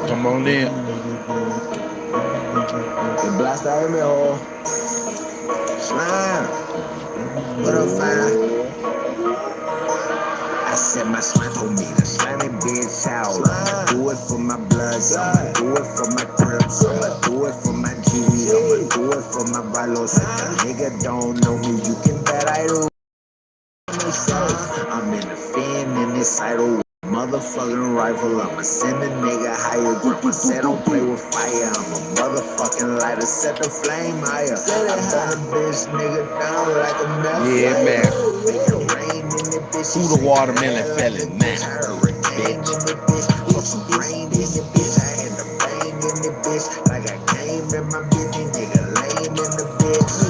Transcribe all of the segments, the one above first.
Come on in. The blast out of me, ho. Slime. What up, fam? I said my slime told me to slime it bitch out. Do it for my bloods, I'ma do it for my crips, I'ma do it for my G, I'ma do it for my valos. If a nigga don't know me, you can bet I do. I'm in the fin in this idol. Motherfucking rifle, I'ma send a nigga higher. Grandpa said don't play with fire. I'm a motherfucking lighter, set the flame higher. I burn a bitch nigga down like a meth. Yeah, man. Make it rain in the bitch. Who the watermelon felon now? Hurricane in the bitch. Put some rain in the bitch. I had to bang in the bitch. Like I came in my bitch. Nigga lame in the bitch.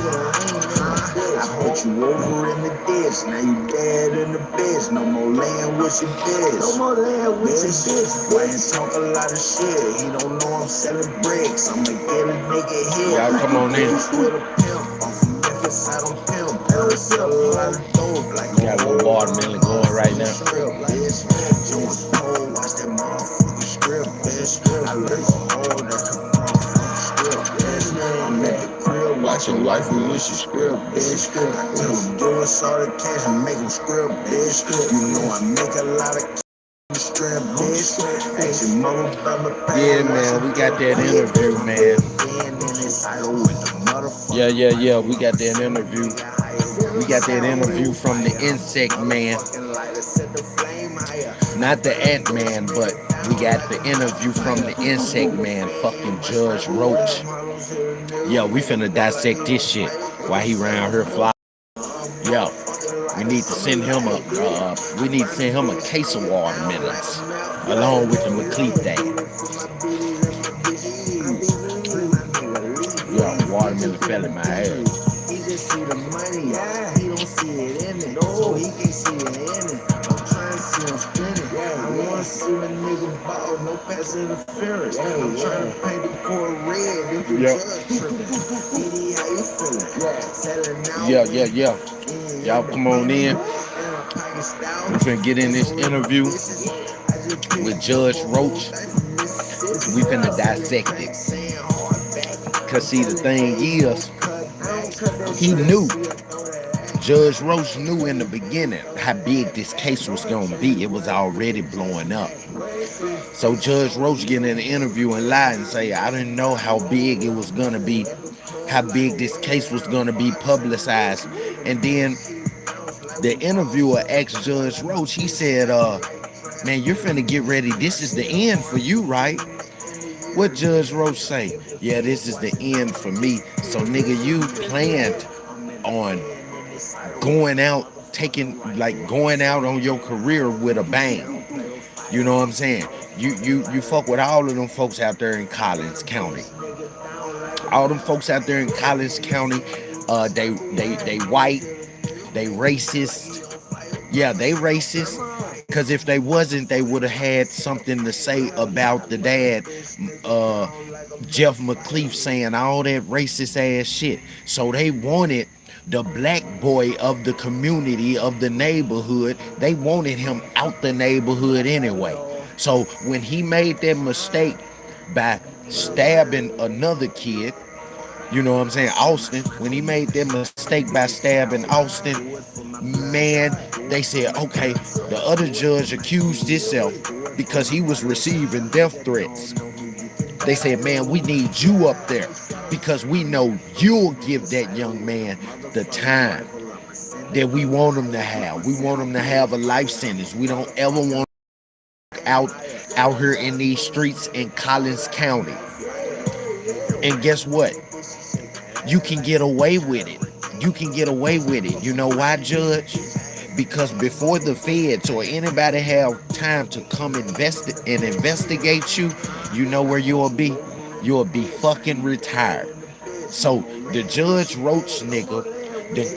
I put you over in the ditch. Now you dead in the bitch. No more laying with your bitch. No more laying with your bitch. Boy, ain't talk a lot of shit. He don't know I'm selling bricks. I'ma get a nigga hit. Y'all come on in. With a pimp. I'm from Memphis, I don't pimp. I don't sell a lot of dope. Like We got a little watermelon going right now. Jones Pole, watch that motherfucking script, bitch. I learned a whole that motherfucking script, bitch. I'm at the crib watching life with she script, bitch. I tell them give us all the cash and make them script, bitch. You know I make a lot of script, bitch. Ask your mama about my Yeah, man, we got that interview, man. Yeah. We got that interview. We got that interview from the insect man. Not the ant man, but we got the interview from the insect man, fucking Judge Roach. Yo, we finna dissect this shit while he around here fly. Yo, we need to send him a case of watermelons along with the McCleef dad. Yo, watermelon fell in my hair. He just see the money, he don't see it in it, so he can't see it in it. I'm trying to see him spin it. I wanna see the nigga ball, no pass interference. I'm trying to paint the court red if the judge tripping. Didi, how you feeling? Telling now. Yeah. Y'all come on in. We finna get in this interview with Judge Roach. We finna dissect it. Cause see, the thing is, he knew, Judge Roach knew in the beginning how big this case was gonna be. It was already blowing up. So Judge Roach get in an interview and lie and say, I didn't know how big it was gonna be, how big this case was gonna be publicized. And then the interviewer asked Judge Roach, he said, man, you're finna get ready. This is the end for you, right? What Judge Roach say? Yeah, this is the end for me. So nigga, you planned on going out, going out on your career with a bang. You know what I'm saying? You fuck with all of them folks out there in Collins County. All them folks out there in Collins County, they white, they racist. Yeah, they racist. Cause if they wasn't, they would have had something to say about the dad, Jeff McCleef, saying all that racist ass shit. So they wanted the black boy of the community, of the neighborhood. They wanted him out the neighborhood anyway. So when he made that mistake by stabbing another kid, you know what I'm saying, Austin, when he made that mistake by stabbing Austin, man, they said, okay, the other judge accused himself because he was receiving death threats. They said, man, we need you up there because we know you'll give that young man the time that we want him to have. We want him to have a life sentence. We don't ever want him out here in these streets in Collins County. And guess what? You can get away with it. You can get away with it. You know why, Judge? Because before the feds or anybody have time to come investigate you, you know where you'll be? You'll be fucking retired. So the Judge Roach nigga that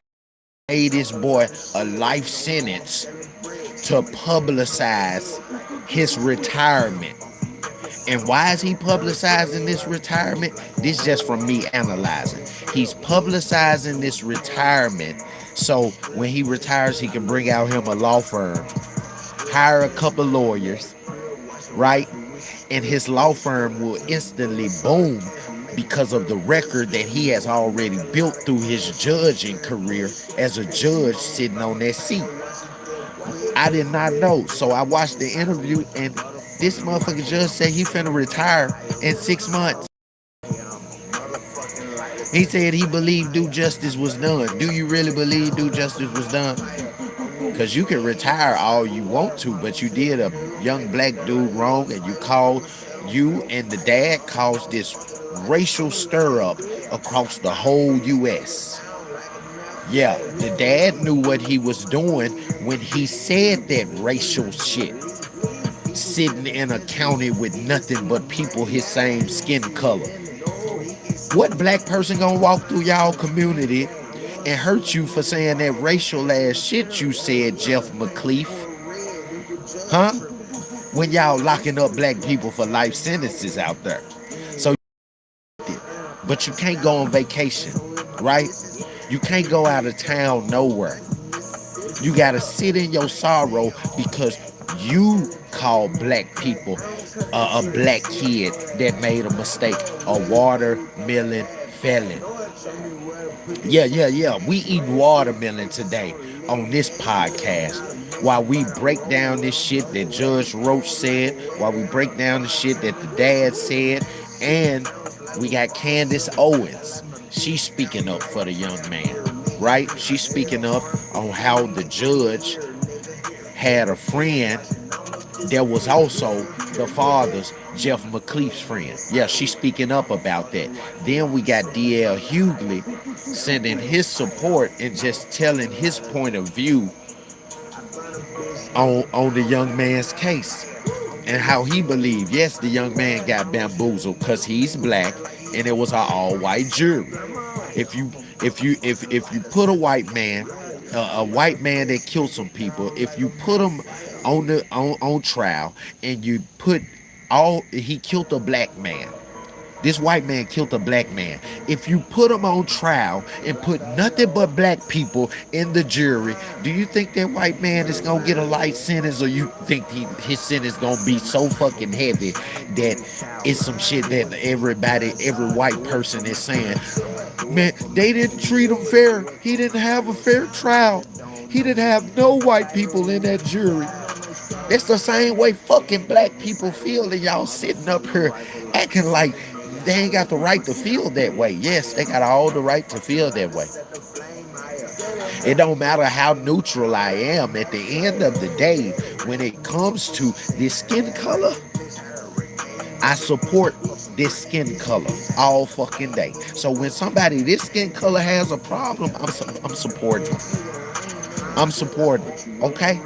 made this boy a life sentence to publicize his retirement. And why is he publicizing this retirement? This just from me analyzing. He's publicizing this retirement so when he retires, he can bring out him a law firm, hire a couple lawyers, right? and his law firm will instantly boom because of the record that he has already built through his judging career as a judge sitting on that seat. I did not know. So I watched the interview, and this motherfucking judge said he finna retire in 6 months. He said he believed due justice was done. Do you really believe due justice was done? Because you can retire all you want to, but you did a young black dude wrong, and you and the dad caused this racial stir up across the whole U.S. Yeah, the dad knew what he was doing when he said that racial shit. Sitting in a county with nothing but people his same skin color. What black person gonna walk through y'all community and hurt you for saying that racial ass shit you said, Jeff McCleef? Huh? When y'all locking up black people for life sentences out there. So, but you can't go on vacation, right? You can't go out of town nowhere. You gotta sit in your sorrow because you call black people a black kid that made a mistake, a watermelon felon. Yeah. We eat watermelon today on this podcast. While we break down this shit that Judge Roach said, while we break down the shit that the dad said, and we got Candace Owens. She's speaking up for the young man, right? She's speaking up on how the judge had a friend that was also the father's, Jeff McCleef's friend. Yeah, she's speaking up about that. Then we got L.Hughley sending his support and just telling his point of view on the young man's case and how he believed, yes, the young man got bamboozled because he's black and it was an all-white jury. If you put a white man, a white man that killed some people, if you put him on trial and you put all he killed a black man. This white man killed a black man. If you put him on trial and put nothing but black people in the jury, do you think that white man is gonna get a light sentence, or you think his sentence gonna be so fucking heavy that it's some shit that every white person is saying, man, they didn't treat him fair. He didn't have a fair trial. He didn't have no white people in that jury. That's the same way fucking black people feel, and y'all sitting up here acting like they ain't got the right to feel that way. Yes, they got all the right to feel that way. It don't matter how neutral I am. At the end of the day, when it comes to this skin color, I support this skin color all fucking day. So when somebody this skin color has a problem, I'm supporting. I'm supporting. Okay,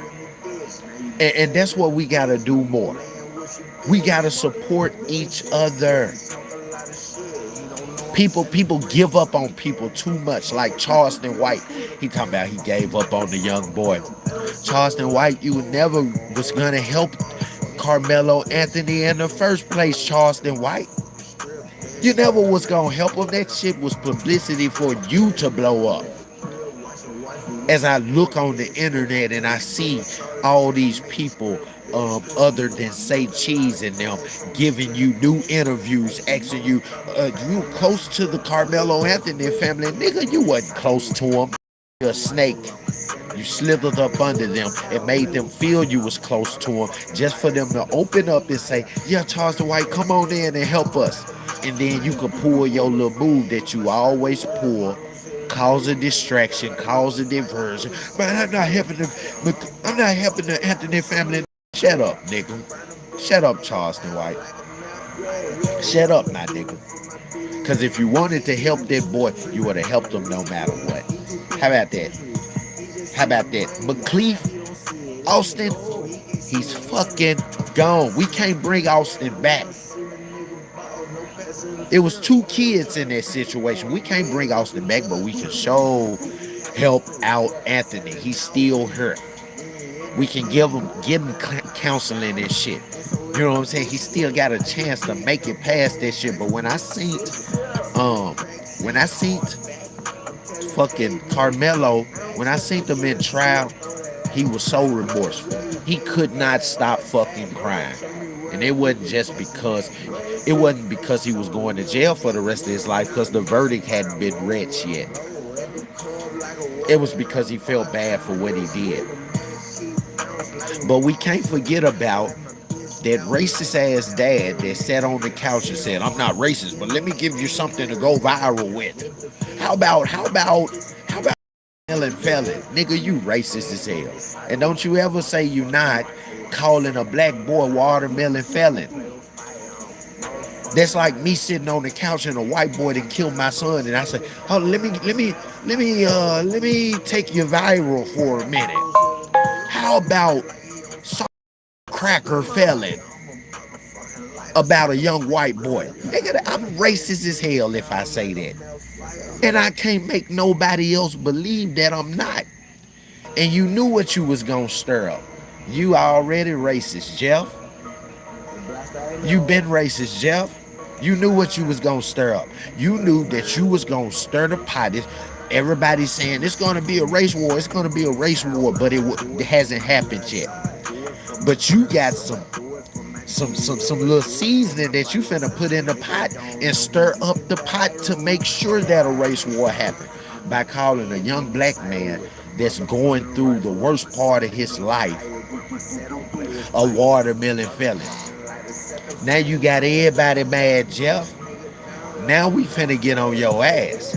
and that's what we gotta do more. We gotta support each other. People give up on people too much. Like Charleston White, he talking about he gave up on the young boy. Charleston White, you never was gonna help Karmelo Anthony in the first place. Charleston White, you never was gonna help him. That shit was publicity for you to blow up. As I look on the internet and I see all these people other than Say Cheese and them giving you new interviews, asking you, you close to the Karmelo Anthony family? Nigga, you wasn't close to him. You're a snake. You slithered up under them and made them feel you was close to them just for them to open up and say, yeah, Charleston White, come on in and help us. And then you can pull your little move that you always pull, cause a distraction, cause a diversion. Man, I'm not helping the Anthony family. Shut up, nigga. Shut up, Charleston White. Shut up, my nigga. Because if you wanted to help that boy, you would have helped him no matter what. How about that? How about that? McCleef, Austin, he's fucking gone. We can't bring Austin back. It was two kids in that situation. We can't bring Austin back, but we can show help out Anthony. He's still hurt. We can give him counseling and shit. You know what I'm saying? He still got a chance to make it past that shit. But when I seen fucking Karmelo, when I seen him in trial, he was so remorseful. He could not stop fucking crying. And it wasn't because he was going to jail for the rest of his life because the verdict hadn't been read yet. It was because he felt bad for what he did. But we can't forget about that racist ass dad that sat on the couch and said, "I'm not racist, but let me give you something to go viral with." How about Ellen Felon? Nigga, you racist as hell. And don't you ever say you not calling a black boy watermelon felon. That's like me sitting on the couch and a white boy that killed my son, and I say, "Oh, let me take you viral for a minute." How about some cracker felon about a young white boy? Nigga, I'm racist as hell if I say that, and I can't make nobody else believe that I'm not. And you knew what you was gonna stir up. You already racist, Jeff. You been racist, Jeff. You knew what you was gonna stir up. You knew that you was gonna stir the pot. Everybody's saying it's gonna be a race war. It's gonna be a race war, but it hasn't happened yet. But you got some little seasoning that you finna put in the pot and stir up the pot to make sure that a race war happen by calling a young black man that's going through the worst part of his life a watermelon felon. Now you got everybody mad, Jeff. Now we finna get on your ass.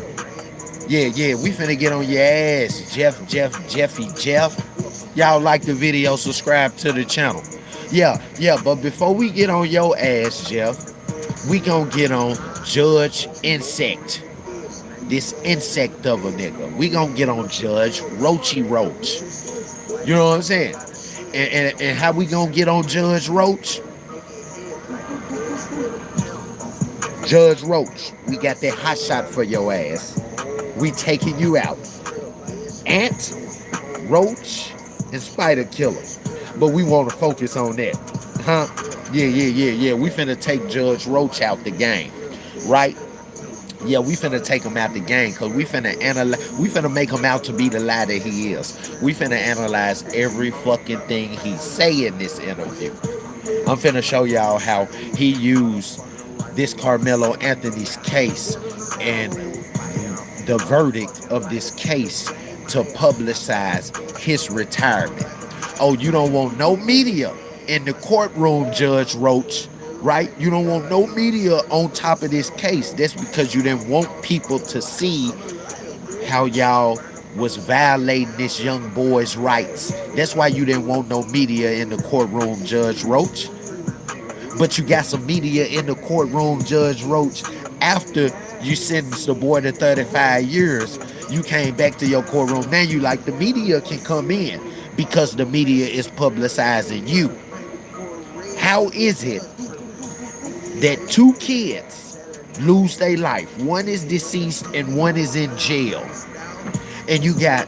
Yeah, we finna get on your ass, Jeff. Y'all like the video, subscribe to the channel. Yeah, but before we get on your ass, Jeff, we gonna get on Judge Insect. This insect of a nigga. We gonna get on Judge Roach. You know what I'm saying? And how we gonna get on Judge Roach? Judge Roach, we got that hot shot for your ass. We taking you out. Ant, Roach, and Spider Killer. But we want to focus on that. Huh? Yeah. We finna take Judge Roach out the game. Right? Yeah, we finna take him out the game because we finna make him out to be the lie that he is. We finna analyze every fucking thing he say in this interview. I'm finna show y'all how he used this Karmelo Anthony's case and the verdict of this case to publicize his retirement. Oh, you don't want no media in the courtroom, Judge Roach, right? You don't want no media on top of this case. That's because you didn't want people to see how y'all was violating this young boy's rights. That's why you didn't want no media in the courtroom, Judge Roach. But you got some media in the courtroom, Judge Roach, after you sentenced the boy to 35 years. You came back to your courtroom. Now you like the media can come in because the media is publicizing you. How is it that two kids lose their life? One is deceased and one is in jail. And you got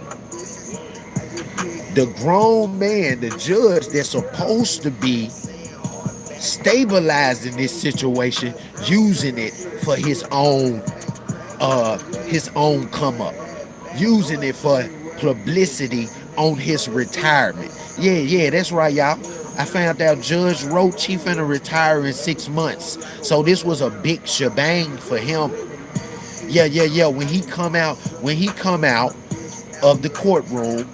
the grown man, the judge that's supposed to be stabilizing this situation, using it for his own come up, using it for publicity on his retirement. Yeah, that's right, y'all. I found out Judge Roach, he finna retire in 6 months. So this was a big shebang for him. Yeah. When he come out of the courtroom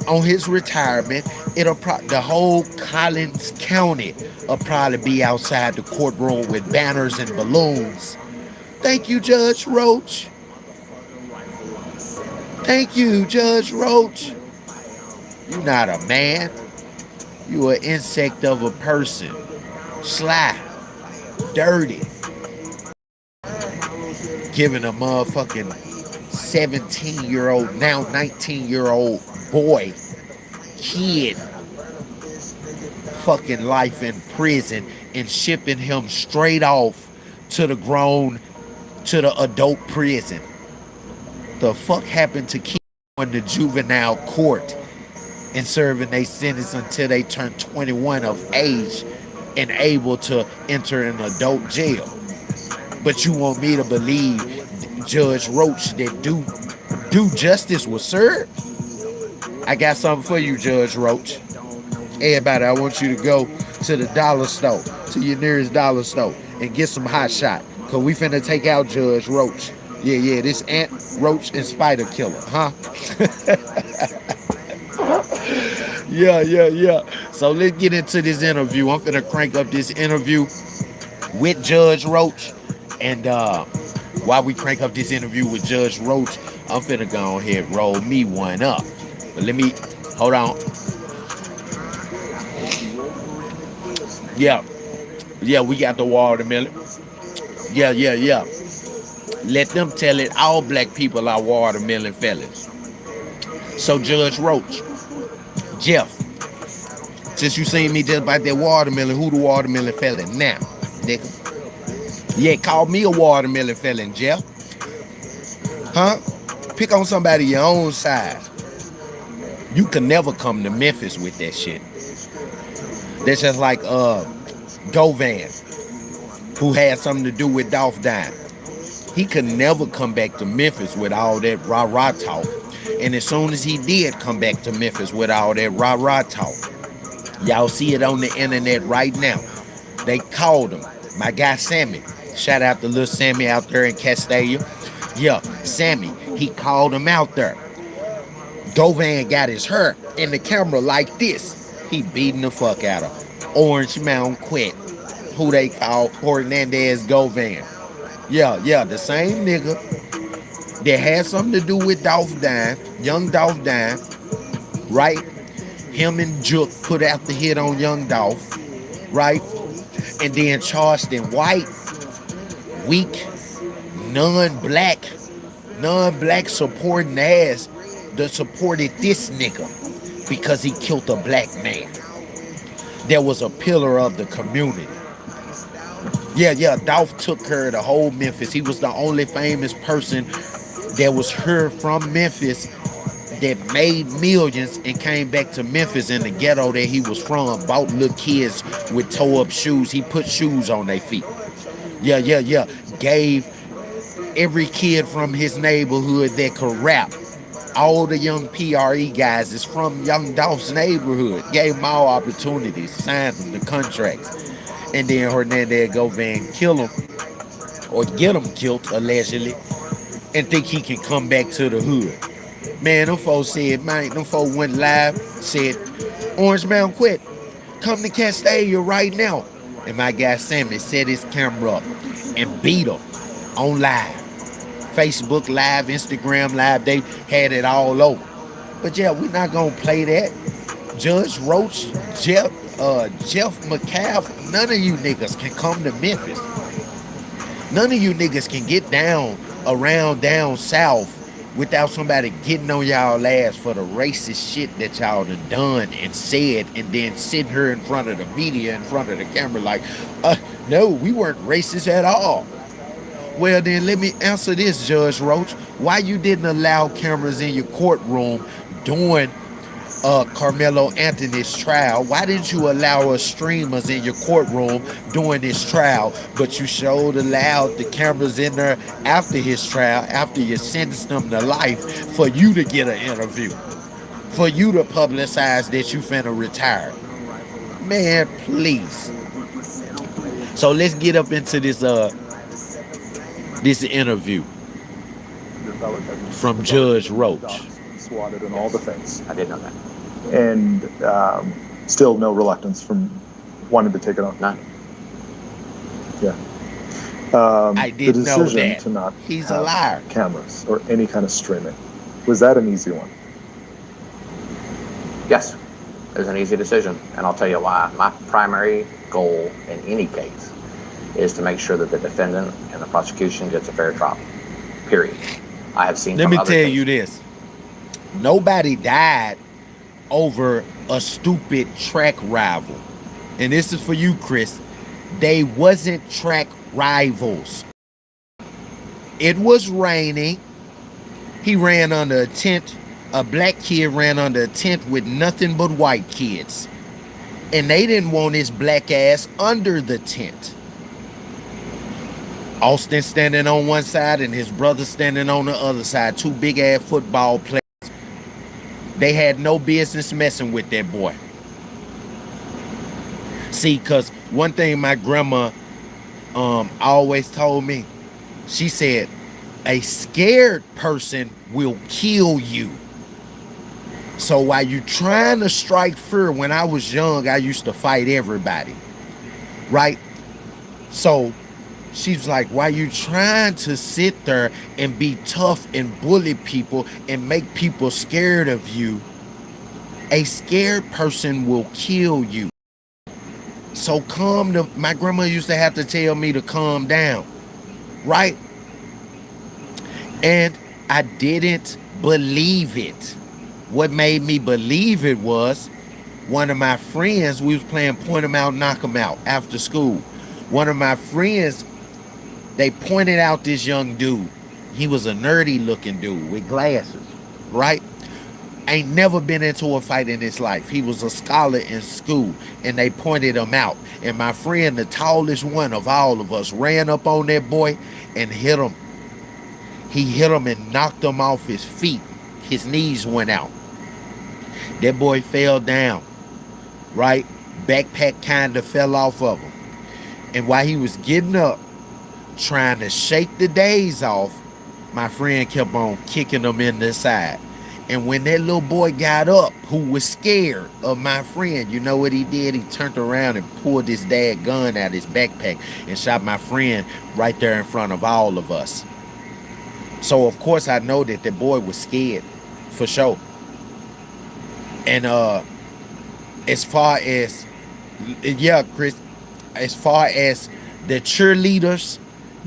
on his retirement, the whole Collins County will probably be outside the courtroom with banners and balloons. Thank you, Judge Roach. Thank you, Judge Roach. You not a man. You an insect of a person. Sly. Dirty. Giving a motherfucking 17-year-old, now 19-year-old boy, kid, fucking life in prison and shipping him straight off to the adult prison. The fuck happened to keep on the juvenile court and serving their sentence until they turn 21 of age and able to enter an adult jail? But you want me to believe Judge Roach that due justice was served? I got something for you, Judge Roach. Everybody, I want you to go to the dollar store. to your nearest dollar store and get some hot shot. Cause we finna take out Judge Roach. Yeah, this ant, roach, and spider killer, huh? Yeah. So let's get into this interview. I'm finna crank up this interview with Judge Roach. And while we crank up this interview with Judge Roach, I'm finna go ahead and roll me one up. But let me, hold on. Yeah, we got the watermelon. Yeah. Let them tell it, all black people are watermelon felons. So Judge Roach, Jeff, since you seen me just about that watermelon, who the watermelon felon now, nigga? Yeah, call me a watermelon felon, Jeff. Huh? Pick on somebody your own size. You can never come to Memphis with that shit. That's just like Govan, who had something to do with Dolph dying. He could never come back to Memphis with all that rah-rah talk. And as soon as he did come back to Memphis with all that rah-rah talk, y'all see it on the internet right now. They called him. My guy Sammy. Shout out to little Sammy out there in Castalia. Yeah, Sammy. He called him out there. Govan got his hair in the camera like this. He beating the fuck out of Orange Mountain Quint, who they call Hernandez Govan. Yeah, the same nigga that had something to do with Dolph dying, young Dolph dying, right? Him and Jook put out the hit on young Dolph, right? And then charged in white, weak, non-black supporting ass that supported this nigga because he killed a black man. There was a pillar of the community. Yeah, Dolph took her to the whole Memphis. He was the only famous person that was heard from Memphis that made millions and came back to Memphis in the ghetto that he was from, bought little kids with toe-up shoes. He put shoes on their feet. Yeah. Gave every kid from his neighborhood that could rap. All the young PRE guys is from young Dolph's neighborhood. Gave them all opportunities, signed them the contracts. And then Hernandez Govan kill him, or get him killed, allegedly, and think he can come back to the hood. Man, them folks said, them folks went live, said, Orange Mountain Quit, come to Castalia right now. And my guy Sammy set his camera up and beat him on live. Facebook Live, Instagram Live, they had it all over. But yeah, we're not gonna play that. Judge Roach, Jeff McCaffrey, none of you niggas can come to Memphis. None of you niggas can get down around down south without somebody getting on y'all ass for the racist shit that y'all done and said, and then sitting here in front of the media, in front of the camera like, no, we weren't racist at all. Well, then let me answer this, Judge Roach. Why you didn't allow cameras in your courtroom during Karmelo Anthony's trial? Why didn't you allow us streamers in your courtroom during this trial, but you showed allowed the cameras in there after his trial, after you sentenced him to life, for you to get an interview, for you to publicize that you finna retire? Man, please. So let's get up into this interview from Judge Roach. Swatted and all the things. I did know that. And still no reluctance from wanting to take it on. None. Yeah. I did the know decision that. to not He's have a liar. cameras or any kind of streaming, was that an easy one? Yes, it was an easy decision, and I'll tell you why. My primary goal in any case is to make sure that the defendant and the prosecution gets a fair trial. Period. I have seen. Let me tell you this. Nobody died over a stupid track rival. And this is for you, Chris. They wasn't track rivals. It was raining. He ran under a tent. A black kid ran under a tent with nothing but white kids. And they didn't want his black ass under the tent. Austin standing on one side and his brother standing on the other side. Two big ass football players. They had no business messing with that boy. See, because One thing my grandma always told me, she said, a scared person will kill you. So while you trying to strike fear, when I was young, I used to fight everybody, right? So she's like, why you trying to sit there and be tough and bully people and make people scared of you? A scared person will kill you. So my grandma used to have to tell me to calm down, right? And I didn't believe it. What made me believe it was one of my friends, we was playing point 'em out, knock 'em out after school. One of my friends, they pointed out this young dude. He was a nerdy looking dude with glasses, right? Ain't never been into a fight in his life. He was a scholar in school, and they pointed him out. And my friend, the tallest one of all of us, ran up on that boy and hit him. He hit him and knocked him off his feet. His knees went out. That boy fell down, right? Backpack kind of fell off of him. And while he was getting up, trying to shake the days off, my friend kept on kicking him in the side. And when that little boy got up, who was scared of my friend, you know what he did? He turned around and pulled his dad gun out of his backpack and shot my friend right there in front of all of us. So of course I know that the boy was scared, for sure. And as far as, yeah, Chris, as far as the cheerleaders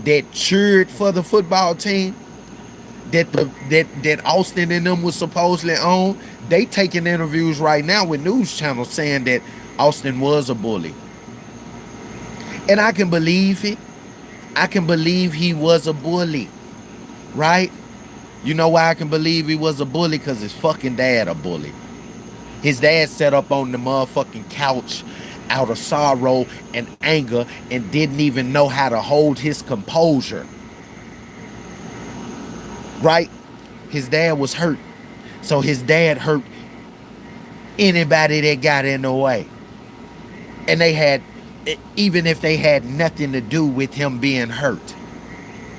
that cheered for the football team, that Austin and them was supposedly on, they taking interviews right now with news channels saying that Austin was a bully. And I can believe it. I can believe he was a bully, right? You know why I can believe he was a bully? Because his fucking dad a bully. His dad sat up on the motherfucking couch out of sorrow and anger and didn't even know how to hold his composure. Right? His dad was hurt. So his dad hurt anybody that got in the way. And they had, even if they had nothing to do with him being hurt.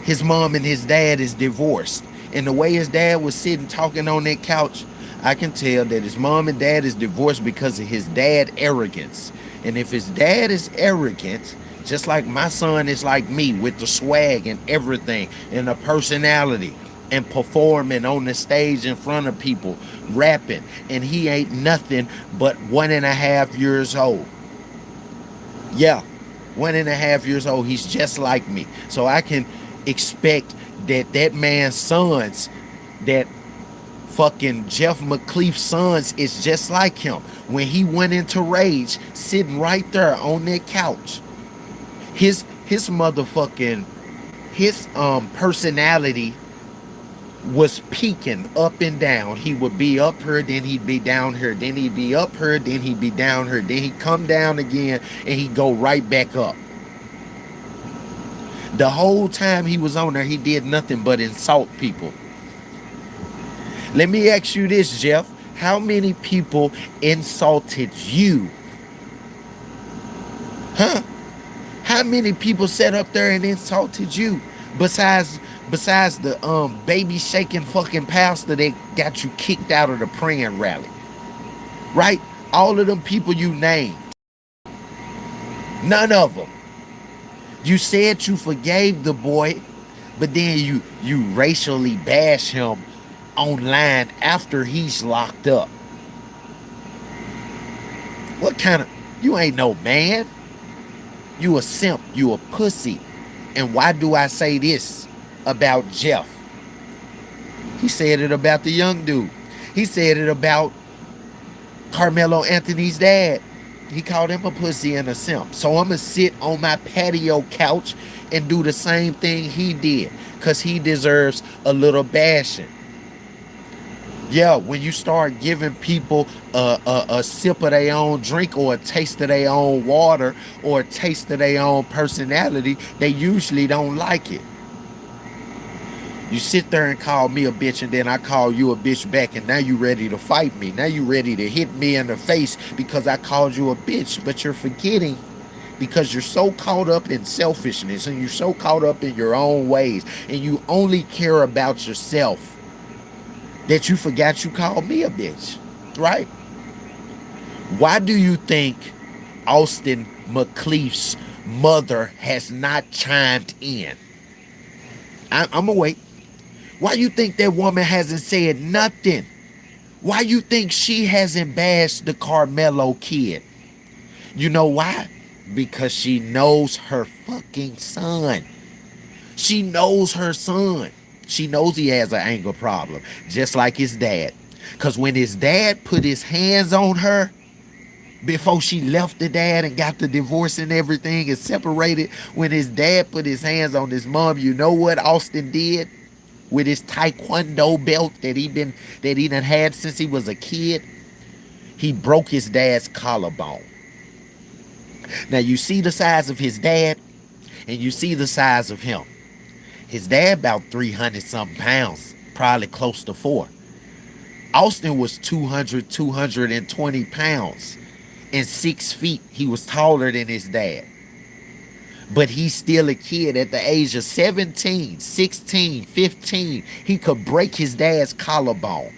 His mom and his dad is divorced. And the way his dad was sitting talking on that couch, I can tell that his mom and dad is divorced because of his dad arrogance. And if his dad is arrogant, just like my son is like me, with the swag and everything and the personality and performing on the stage in front of people, rapping, and he ain't nothing but 1.5 years old. Yeah, 1.5 years old. He's just like me. So I can expect that man's sons, that fucking Jeff McCleaf's sons, is just like him. When he went into rage, sitting right there on that couch, his motherfucking, his personality was peaking up and down. He would be up here, then he'd be down here, then he'd be up here, then he'd be down here, then he'd come down again, and he'd go right back up. The whole time he was on there, he did nothing but insult people. Let me ask you this, Jeff. How many people insulted you? Huh? How many people sat up there and insulted you? Besides the baby shaking fucking pastor that got you kicked out of the praying rally. Right? All of them people you named. None of them. You said you forgave the boy, but then you racially bash him online after he's locked up. What kind of... You ain't no man. You a simp. You a pussy. And why do I say this about Jeff? He said it about the young dude. He said it about Karmelo Anthony's dad. He called him a pussy and a simp. So I'm going to sit on my patio couch and do the same thing he did, because he deserves a little bashing. Yeah, when you start giving people a sip of their own drink, or a taste of their own water, or a taste of their own personality, they usually don't like it. You sit there and call me a bitch, and then I call you a bitch back, and now you ready to fight me. Now you ready to hit me in the face because I called you a bitch. But you're forgetting because you're so caught up in selfishness and you're so caught up in your own ways and you only care about yourself that you forgot you called me a bitch, right? Why do you think Austin McCleef's mother has not chimed in? I'm gonna wait. Why you think that woman hasn't said nothing? Why you think she hasn't bashed the Karmelo kid? You know why? Because she knows her fucking son. She knows her son. She knows he has an anger problem, just like his dad. Because when his dad put his hands on her before she left the dad and got the divorce and everything and separated, when his dad put his hands on his mom, you know what Austin did with his taekwondo belt that he done had since he was a kid? He broke his dad's collarbone. Now you see the size of his dad and you see the size of him. His dad about 300 something pounds, probably close to 4. Austin was 220 pounds and 6 feet. He was taller than his dad. But he's still a kid at the age of 17, 16, 15. He could break his dad's collarbone.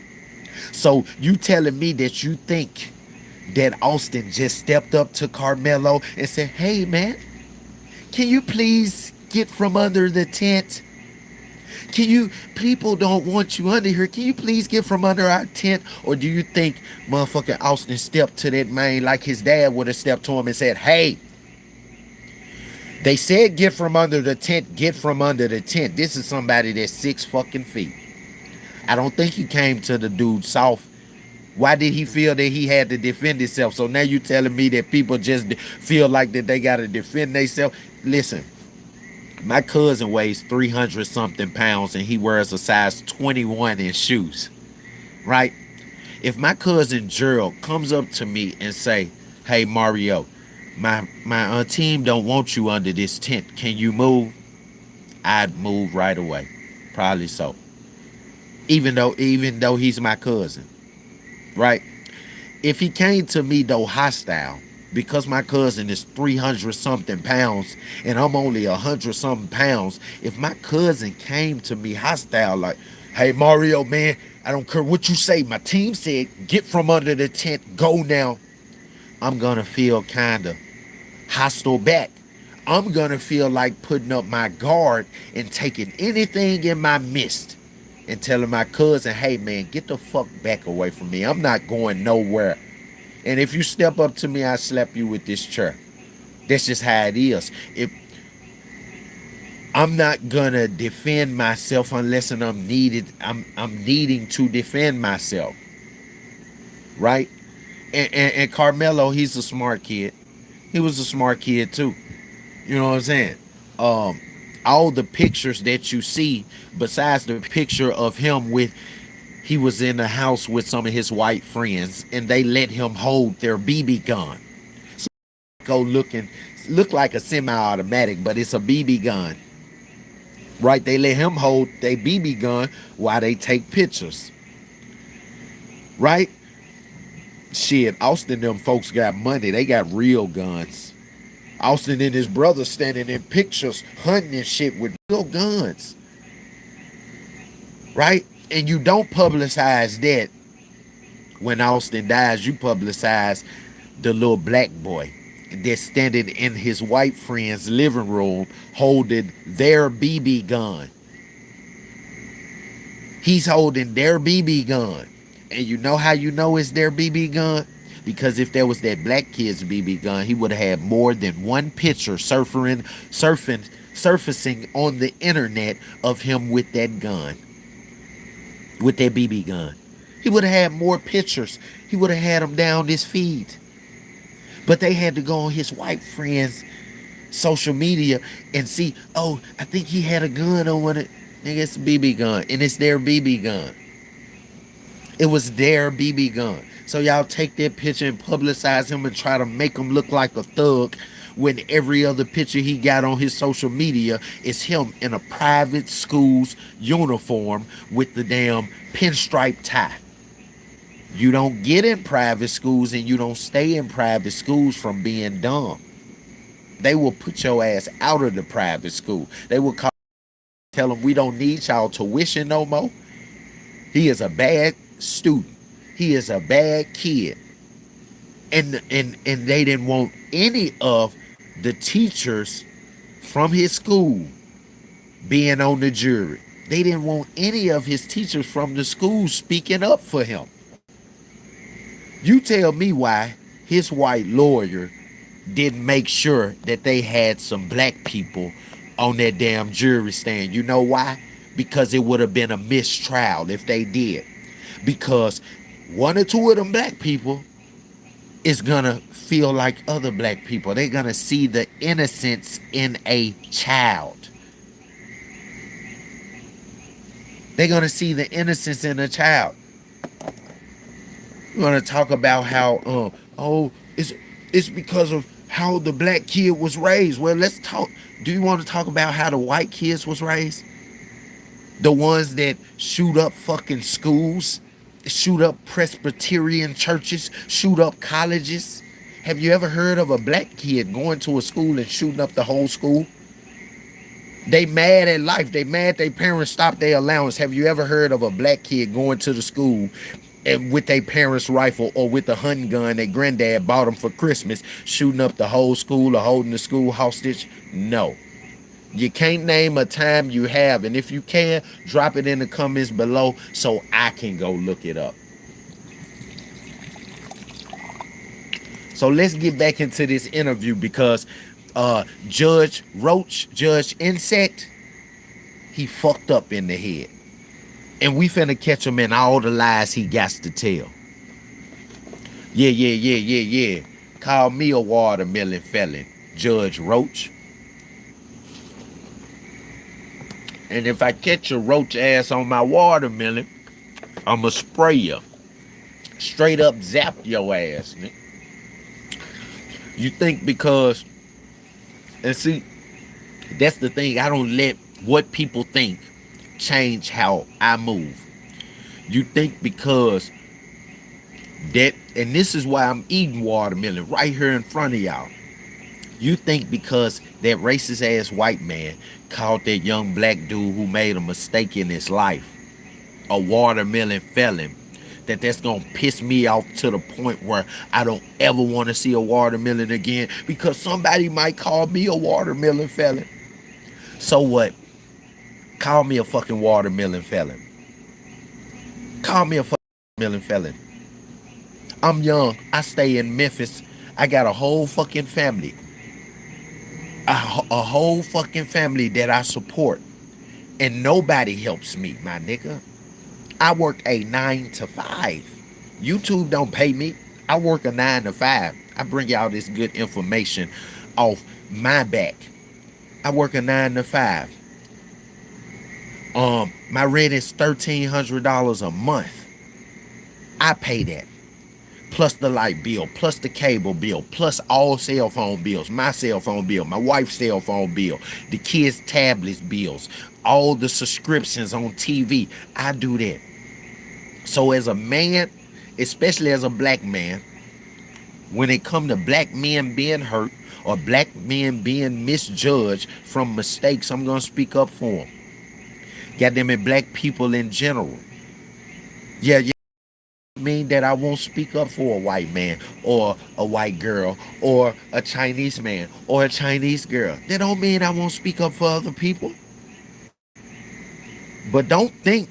So you telling me that you think that Austin just stepped up to Karmelo and said, hey man, can you please get from under the tent? People don't want you under here. Can you please get from under our tent? Or do you think motherfucking Austin stepped to that man like his dad would have stepped to him and said, hey, they said get from under the tent, get from under the tent. This is somebody that's 6 fucking feet. I don't think he came to the dude soft. Why did he feel that he had to defend himself? So now you telling me that people just feel like that they got to defend themselves? Listen, my cousin weighs 300 something pounds and he wears a size 21 in shoes, right? If my cousin Gerald comes up to me and say, hey Mario, my team don't want you under this tent, can you move? I'd move right away, probably so. Even though he's my cousin, right? If he came to me though hostile, because my cousin is 300 something pounds and I'm only 100 something pounds, if my cousin came to me hostile like, hey Mario man, I don't care what you say, my team said get from under the tent, go now, I'm gonna feel kinda hostile back. I'm gonna feel like putting up my guard and taking anything in my midst and telling my cousin, hey man, get the fuck back away from me, I'm not going nowhere. And if you step up to me, I slap you with this chair. That's just how it is. If I'm not gonna defend myself unless I'm needing to defend myself. Right? And Karmelo, he's a smart kid. He was a smart kid too. You know what I'm saying? All the pictures that you see, besides the picture of him with, he was in the house with some of his white friends and they let him hold their BB gun. So look like a semi-automatic, but it's a BB gun. Right? They let him hold their BB gun while they take pictures. Right? Shit, Austin, them folks got money. They got real guns. Austin and his brother standing in pictures, hunting and shit with real guns. Right? And you don't publicize that. When Austin dies, you publicize the little black boy that's standing in his white friend's living room holding their BB gun. He's holding their BB gun. And you know how you know it's their BB gun? Because if there was that black kid's BB gun, he would have had more than one picture surfacing on the internet of him with that gun. With that BB gun. He would have had more pictures. He would have had them down this feed. But they had to go on his white friend's social media and see, oh, I think he had a gun on it. Nigga, it's a BB gun. And it's their BB gun. It was their BB gun. So y'all take that picture and publicize him and try to make him look like a thug when every other picture he got on his social media is him in a private school's uniform with the damn pinstripe tie. You don't get in private schools and you don't stay in private schools from being dumb. They will put your ass out of the private school. They will tell them we don't need y'all tuition no more. He is a bad student. He is a bad kid. And they didn't want any of the teachers from his school being on the jury. They didn't want any of his teachers from the school speaking up for him. You tell me why his white lawyer didn't make sure that they had some black people on that damn jury stand. You know why? Because it would have been a mistrial if they did. Because one or two of them black people is gonna feel like other black people. They're gonna see the innocence in a child. They're gonna see the innocence in a child. We're gonna talk about how it's because of how the black kid was raised. Well, let's talk. Do you want to talk about how the white kids was raised? The ones that shoot up fucking schools, shoot up Presbyterian churches, shoot up colleges. Have you ever heard of a black kid going to a school and shooting up the whole school? They mad at life. They mad their parents stopped their allowance. Have you ever heard of a black kid going to the school and with their parents' rifle or with a hunting gun their granddad bought them for Christmas, shooting up the whole school or holding the school hostage? No. You can't name a time you have, and if you can, drop it in the comments below so I can go look it up. So let's get back into this interview because Judge Roach, Judge Insect, he fucked up in the head. And we finna catch him in all the lies he got to tell. Yeah. Call me a watermelon felon, Judge Roach. And if I catch a roach ass on my watermelon, I'ma spray you. Straight up zap your ass, nigga. You think because, and see, that's the thing. I don't let what people think change how I move. You think because that, and this is why I'm eating watermelon right here in front of y'all. You think because that racist ass white man called that young black dude who made a mistake in his life a watermelon felon, that's gonna piss me off to the point where I don't ever want to see a watermelon again because somebody might call me a watermelon felon. So what? Call me a fucking watermelon felon. Call me a fucking watermelon felon. I'm young. I stay in Memphis. I got a whole fucking family. A whole fucking family that I support. And nobody helps me, my nigga. I work a 9 to 5. YouTube don't pay me. I work a 9 to 5. I bring y'all this good information off my back. I work a 9 to 5. My rent is $1,300 a month. I pay that. Plus the light bill, plus the cable bill, plus all cell phone bills, my cell phone bill, my wife's cell phone bill, the kids' tablets bills, all the subscriptions on TV. I do that. So as a man, especially as a black man, when it come to black men being hurt or black men being misjudged from mistakes, I'm going to speak up for them. Goddamn it, black people in general. Yeah. Mean that I won't speak up for a white man or a white girl or a Chinese man or a Chinese girl. That don't mean I won't speak up for other people. But don't think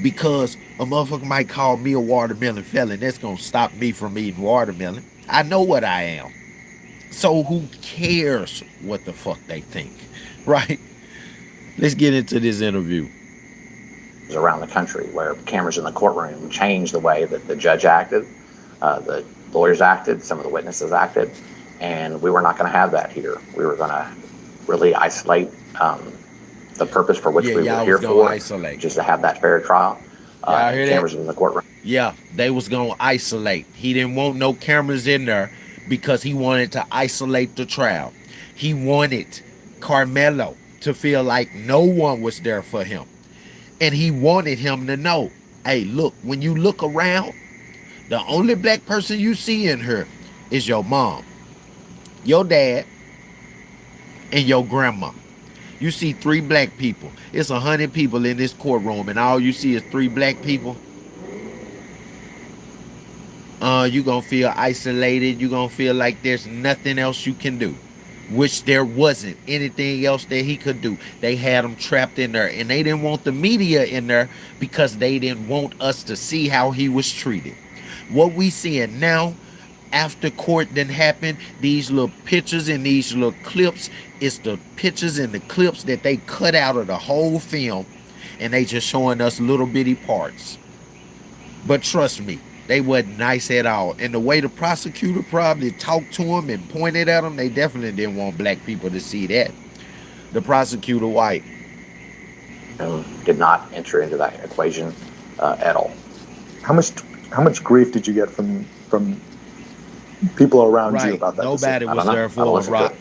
because a motherfucker might call me a watermelon felon, that's gonna stop me from eating watermelon. I know what I am. So who cares what the fuck they think, right? Let's get into this interview. Around the country where cameras in the courtroom changed the way that the judge acted, the lawyers acted, some of the witnesses acted, and we were not going to have that here. We were going to really isolate the purpose for which we were here for, just to have that fair trial. Cameras in the courtroom. Yeah, they was going to isolate. He didn't want no cameras in there because he wanted to isolate the trial. He wanted Karmelo to feel like no one was there for him. And he wanted him to know, hey, look, when you look around, the only black person you see in here is your mom. your dad, and your grandma. You see 3 black people. It's 100 people in this courtroom, and all you see is 3 black people. You gonna feel isolated. You gonna feel like there's nothing else you can do, which there wasn't anything else that he could do. They had him trapped in there, and they didn't want the media in there because they didn't want us to see how he was treated. What we seeing now, after court done happened, these little pictures and these little clips, it's the pictures and the clips that they cut out of the whole film, and they just showing us little bitty parts. But trust me, they wasn't nice at all. And the way the prosecutor probably talked to him and pointed at him, they definitely didn't want black people to see that. The prosecutor white. Did not enter into that equation at all. How much grief did you get from people around you about that? Nobody was there for us, Rock.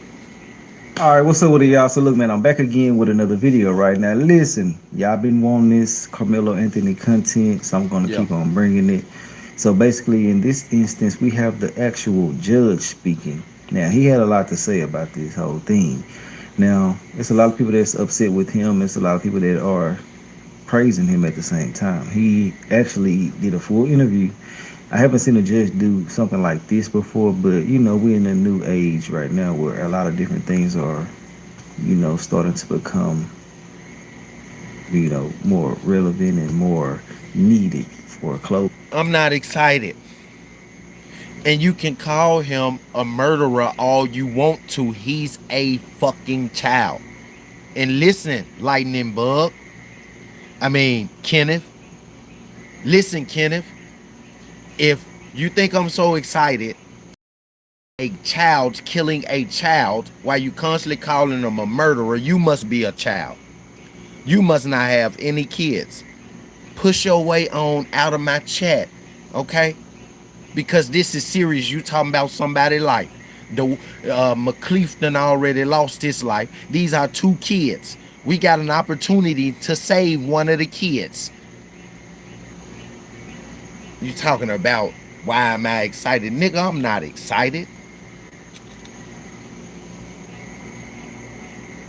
All right, what's up with y'all? So look, man, I'm back again with another video right now. Listen, y'all been wanting this Karmelo Anthony content, so I'm going to keep on bringing it. So basically, in this instance, we have the actual judge speaking. Now, he had a lot to say about this whole thing. Now, there's a lot of people that's upset with him. There's a lot of people that are praising him at the same time. He actually did a full interview. I haven't seen a judge do something like this before, but, you know, we're in a new age right now where a lot of different things are, you know, starting to become, you know, more relevant and more needed for closure. I'm not excited. And you can call him a murderer all you want to. He's a fucking child. And listen, Lightning Bug. Kenneth. Listen, Kenneth. If you think I'm so excited, a child killing a child while you constantly calling him a murderer, you must be a child. You must not have any kids. Push your way on out of my chat, okay? Because this is serious. You talking about somebody's life. The McCleef done already lost his life. These are 2 kids. We got an opportunity to save one of the kids. You talking about why am I excited? Nigga, I'm not excited.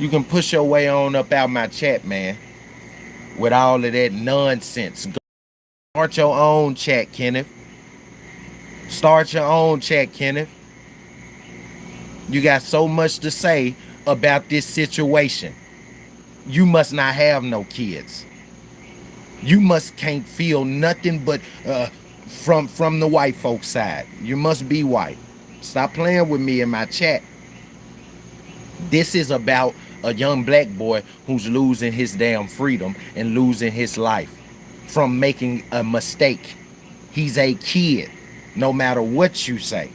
You can push your way on up out my chat, man. With all of that nonsense. Start your own chat, Kenneth. Start your own chat, Kenneth. You got so much to say about this situation. You must not have no kids. You must can't feel nothing but from the white folks side. You must be white. Stop playing with me in my chat. This is about a young black boy who's losing his damn freedom and losing his life from making a mistake. He's a kid, no matter what you say.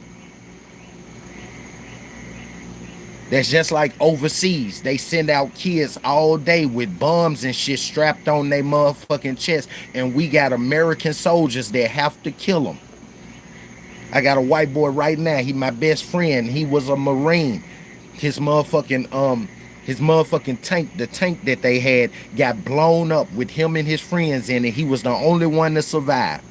That's just like overseas. They send out kids all day with bombs and shit strapped on their motherfucking chest, and we got American soldiers that have to kill them. I got a white boy right now. He my best friend. He was a Marine. His motherfucking tank, the tank that they had, got blown up with him and his friends in it. He was the only one to survive.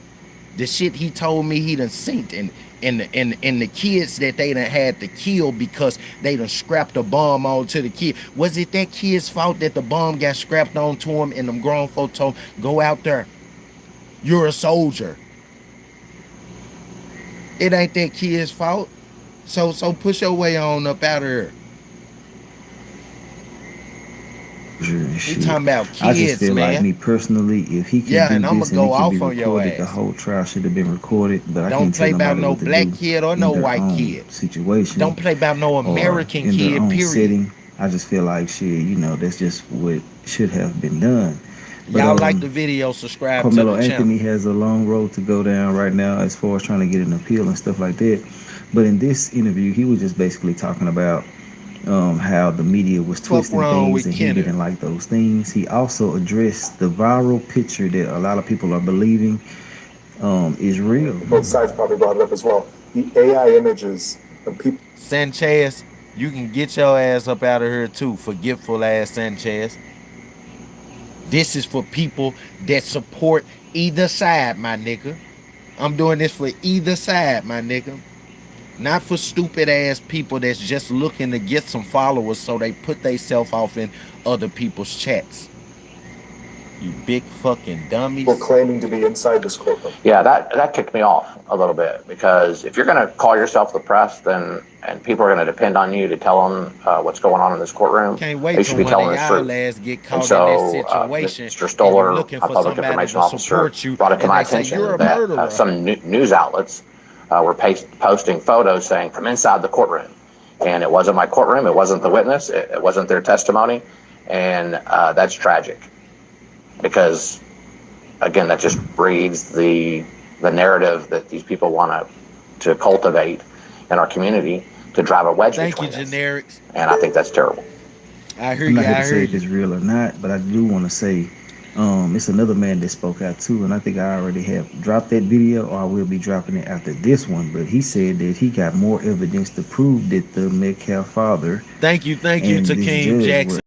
The shit he told me he done seen and the kids that they done had to kill because they done scrapped a bomb onto the kid. Was it that kid's fault that the bomb got scrapped onto him and them grown folk told, go out there. You're a soldier. It ain't that kid's fault. So push your way on up out of here. We talking about kids, I just feel man. like me personally, if he can do this and go it off can be on your recorded, ass. the whole trial should have been recorded. But I Don't can't play tell about no what to black do kid or in no their white own kid. situation. Don't play about no American in kid, their own period. setting. I just feel like shit, you know, that's just what should have been done. But, Y'all like the video, subscribe to Karmelo the channel. Anthony has a long road to go down right now as far as trying to get an appeal and stuff like that. But in this interview, he was just basically talking about how the media was twisting things and he didn't like those things. He also addressed the viral picture that a lot of people are believing is real. Both sides probably brought it up as well. The AI images of people. Sanchez, you can get your ass up out of here too, forgetful ass Sanchez. This is for people that support either side, my nigga. I'm doing this for either side, my nigga. not for stupid ass people that's just looking to get some followers so they put themselves off in other people's chats. You big fucking dummies. We're claiming to be inside this courtroom. Yeah, that kicked me off a little bit, because if you're going to call yourself the press, then and people are going to depend on you to tell them what's going on in this courtroom, Can't you wait should till be one telling of the y'all truth. ass get And caught in so, that situation, Mr. and Stoller, you're looking our for public somebody information to officer, support you, brought it to and my they say attention you're a that murderer. some news outlets were posting photos saying from inside the courtroom, and it wasn't my courtroom, it wasn't the witness, it wasn't their testimony, and that's tragic, because again, that just breeds the narrative that these people want to cultivate in our community to drive a wedge Thank you, between us. generics. And I think that's terrible. I hear I'm you. not here I to say hear if it's you. real or not, but I do want to say it's another man that spoke out too, and I think I already have dropped that video, or I will be dropping it after this one. But he said that he got more evidence to prove that the Metcalf father Thank you and to this King judge Jackson. were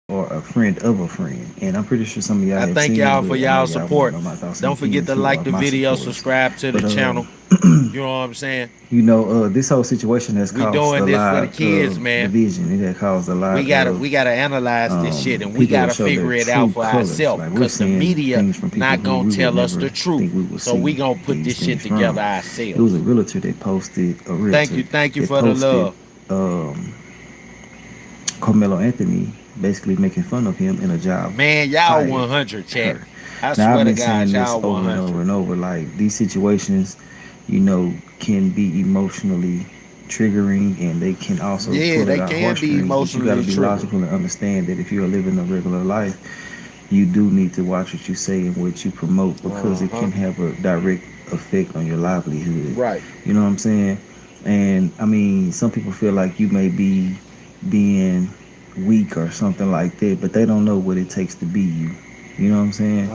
or a friend of a friend. And I'm pretty sure some of y'all I have thank seen it, y'all but for I know y'all y'all want support. to know my thoughts and Don't forget opinions to who like are the my video, supporters. subscribe to the But channel. You know what I'm saying? you know, this whole situation has We caused doing a this for the lot kids, of man. division. It has caused a We lot gotta of analyze this shit, and we people to gotta show their figure it out true for colors. ourselves. Like, we're Cause the seeing media things from people not who gonna we would tell us never the truth. think we would So we see gonna put these this shit things from. together It was ourselves. a realtor that posted Thank you for the love. um, Carmelo Anthony basically making fun of him in a job Man, y'all fired 100, chat. her. I Now, I've swear to been God, saying this y'all over and 100. over and over. Like, these situations, you know, can be emotionally triggering, and they can also Yeah, pull at they our can be heartstrings. But you got to emotionally be triggered. logical and understand that if you're living a regular life, you do need to watch what you say and what you promote, because it can have a direct effect on your livelihood. Right. You know what I'm saying? And I mean, some people feel like you may be being weak or something like that, but they don't know what it takes to be you. You know what I'm saying?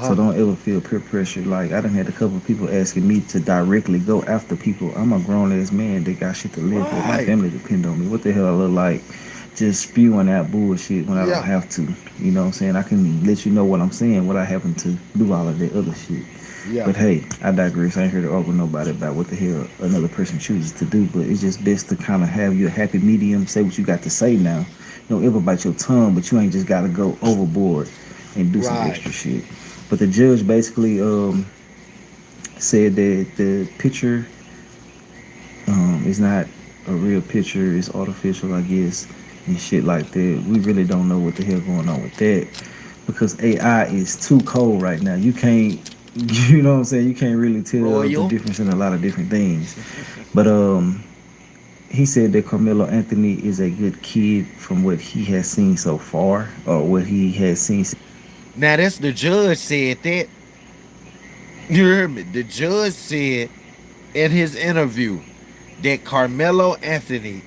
So don't ever feel peer pressure. Like, I done had a couple of people asking me to directly go after people. I'm a grown ass man that got shit to live with. My Right. family depend on me. What the hell I look like? Just spewing out bullshit when I don't Yeah. have to. You know what I'm saying? I can let you know what I'm saying, what I happen to do all of that other shit. Yeah. But hey, I digress. I ain't here to argue with nobody about what the hell another person chooses to do. But it's just best to kind of have your happy medium, say what you got to say now. Don't ever bite your tongue, but you ain't just got to go overboard and do some Right. extra shit. But the judge basically said that the picture is not a real picture. It's artificial, I guess, and shit like that. We really don't know what the hell going on with that, because AI is too cold right now. You can't, you know what I'm saying? You can't really tell the Royal. difference in a lot of different things. But he said that Carmelo Anthony is a good kid from what he has seen so far, or what he has seen. Now that's the judge said that. You heard me? The judge said in his interview that Carmelo Anthony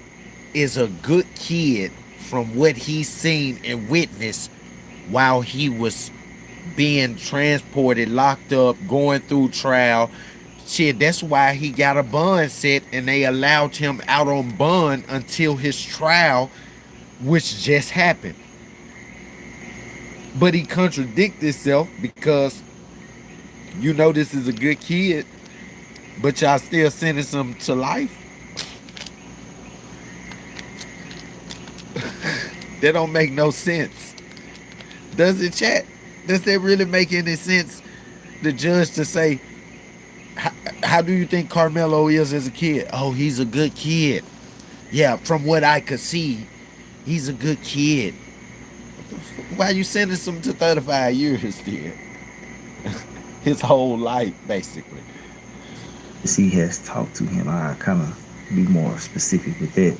is a good kid from what he's seen and witnessed while he was being transported, locked up, going through trial. Shit, that's why he got a bond set and they allowed him out on bond until his trial, which just happened. But he contradicted himself because you know this is a good kid, but y'all still sentence him to life. That don't make no sense. Does it, chat? Does that really make any sense? The judge to say, how do you think Carmelo is as a kid? Oh, he's a good kid. Yeah, from what I could see, he's a good kid. Why you sentence him to 35 years then? His whole life, basically. He has talked to him. I kind of be more specific with that.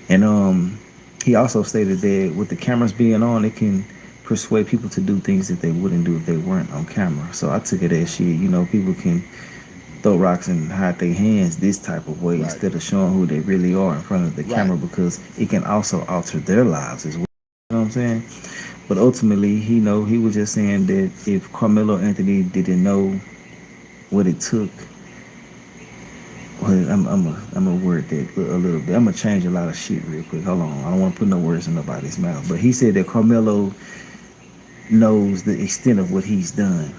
And he also stated that with the cameras being on, it can persuade people to do things that they wouldn't do if they weren't on camera. So I took it as shit. You know, people can throw rocks and hide their hands this type of way, Right. instead of showing who they really are in front of the camera, because it can also alter their lives as well. You know what I'm saying? But ultimately, he was just saying that if Carmelo Anthony didn't know what it took. Well, I'm a word that a little bit. I'm gonna change a lot of shit real quick. Hold on, I don't want to put no words in nobody's mouth. But he said that Carmelo knows the extent of what he's done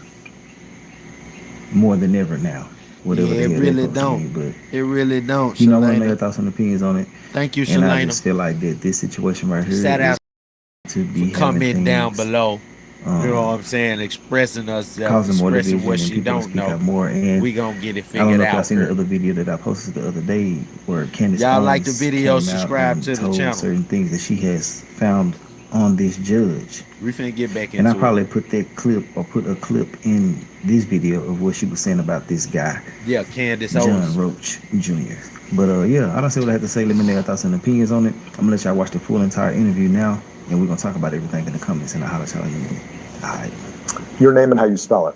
more than ever now. whatever Yeah, the it hell that really supposed to don't. mean. But It really don't, you know, I want to know your Shalana. thoughts and opinions on it. Thank you, And I Shalana. just feel like that this situation right here Shout is out to for be having comment down things below. You know what um, I'm saying? Expressing herself, causing more expressing what division and she people to don't speak know. out more. And We gonna get it I don't figured know if y'all out seen the here. other video that I posted the other day where Candace Y'all like the Owens video, came out subscribe and to the told channel. certain things that she has found on this judge. We finna get back And I into it. probably put that clip or put a clip in this video of what she was saying about this guy, Yeah, Candace John Owens. Roach Jr. But yeah, I don't say what I have to say. Let me know your thoughts and opinions on it. I'm gonna let y'all watch the full entire interview now, and we're gonna talk about everything in the comments, and I'll holler at y'all again. All right. Your name and how you spell it.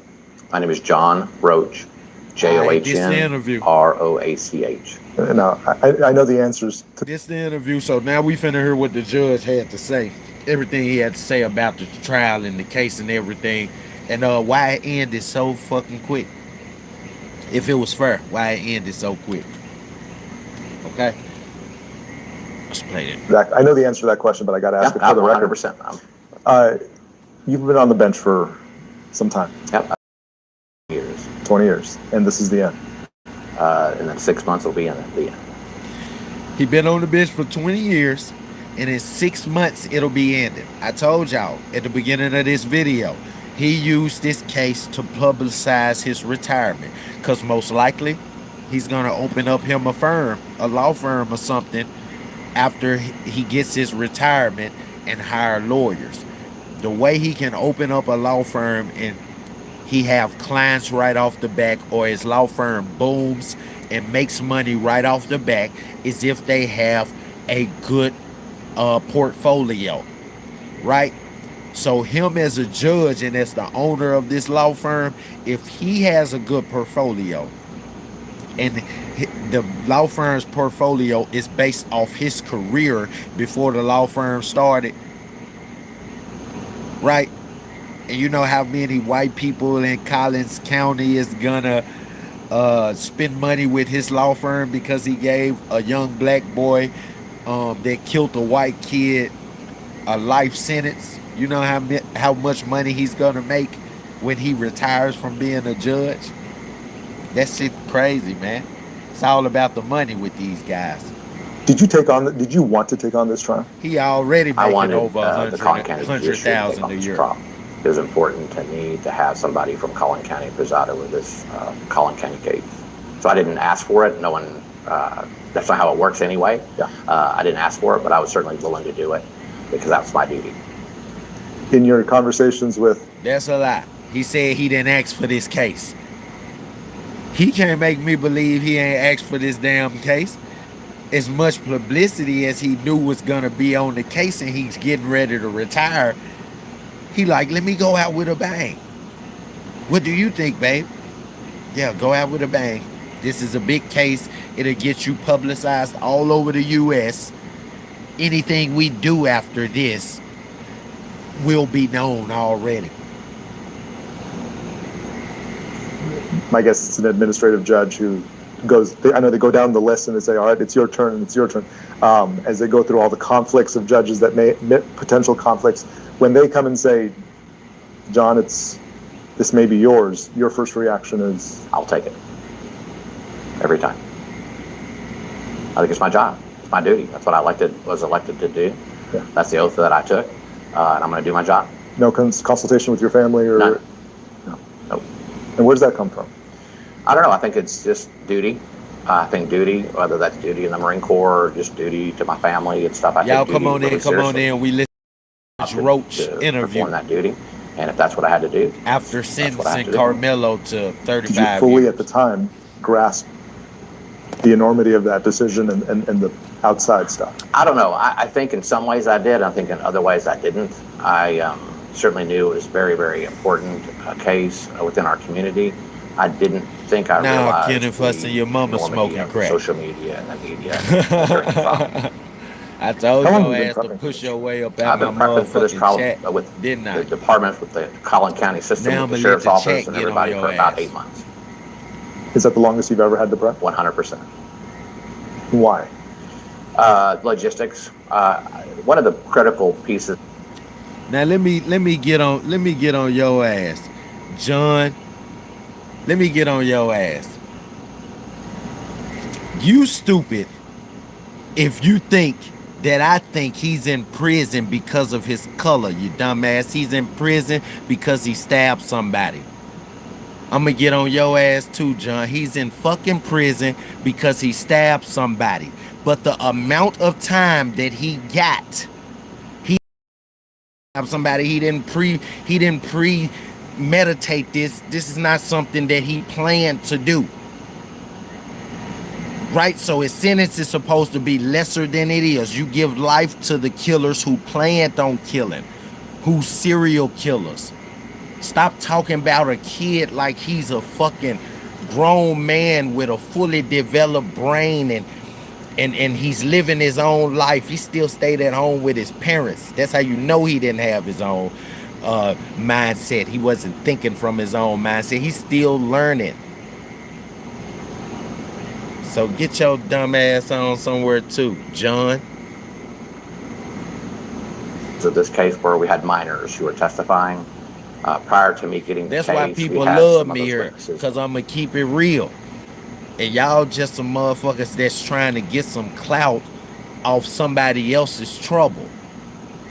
My name is John Roach, JOHNROACH. Now, I know the answers to This the interview, so now we finna hear what the judge had to say. Everything he had to say about the trial and the case and everything. And why it ended so fucking quick. If it was fair, why it ended so quick. Okay? Let's play it. that. I know the answer to that question, but I got to ask it for the record. 100%. You've been on the bench for some time. Yep. Years. 20 years. And this is the end. And then 6 months will be in the end. He been on the bench for 20 years, and in 6 months it'll be ended. I told y'all at the beginning of this video, he used this case to publicize his retirement, because most likely he's gonna open up him a firm, a law firm or something, after he gets his retirement and hire lawyers. The way he can open up a law firm and he have clients right off the back, or his law firm booms and makes money right off the back, is if they have a good portfolio, right? So him as a judge and as the owner of this law firm, if he has a good portfolio and the law firm's portfolio is based off his career before the law firm started, right? And you know how many white people in Collins County is gonna spend money with his law firm because he gave a young black boy that killed a white kid a life sentence. You know how much money he's gonna make when he retires from being a judge? That shit crazy, man. It's all about the money with these guys. Did you want to take on this trial? He already I making wanted over the Collin County Judiciary to take 100,000 on a this year. trial. It was important to me to have somebody from Collin County preside over this Collin County case. So I didn't ask for it. No one, that's not how it works anyway. Yeah. I didn't ask for it, but I was certainly willing to do it because that's my duty. In your conversations with... That's a lie. He said he didn't ask for this case. He can't make me believe he ain't asked for this damn case. As much publicity as he knew was gonna be on the case and he's getting ready to retire, he like, let me go out with a bang. What do you think, babe? Yeah, go out with a bang. This is a big case. It'll get you publicized all over the U.S. Anything we do after this will be known already. My guess it's an administrative judge who goes... I know they go down the list and they say, all right, it's your turn, and it's your turn. As they go through all the conflicts of judges that may... potential conflicts, when they come and say, John, this may be yours, your first reaction is... I'll take it. Every time. I think it's my job. It's my duty. That's what I was elected to do. Yeah. That's the oath that I took, and I'm going to do my job. No consultation with your family? Or None. No. Nope. And where does that come from? I don't know. I think it's just duty. I think duty, whether that's duty in the Marine Corps or just duty to my family and stuff. Y'all come on in. We listen to Roach interview. Perform that duty, and if that's what I had to do. After sentencing Karmelo to 35 Did you fully years. at the time grasp the enormity of that decision and the outside stuff? I don't know. I think in some ways I did. I think in other ways I didn't. I certainly knew it was very, very important case within our community. I didn't think I now realized. Ken and fussing your mama smoking crack. Social media and the media. during the trial. I told How long your have you been ass to prepping push for your way up I've out been my prepping for this motherfucking trial chat, with didn't I? the departments, with the Collin County system, Now with the I'ma let sheriff's the office, chat and get on everybody your for about ass. 8 months. Is that the longest you've ever had to prep? 100%. Why? Logistics. One of the critical pieces. Now let me get on your ass, John. Let me get on your ass. You stupid if you think that I think he's in prison because of his color, you dumbass. He's in prison because he stabbed somebody. I'm gonna get on your ass too, John. He's in fucking prison because he stabbed somebody. But the amount of time that he got, he stabbed somebody. He didn't premeditate this. This is not something that he planned to do. Right? So his sentence is supposed to be lesser than it is. You give life to the killers who planned on killing, who's serial killers. Stop talking about a kid like he's a fucking grown man with a fully developed brain and he's living his own life. He still stayed at home with his parents. That's how you know he didn't have his own mindset. He wasn't thinking from his own mindset. He's still learning. So get your dumb ass on somewhere too, John. So this case where we had minors who were testifying prior to me getting the That's case. why people love me here, because I'm going to keep it real. And y'all just some motherfuckers that's trying to get some clout off somebody else's trouble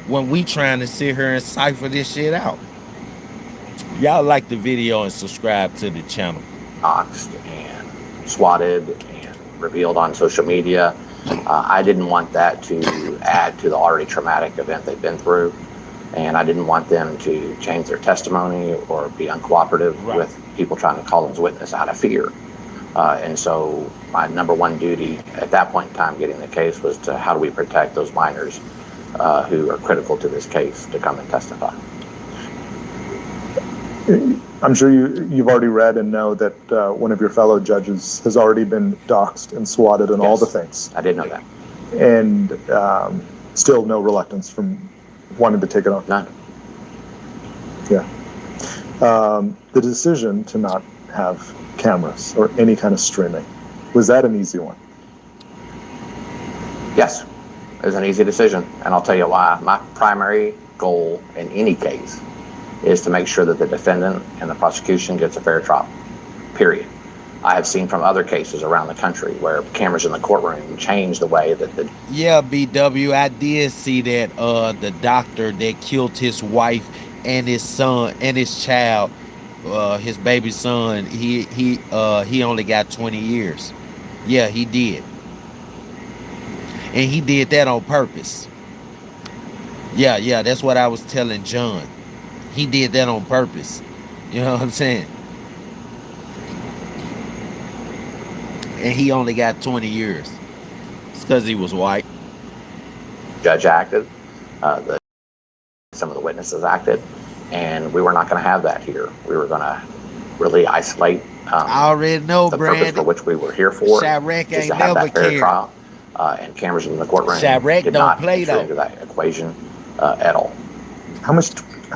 when we trying to sit here and cipher this shit out. Y'all like the video and subscribe to the channel. Doxed and swatted and revealed on social media. I didn't want that to add to the already traumatic event they've been through. And I didn't want them to change their testimony or be uncooperative with people trying to call them as witness out of fear. And so my number one duty at that point in time getting the case was to how do we protect those minors who are critical to this case to come and testify. I'm sure you've already read and know that one of your fellow judges has already been doxxed and swatted and all the things. I did know that. And still no reluctance from wanting to take it on. None. Yeah. The decision to not have cameras or any kind of streaming, was that an easy one? Yes, it was an easy decision, and I'll tell you why. My primary goal in any case is to make sure that the defendant and the prosecution gets a fair trial, period. I have seen from other cases around the country where cameras in the courtroom change the way that the... Yeah, BW, I did see that the doctor that killed his wife and his son and his child, his baby son, he only got 20 years. Yeah, he did. And he did that on purpose. Yeah, that's what I was telling John. He did that on purpose. You know what I'm saying? And he only got 20 years. It's because he was white. Judge acted, some of the witnesses acted, and we were not going to have that here. We were going to really isolate I already know, the Brandon. purpose for which we were here for, Chirac is ain't to have never that fair cared. trial, and cameras in the courtroom Chirac did don't not play, enter though. into that equation at all. How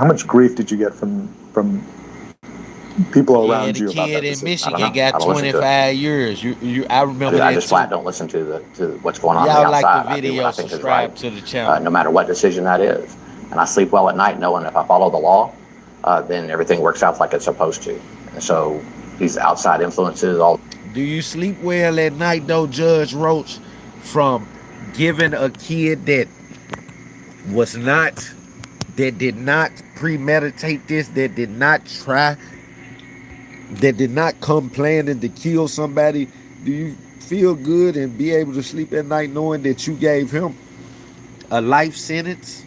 much grief did you get from people around you about that the kid in decision? Michigan got 25 years. I remember I that just too. flat don't listen to what's going on Y'all on the like outside. the I do video, what I think is subscribe right, to the channel. no matter what decision that is. And I sleep well at night knowing if I follow the law, then everything works out like it's supposed to. And so these outside influences, all... Do you sleep well at night though, Judge Roach, from giving a kid that did not premeditate this, that did not come planning to kill somebody? Do you feel good and be able to sleep at night knowing that you gave him a life sentence?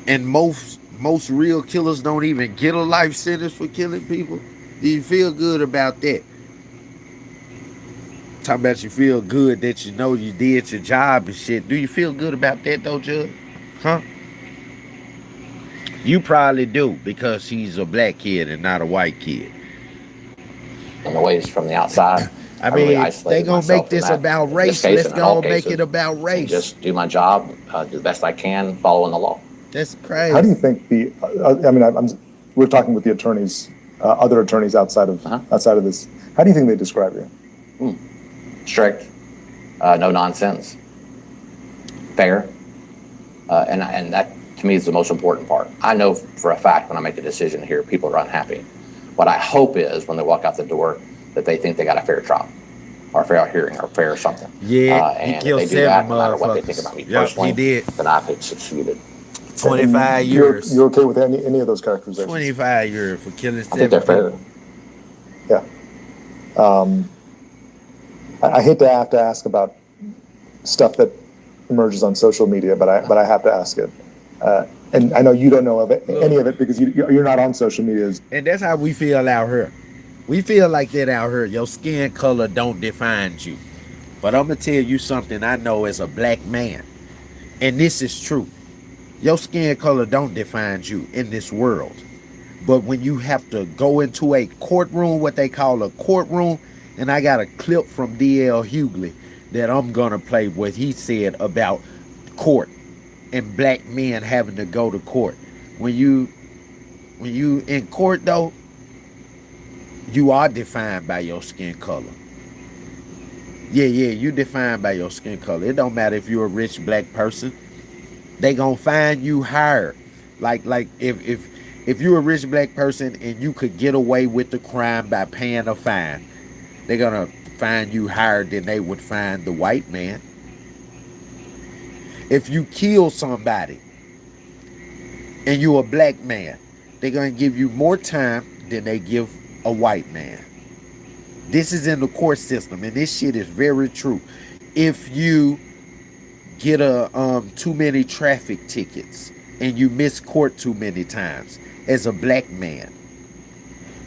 And most real killers don't even get a life sentence for killing people. Do you feel good about that? Talking about you feel good that you know you did your job and shit. Do you feel good about that though, Judge? Huh? You probably do, because he's a black kid and not a white kid. noise from the outside. I mean, they gonna make this about race. Let's go make it about race. Just do my job, do the best I can, following the law. That's crazy. How do you think we're talking with the attorneys, other attorneys outside of this. How do you think they describe you? Strict, no nonsense, fair, and that to me is the most important part. I know for a fact when I make a decision here, people are unhappy. What I hope is when they walk out the door that they think they got a fair trial. or fair hearing or fair something. Yeah, he And if killed they do 7 that, no matter what they think motherfuckers. about me Yep, he personally, did. then I think succeeded. 25 You're years. okay with any of those characterizations? 25 years for killing I think 7 they're fair. people. Yeah. I hate to have to ask about stuff that emerges on social media, but I have to ask it. And I know you don't know of it, any of it because you're not on social media. And that's how we feel out here. We feel like that out here. Your skin color don't define you. But I'm going to tell you something I know as a black man. And this is true. Your skin color don't define you in this world. But when you have to go into a courtroom, what they call a courtroom, and I got a clip from L.Hughley that I'm going to play what he said about court and black men having to go to court. When you in court though, you are defined by your skin color. Yeah, you defined by your skin color. It don't matter if you're a rich black person. They gonna find you higher. Like if you're a rich black person and you could get away with the crime by paying a fine, they're gonna find you higher than they would find the white man. If you kill somebody and you're a black man, they're gonna give you more time than they give a white man. This is in the court system, and this shit is very true. If you get too many traffic tickets and you miss court too many times as a black man,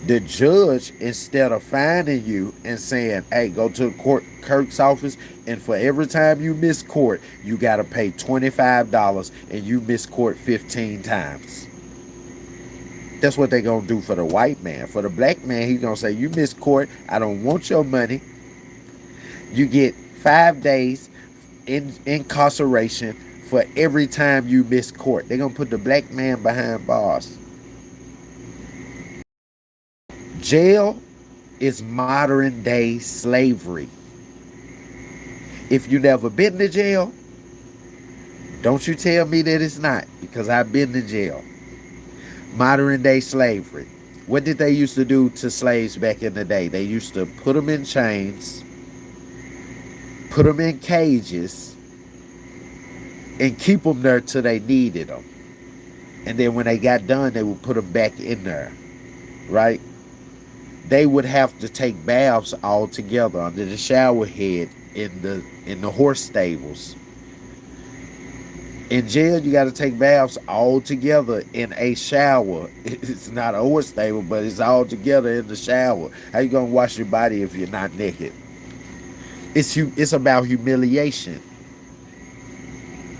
the judge, instead of fining you and saying, hey, go to the clerk's office, and for every time you miss court, you got to pay $25 and you miss court 15 times. That's what they're going to do for the white man. For the black man, he's going to say, you missed court. I don't want your money. You get 5 days in incarceration for every time you miss court. They're going to put the black man behind bars. Jail is modern day slavery. If you never been to jail, don't you tell me that it's not, because I've been to jail. Modern day slavery. What did they used to do to slaves back in the day? They used to put them in chains, put them in cages, and keep them there till they needed them. And then when they got done, they would put them back in there, right? They would have to take baths all together under the shower head in the horse stables. In jail, you got to take baths all together in a shower. It's not a horse stable, but it's all together in the shower. How you gonna wash your body if you're not naked? It's about humiliation.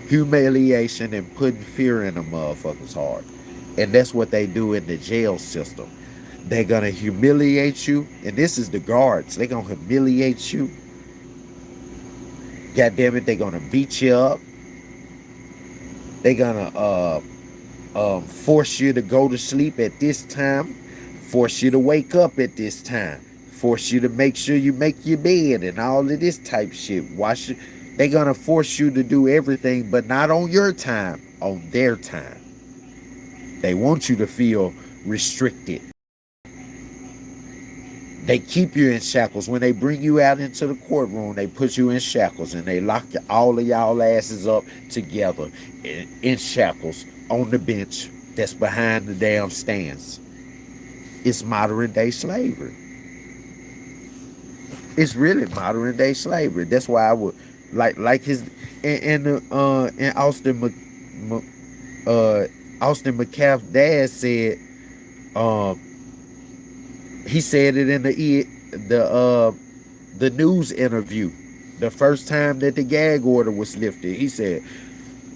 Humiliation and putting fear in a motherfucker's heart. And that's what they do in the jail system. They're gonna humiliate you, and this is the guards. They're gonna humiliate you. God damn it, they're gonna beat you up. They're gonna force you to go to sleep at this time, force you to wake up at this time, force you to make sure you make your bed and all of this type shit. They're gonna force you to do everything, but not on your time, on their time. They want you to feel restricted. They keep you in shackles. When they bring you out into the courtroom, they put you in shackles and they lock all of y'all asses up together in shackles on the bench that's behind the damn stands. It's modern day slavery. It's really modern day slavery. That's why I would like his in Austin McCaff's dad said. He said it in the news interview. The first time that the gag order was lifted, he said,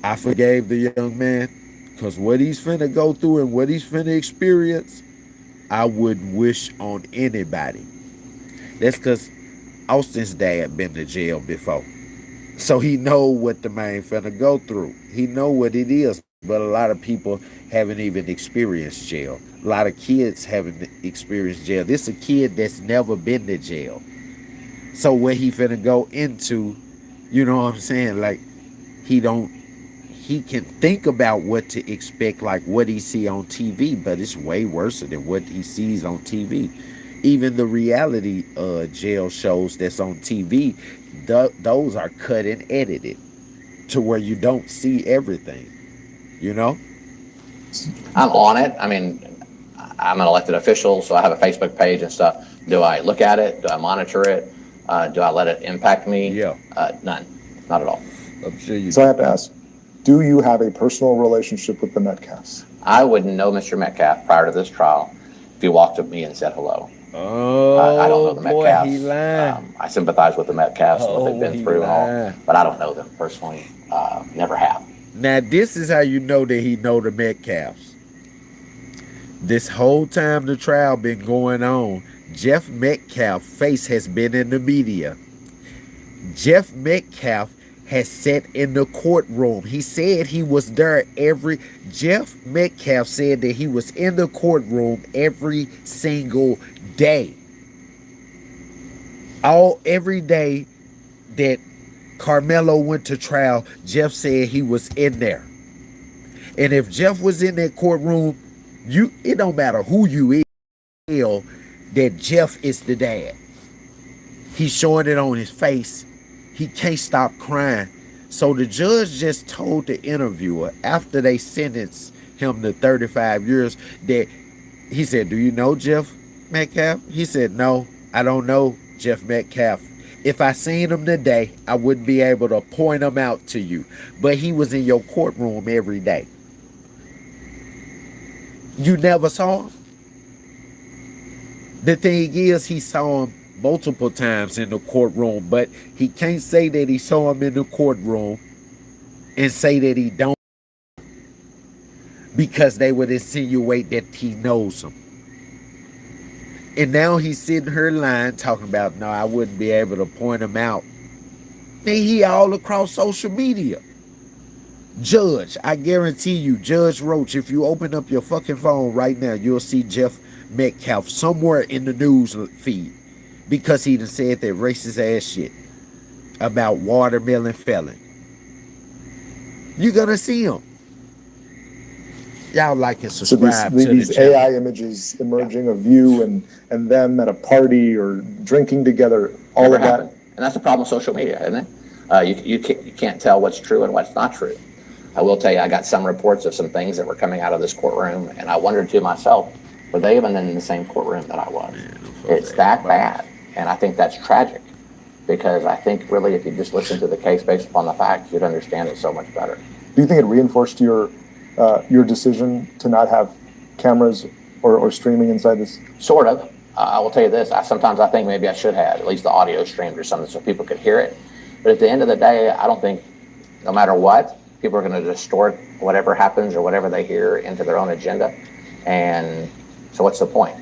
I forgave the young man because what he's finna go through and what he's finna experience, I wouldn't wish on anybody. That's because Austin's dad been to jail before. So he know what the man finna go through. He know what it is. But a lot of people haven't even experienced jail. A lot of kids haven't experienced jail. This is a kid that's never been to jail. So what he finna go into, you know what I'm saying? Like, he can think about what to expect, like what he see on TV, but it's way worse than what he sees on TV. Even the reality jail shows that's on TV, those are cut and edited to where you don't see everything, you know? I'm on it. I mean, I'm an elected official, so I have a Facebook page and stuff. Do I look at it? Do I monitor it? Do I let it impact me? Yeah. None. Not at all. I'm sure you So I have to ask, do you have a personal relationship with the Metcalfs? I wouldn't know Mr. Metcalf prior to this trial if he walked up to me and said hello. Oh, I don't know the boy, Metcalfs. he lying. I sympathize with the Metcalfs and what they've been he through and lying. all, but I don't know them personally. Never have. Now, this is how you know that he know the Metcalfs. This whole time the trial been going on, Jeff Metcalf's face has been in the media. Jeff Metcalf has sat in the courtroom. He said he was there Jeff Metcalf said that he was in the courtroom every single day. Every day that Karmelo went to trial, Jeff said he was in there. And if Jeff was in that courtroom, it don't matter who you is, that Jeff is the dad. He's showing it on his face. He can't stop crying. So the judge just told the interviewer after they sentenced him to 35 years that he said, "Do you know Jeff Metcalf?" He said, "No, I don't know Jeff Metcalf. If I seen him today, I wouldn't be able to point him out to you. But he was in your courtroom every day. You never saw him?" The thing is, he saw him multiple times in the courtroom, but he can't say that he saw him in the courtroom and say that he don't, because they would insinuate that he knows him. And now he's sitting here lying, talking about, "No, I wouldn't be able to point him out." Then he all across social media. Judge, I guarantee you, Judge Roach, if you open up your fucking phone right now, you'll see Jeff Metcalf somewhere in the news feed, because he done said that racist ass shit about watermelon felon. You're gonna see him. Y'all like and So subscribe to these the channel. AI images emerging of you and them at a party or drinking together, all Never of that. happened. And that's the problem with social media, isn't it? You can't tell what's true and what's not true. I will tell you, I got some reports of some things that were coming out of this courtroom, and I wondered to myself, were they even in the same courtroom that I was? It's that bad, and I think that's tragic, because I think really if you just listen to the case based upon the facts, you'd understand it so much better. Do you think it reinforced your decision to not have cameras or streaming inside this? Sort of. I will tell you this, sometimes I think maybe I should have at least the audio streamed or something so people could hear it. But at the end of the day, I don't think, no matter what, people are going to distort whatever happens or whatever they hear into their own agenda. And so what's the point?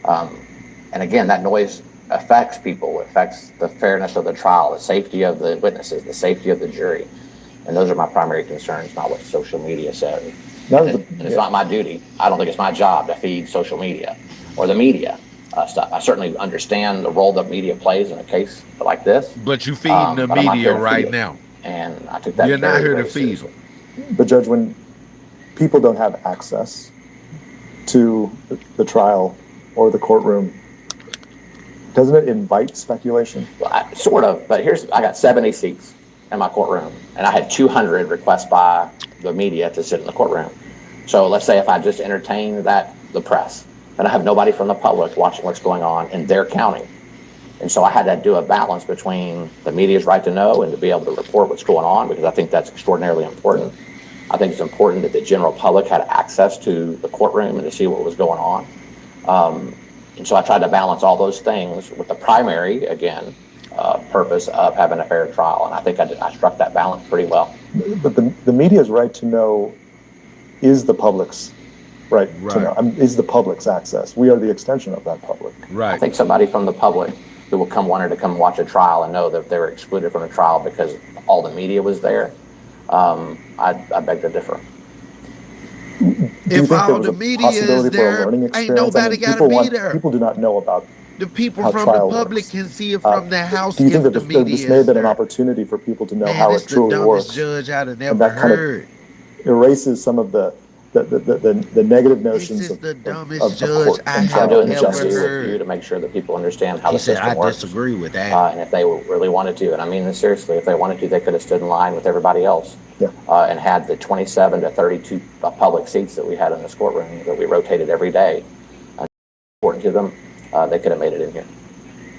And again, that noise affects people, affects the fairness of the trial, the safety of the witnesses, the safety of the jury. And those are my primary concerns, not what social media says. And it's not my duty. I don't think it's my job to feed social media or the media stuff. I certainly understand the role that media plays in a case like this. But you feeding the but I'm not media here to right feed it. now. And I took that You're not very, here to very feed seriously. them. But Judge, when people don't have access to the trial or the courtroom, doesn't it invite speculation? Well, sort of, but I got 70 seats in my courtroom, and I had 200 requests by the media to sit in the courtroom. So let's say if I just entertain the press, then I have nobody from the public watching what's going on in their county. And so I had to do a balance between the media's right to know and to be able to report what's going on, because I think that's extraordinarily important. I think it's important that the general public had access to the courtroom and to see what was going on. And so I tried to balance all those things with the primary, again, purpose of having a fair trial. And I think I struck that balance pretty well. But the media's right to know is the public's right to know, is the public's access. We are the extension of that public. Right. I think somebody from the public who wanted to come watch a trial and know that they were excluded from the trial because all the media was there, I beg to differ. If all the media is there, ain't nobody got to be there. People do not know about the people how from the trial public works. can see it from their house. Do you think that the this media may have been is an there. opportunity for people to know Man, how it's it truly the dumbest works? judge I'd have And never that kind heard. of erases some of the the negative This notions is the of dumbest judge court I and have I'm trial doing and this ever interview justice. with you heard. to make sure that people understand how He the said, system I works. disagree with that. And if they really wanted to, and I mean this seriously, if they wanted to, they could have stood in line with everybody else Yeah. and had the 27 to 32 public seats that we had in this courtroom that we rotated every day. Important to them, they could have made it in here.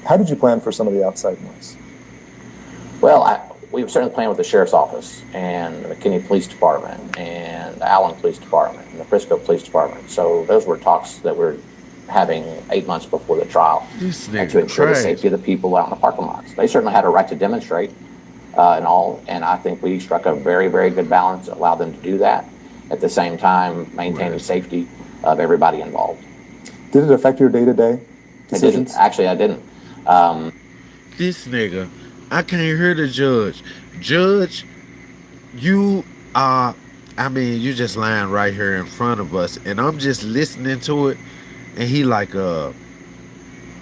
How did you plan for some of the outside noise? Well, we were certainly playing with the sheriff's office and the McKinney Police Department and the Allen Police Department and the Frisco Police Department. So those were talks that we're having 8 months before the trial This to nigga ensure the crazy. safety of the people out in the parking lots. They certainly had a right to demonstrate and all, and I think we struck a very, very good balance that allowed them to do that. At the same time, maintaining safety of everybody involved. Did it affect your day-to-day decisions? I didn't. Actually, I didn't. This nigga, I can't hear the judge. Judge, you are, I mean, you just lying right here in front of us, and I'm just listening to it, and he like,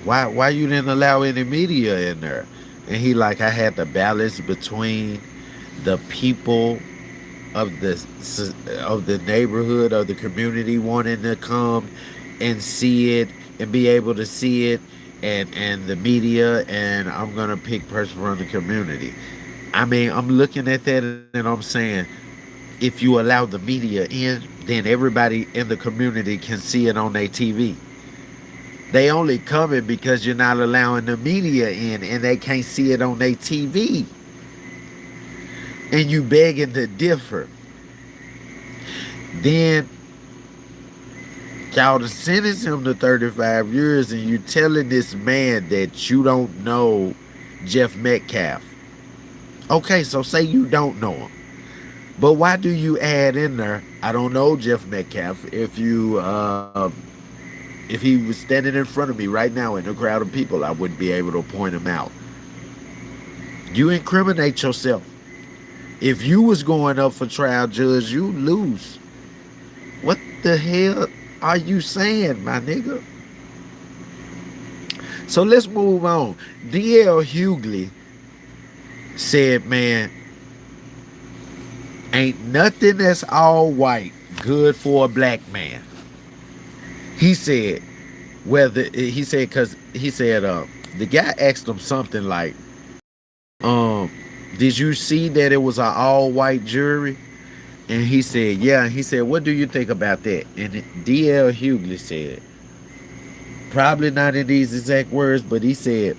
why you didn't allow any media in there? And he like, I had to balance between the people of the neighborhood, of the community wanting to come and see it and be able to see it, and the media, and I'm gonna pick person from the community. I mean, I'm looking at that and I'm saying, if you allow the media in, then everybody in the community can see it on their TV. They only coming because you're not allowing the media in and they can't see it on their TV. And you begging to differ. Then y'all to sentence him to 35 years and you telling this man that you don't know Jeff Metcalf. Okay, so say you don't know him. But why do you add in there, I don't know Jeff Metcalf, if he was standing in front of me right now in a crowd of people, I wouldn't be able to point him out. You incriminate yourself. If you was going up for trial, judge, you lose. What the hell are you saying, my nigga? So let's move on. L.Hughley said, man, ain't nothing that's all white good for a black man. He said, the guy asked him something like, did you see that it was an all white jury? And he said, yeah. And he said, what do you think about that? And L.Hughley said, probably not in these exact words, but he said,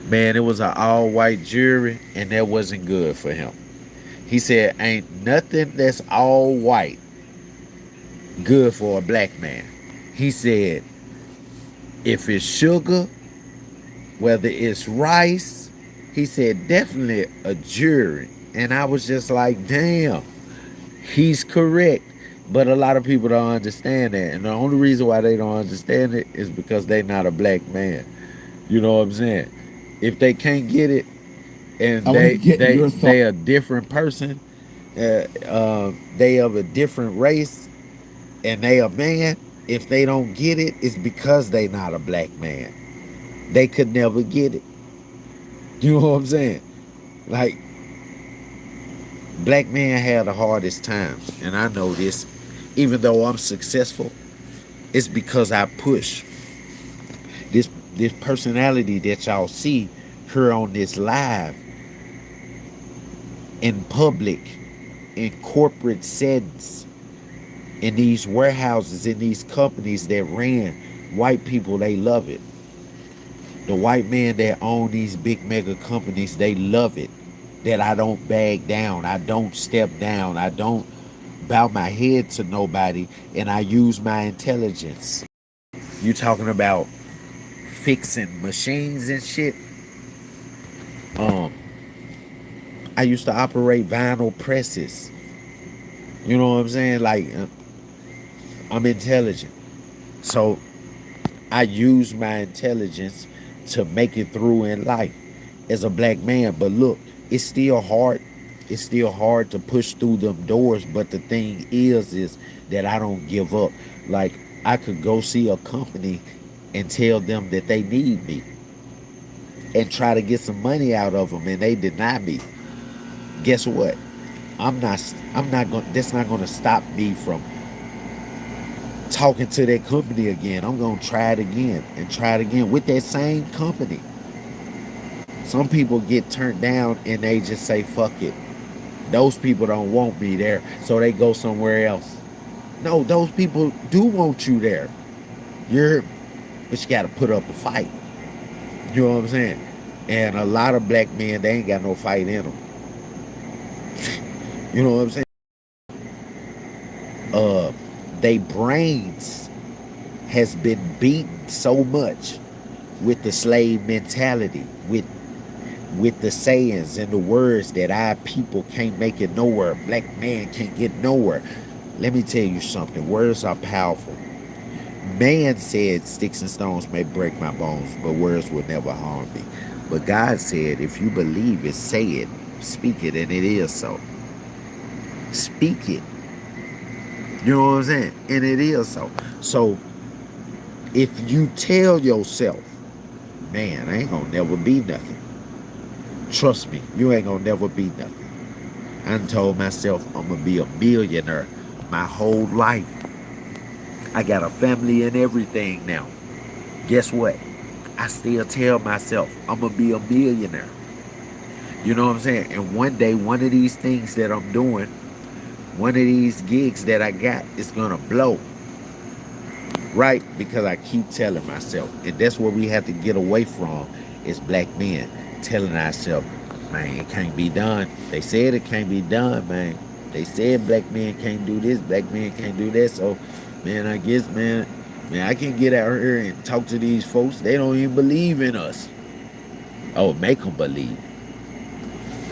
man, it was an all white jury and that wasn't good for him. He said, ain't nothing that's all white good for a black man. He said, if it's sugar, whether it's rice, he said, definitely a jury. And I was just like, damn, he's correct. But a lot of people don't understand that. And the only reason why they don't understand it is because they're not a black man. You know what I'm saying? If they can't get it and they a different person, they of a different race, and they a man, if they don't get it, it's because they not a black man. They could never get it. You know what I'm saying? Like, black men have the hardest times, and I know this. Even though I'm successful, it's because I push this personality that y'all see here on this live, in public, in corporate settings, in these warehouses, in these companies that ran white people. They love it. The white men that own these big mega companies, they love it that I don't bag down, I don't step down, I don't bow my head to nobody, and I use my intelligence. You talking about fixing machines and shit? I used to operate vinyl presses. You know what I'm saying? Like, I'm intelligent. So I use my intelligence to make it through in life as a black man. But look, it's still hard. It's still hard to push through them doors. But the thing is that I don't give up. Like, I could go see a company and tell them that they need me and try to get some money out of them, and they deny me. Guess what? That's not gonna stop me from talking to that company again. I'm gonna try it again and try it again with that same company. Some people get turned down and they just say fuck it. Those people don't want me there, so they go somewhere else. No, those people do want you there. But you gotta put up a fight. You know what I'm saying? And a lot of black men, they ain't got no fight in them. You know what I'm saying? They brains has been beaten so much with the slave mentality, with the sayings and the words that our people can't make it nowhere. Black man can't get nowhere. Let me tell you something. Words are powerful. Man said sticks and stones may break my bones, but words will never harm me. But God said, if you believe it, say it, speak it, and it is so. Speak it. You know what I'm saying? And it is so. So if you tell yourself, man, I ain't gonna never be nothing. Trust me, you ain't gonna never be nothing. I done told myself I'm gonna be a millionaire my whole life. I got a family and everything now. Guess what? I still tell myself I'm gonna be a millionaire. You know what I'm saying? And one day, one of these things that I'm doing, one of these gigs that I got is gonna blow. Right? Because I keep telling myself. And that's what we have to get away from as black men. Telling ourselves, man, it can't be done. They said it can't be done, man. They said black men can't do this, black men can't do that. So, man, I guess, man, I can get out here and talk to these folks. They don't even believe in us. Oh, make them believe.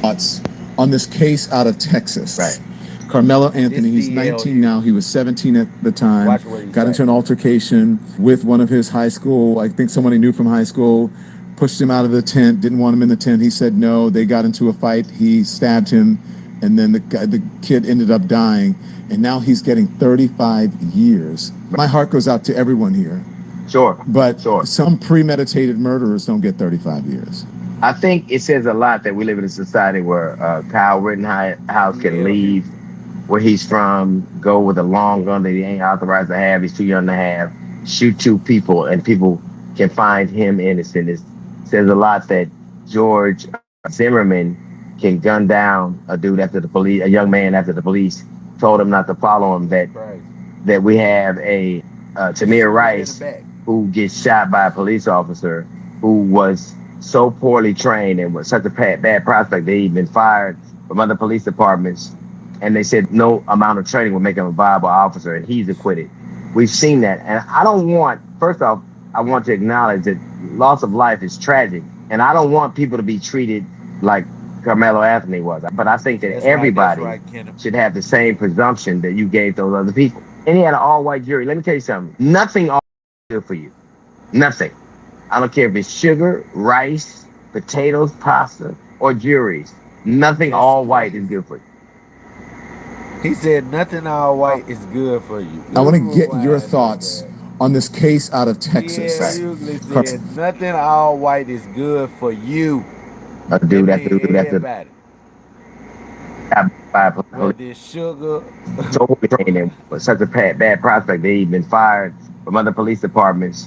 On this case out of Texas. Right. Karmelo Anthony, he's 19 now. He was 17 at the time. Got into an altercation with one of his high school, I think someone he knew from high school, pushed him out of the tent, didn't want him in the tent. He said no. They got into a fight. He stabbed him, and then the kid ended up dying. And now he's getting 35 years. My heart goes out to everyone here. Sure. But some premeditated murderers don't get 35 years. I think it says a lot that we live in a society where Kyle Rittenhouse can leave where he's from, go with a long gun that he ain't authorized to have, he's too young to have, shoot two people, and people can find him innocent. It says a lot that George Zimmerman can gun down a dude after the police, a young man after the police told him not to follow him. That we have a Tamir Rice who gets shot by a police officer who was so poorly trained and was such a bad prospect that he'd been fired from other police departments. And they said no amount of training would make him a viable officer, and he's acquitted. We've seen that. And I don't want, first off, I want to acknowledge that loss of life is tragic. And I don't want people to be treated like Karmelo Anthony was. But I think that everybody should have the same presumption that you gave those other people. And he had an all-white jury. Let me tell you something. Nothing all good for you. Nothing. I don't care if it's sugar, rice, potatoes, pasta, or juries. Nothing all white is good for you. He said nothing all white is good for you. I want to get your thoughts on this case out of Texas. L.Hughley said nothing all white is good for you. A dude after this sugar. So training was such a bad prospect that he'd been fired from other police departments.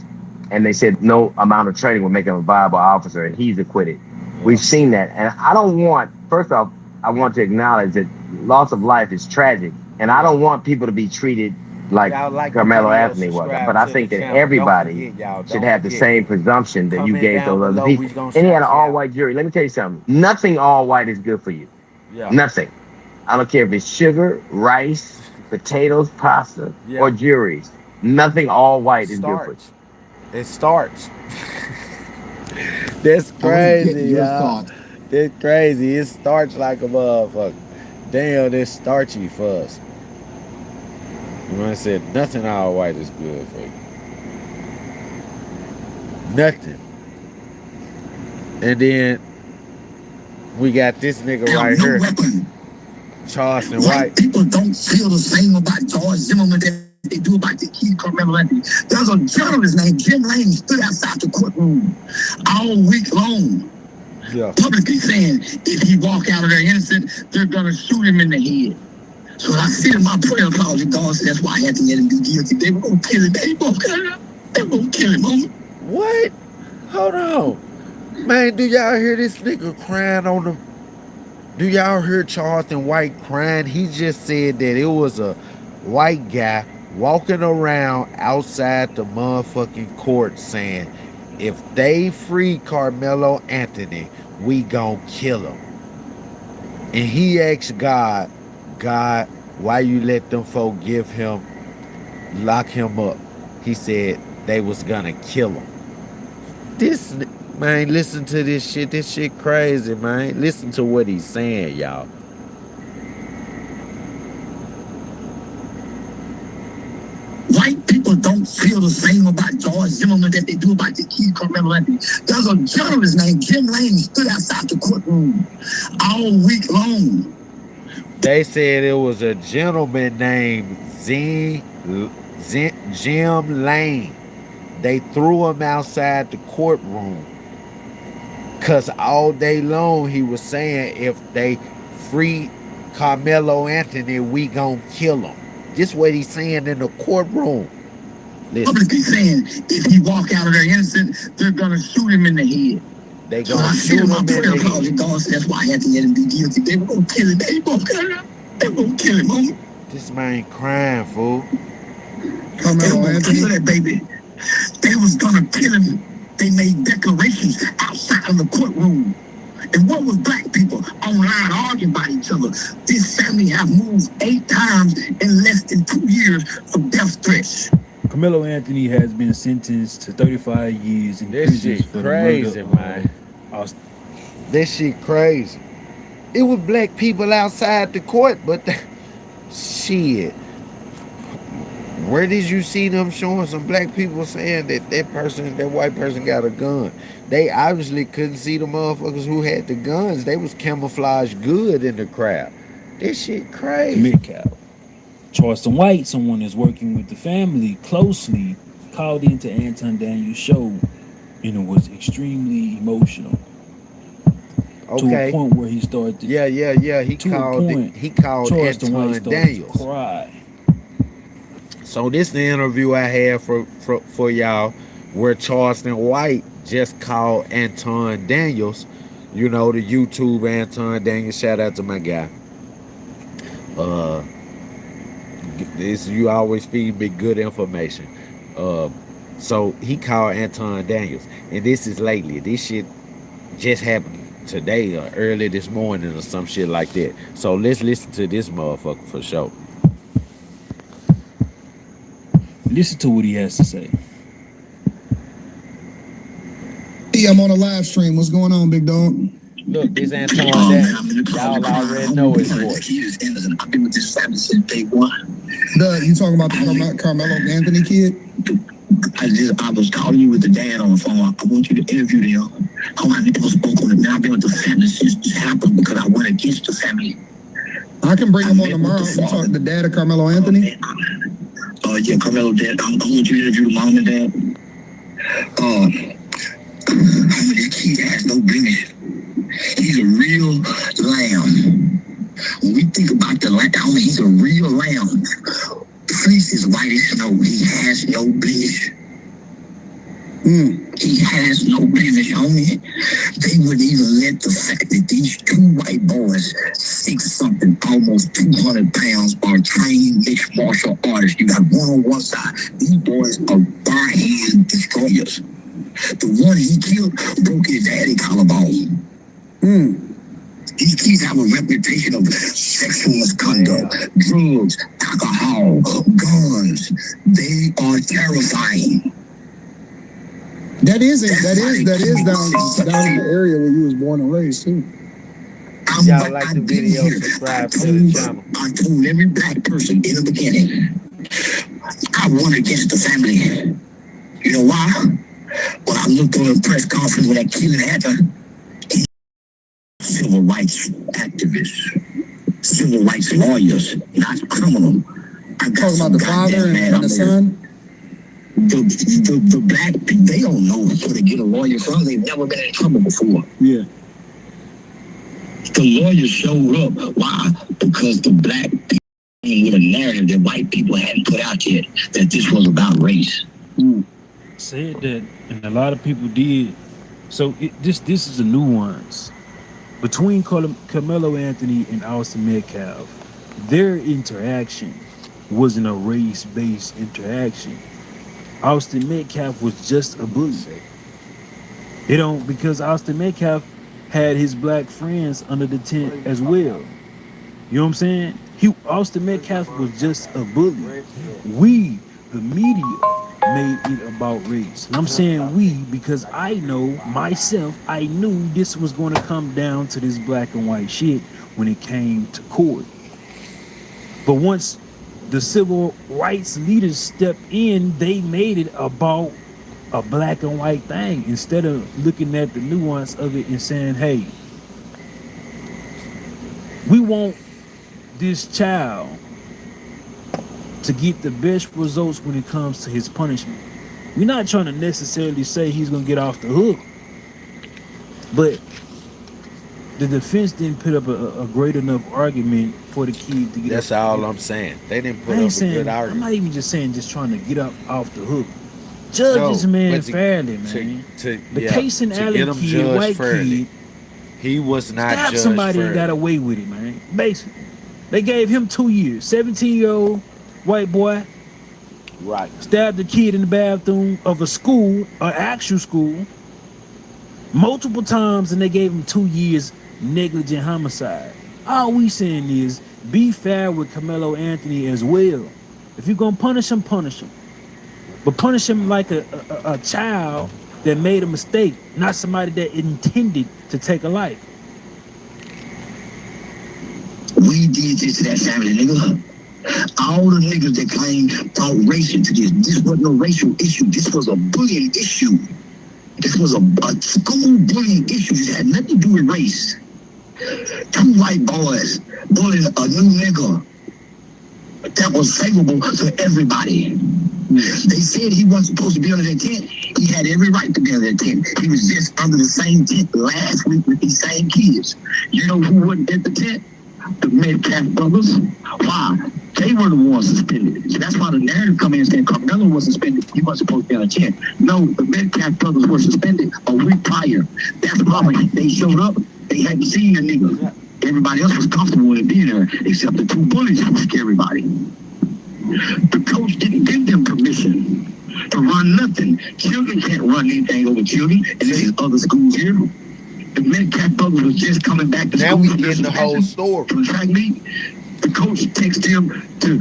And they said no amount of training would make him a viable officer, and he's acquitted. We've seen that. And I don't want, first off, I want to acknowledge that loss of life is tragic. And I don't want people to be treated like Karmelo Anthony was. But I think that everybody should have the same presumption that you gave those other people. And he had an all-white jury. Let me tell you something. Nothing all white is good for you. Nothing. I don't care if it's sugar, rice, potatoes, pasta, or juries. Nothing all white is good for you. It starts. That's crazy, y'all. That's crazy. It starts like a motherfucker. Damn, that's starchy for us. When I said nothing all white is good for you. Nothing. And then we got this nigga right here. Charleston White. People don't feel the same about George Zimmerman that they do about the kid Karmelo Anthony. There's a journalist named Jim Lane stood outside the courtroom all week long publicly saying if he walk out of there innocent, they're gonna shoot him in the head. So I said in my prayer clause, God said that's why I had to let him be guilty. They were gonna kill him. They were gonna kill him, homie. What? Hold on. Man, do y'all hear this nigga crying on the... Do y'all hear Charleston White crying? He just said that it was a white guy walking around outside the motherfucking court saying, if they free Karmelo Anthony, we gon' kill him. And he asked God, why you let them folk give him, lock him up? He said they was gonna kill him. This, man, listen to this shit. This shit crazy, man. Listen to what he's saying, y'all. White people don't feel the same about George Zimmerman that they do about the kid Karmelo Anthony. There's a journalist named Jim Lane stood outside the courtroom all week long. They said it was a gentleman named Jim Lane. They threw him outside the courtroom because all day long he was saying if they free Karmelo Anthony, we gonna kill him. This what he's saying in the courtroom. Listen. Publicly saying if he walk out of there innocent, they're gonna shoot him in the head. They gonna shoot him in the head. God said that's why I had to let him be guilty. They were gonna kill him. They were gonna kill him, homie. This man crying, fool. Karmelo Anthony, that baby. They was gonna kill him. They made declarations outside of the courtroom. And what was black people online arguing about each other? This family have moved 8 times in less than 2 years for death threats. Karmelo Anthony has been sentenced to 35 years in prison for crazy, the murder man. of This shit crazy. It was black people outside the court, but shit. Where did you see them showing some black people saying that white person got a gun? They obviously couldn't see the motherfuckers who had the guns. They was camouflaged good in the crowd. This shit crazy. Mid-Cal. Charleston White, someone that's working with the family closely, called into Anton Daniels' show, and it was extremely emotional. Okay. To a point where he started to... Yeah. He called Charleston White Anton Daniels. To cry. So this is the interview I had for y'all where Charleston White just called Anton Daniels, you know, the YouTube Anton Daniels. Shout out to my guy. You always feed me good information. So he called Anton Daniels, and this is lately. This shit just happened today or early this morning or some shit like that. So let's listen to this motherfucker for sure. Listen to what he has to say. I'm on a live stream. What's going on, big dog? Look, this Anton Daniels. Y'all already know his voice. I've been with this family since day one. You talking about the Karmelo Anthony kid? I was calling you with the dad on the phone. I want you to interview them. I never spoke on it. Now I've been with the family since this happened because I went against the family. I can bring him on tomorrow. You talk the dad of Karmelo Anthony? Yeah, Karmelo dad. I want you to interview the mom and dad. This kid has no blemish. He's a real lamb. When we think about the lamb, he's a real lamb. The fleece is white as snow. He has no blemish. He has no blemish, homie. They wouldn't even let the fact that these 2 white boys, 6-something, almost 200 pounds, are trained mixed martial artists. You got one on one side. These boys are bar-hand destroyers. The one he killed broke his daddy collarbone. These kids have a reputation of sexual misconduct, drugs, alcohol, guns. They are terrifying. That is down in the area where you was born and raised too. Y'all like the video, subscribe to the channel. I told every black person in the beginning, I won against the family. You know why? When I looked on the press conference when that killing happened, civil rights activists, civil rights lawyers, not criminal. I got talking about the father and the son. The black people, they don't know where to get a lawyer from. They've never been in trouble before. Yeah. The lawyers showed up. Why? Because the black people with a narrative that white people hadn't put out yet, that this was about race. Said that, and a lot of people did. So this is a nuance between Carmelo Anthony and Austin Metcalf. Their interaction wasn't a race-based interaction. Austin Metcalf was just a bully. It don't, because Austin Metcalf had his black friends under the tent as well. You know what I'm saying? Austin Metcalf was just a bully. We, the media, made it about race. And I'm saying we because I know myself, I knew this was going to come down to this black and white shit when it came to court. But once the civil rights leaders stepped in, they made it about a black and white thing instead of looking at the nuance of it and saying, hey, we want this child to get the best results when it comes to his punishment. We're not trying to necessarily say he's going to get off the hook, but the defense didn't put up a great enough argument for the kid to get. That's all I'm saying. They didn't put up a good argument. I'm not even just saying just trying to get up off the hook. Judge this man fairly, man. The case in Allen kid, white kid, he was not stabbed judged somebody fairly. and got away with it, man. Basically, they gave him 2 years. 17-year-old white boy, right, stabbed the kid in the bathroom of a school, an actual school, multiple times, and they gave him 2 years negligent homicide. All we saying is be fair with Carmelo Anthony as well. If you're gonna punish him, but punish him like a child that made a mistake, not somebody that intended to take a life. We did this to that family, nigga. All the niggas that claim brought race into this wasn't a racial issue. This was a bullying issue. This was a school bullying issue. It had nothing to do with race. 2 white boys bullying a new nigga. That was favorable to everybody. They said he wasn't supposed to be under that tent. He had every right to be under that tent. He was just under the same tent last week with these same kids. You know who wasn't at the tent? The Metcalf brothers. Why? They were the ones suspended. So that's why the narrative come in saying Karmelo was suspended. He wasn't supposed to be on a tent. No, the Metcalf brothers were suspended a week prior. That's why when they showed up, they hadn't seen the nigga. Everybody else was comfortable with it being there, except the 2 bullies who scared everybody. The coach didn't give them permission to run nothing. Children can't run anything over children, and this is other schools here. The Metcalf brothers was just coming back to now school. Now we getting the whole story. From track meet, the coach texted him to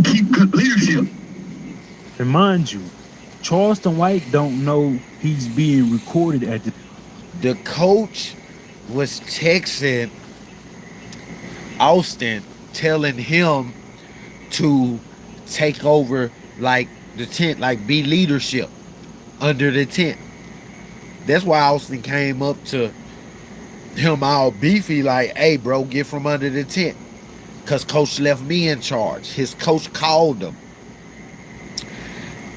keep good leadership. And mind you, Charleston White don't know he's being recorded at the coach was texting Austin, telling him to take over like the tent, like be leadership under the tent. That's why Austin came up to him all beefy, like, hey bro, get from under the tent, cause coach left me in charge. His coach called him,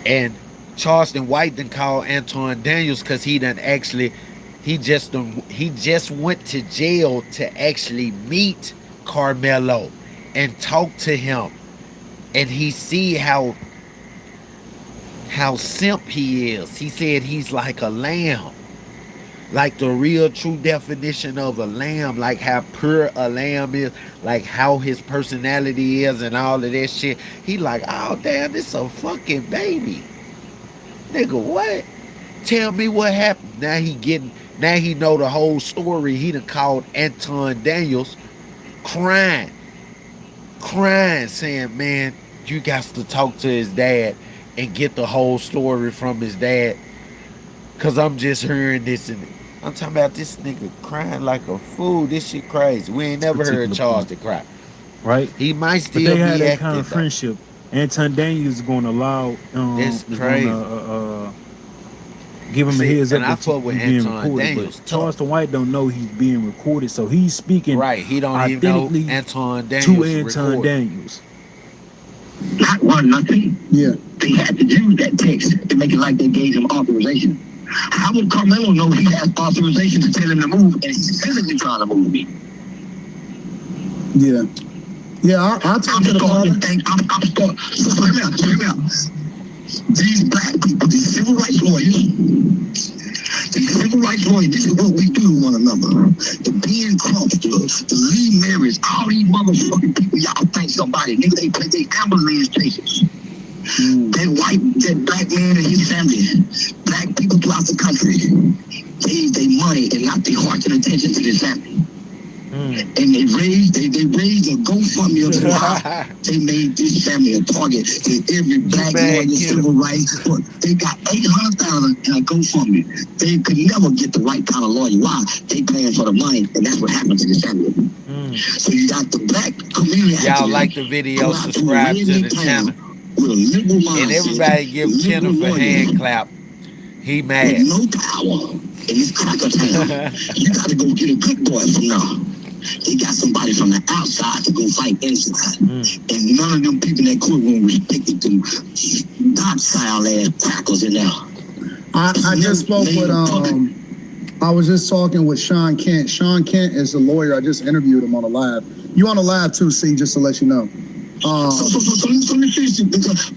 and Charleston White done called Anton Daniels because he just went to jail to actually meet Karmelo and talk to him, and he see how simp he is. He said he's like a lamb, like the real true definition of a lamb, like how pure a lamb is, like how his personality is and all of that shit. He like, oh damn, this a fucking baby. Nigga, what? Tell me what happened. Now he know the whole story. He done called Anton Daniels crying, saying, man, you got to talk to his dad and get the whole story from his dad, cause I'm just hearing this and I'm talking about this nigga crying like a fool. This shit crazy. We ain't never heard Charles to cry. Right? He might still but they be had that active, kind of friendship. Anton Daniels is going to allow that's crazy. Give him a heads up. And I fuck with Anton Daniels. Charleston White don't know he's being recorded, so he's speaking right. He don't even know Anton Daniels to Anton Daniels. Not one nothing. Yeah. They had to use that text to make it like they gave him authorization. How would Karmelo know he has authorization to tell him to move and he's physically trying to move me? Yeah. Yeah, I'll talk to the father. I'm starting. So hear me out. These black people, these civil rights lawyers, this is what we do to one another. The Ben Crumps, the Lee Marys, all these motherfucking people, y'all think somebody, nigga, they play their ambulance chases. That black man and his family, black people throughout the country, gave their money and not their heart and attention to this family. And they raised a GoFundMe of why they made this family a target to every black lawyer, civil rights. They got $800,000 in a GoFundMe. They could never get the right kind of lawyer. Why? They paying for the money, and that's what happened to this family. So you got the black community. Y'all like the video, subscribe to the channel. With a liberal mindset, and everybody give Kenneth a hand clap. He mad. With no power in this cracker town. You got to go get a good boy from now. They got somebody from the outside to go fight inside. And none of them people in that courtroom respected them docile ass crackers in there. I just spoke with I was just talking with Sean Kent. Sean Kent is the lawyer. I just interviewed him on a live. You on a live too, C, just to let you know. So let me finish it because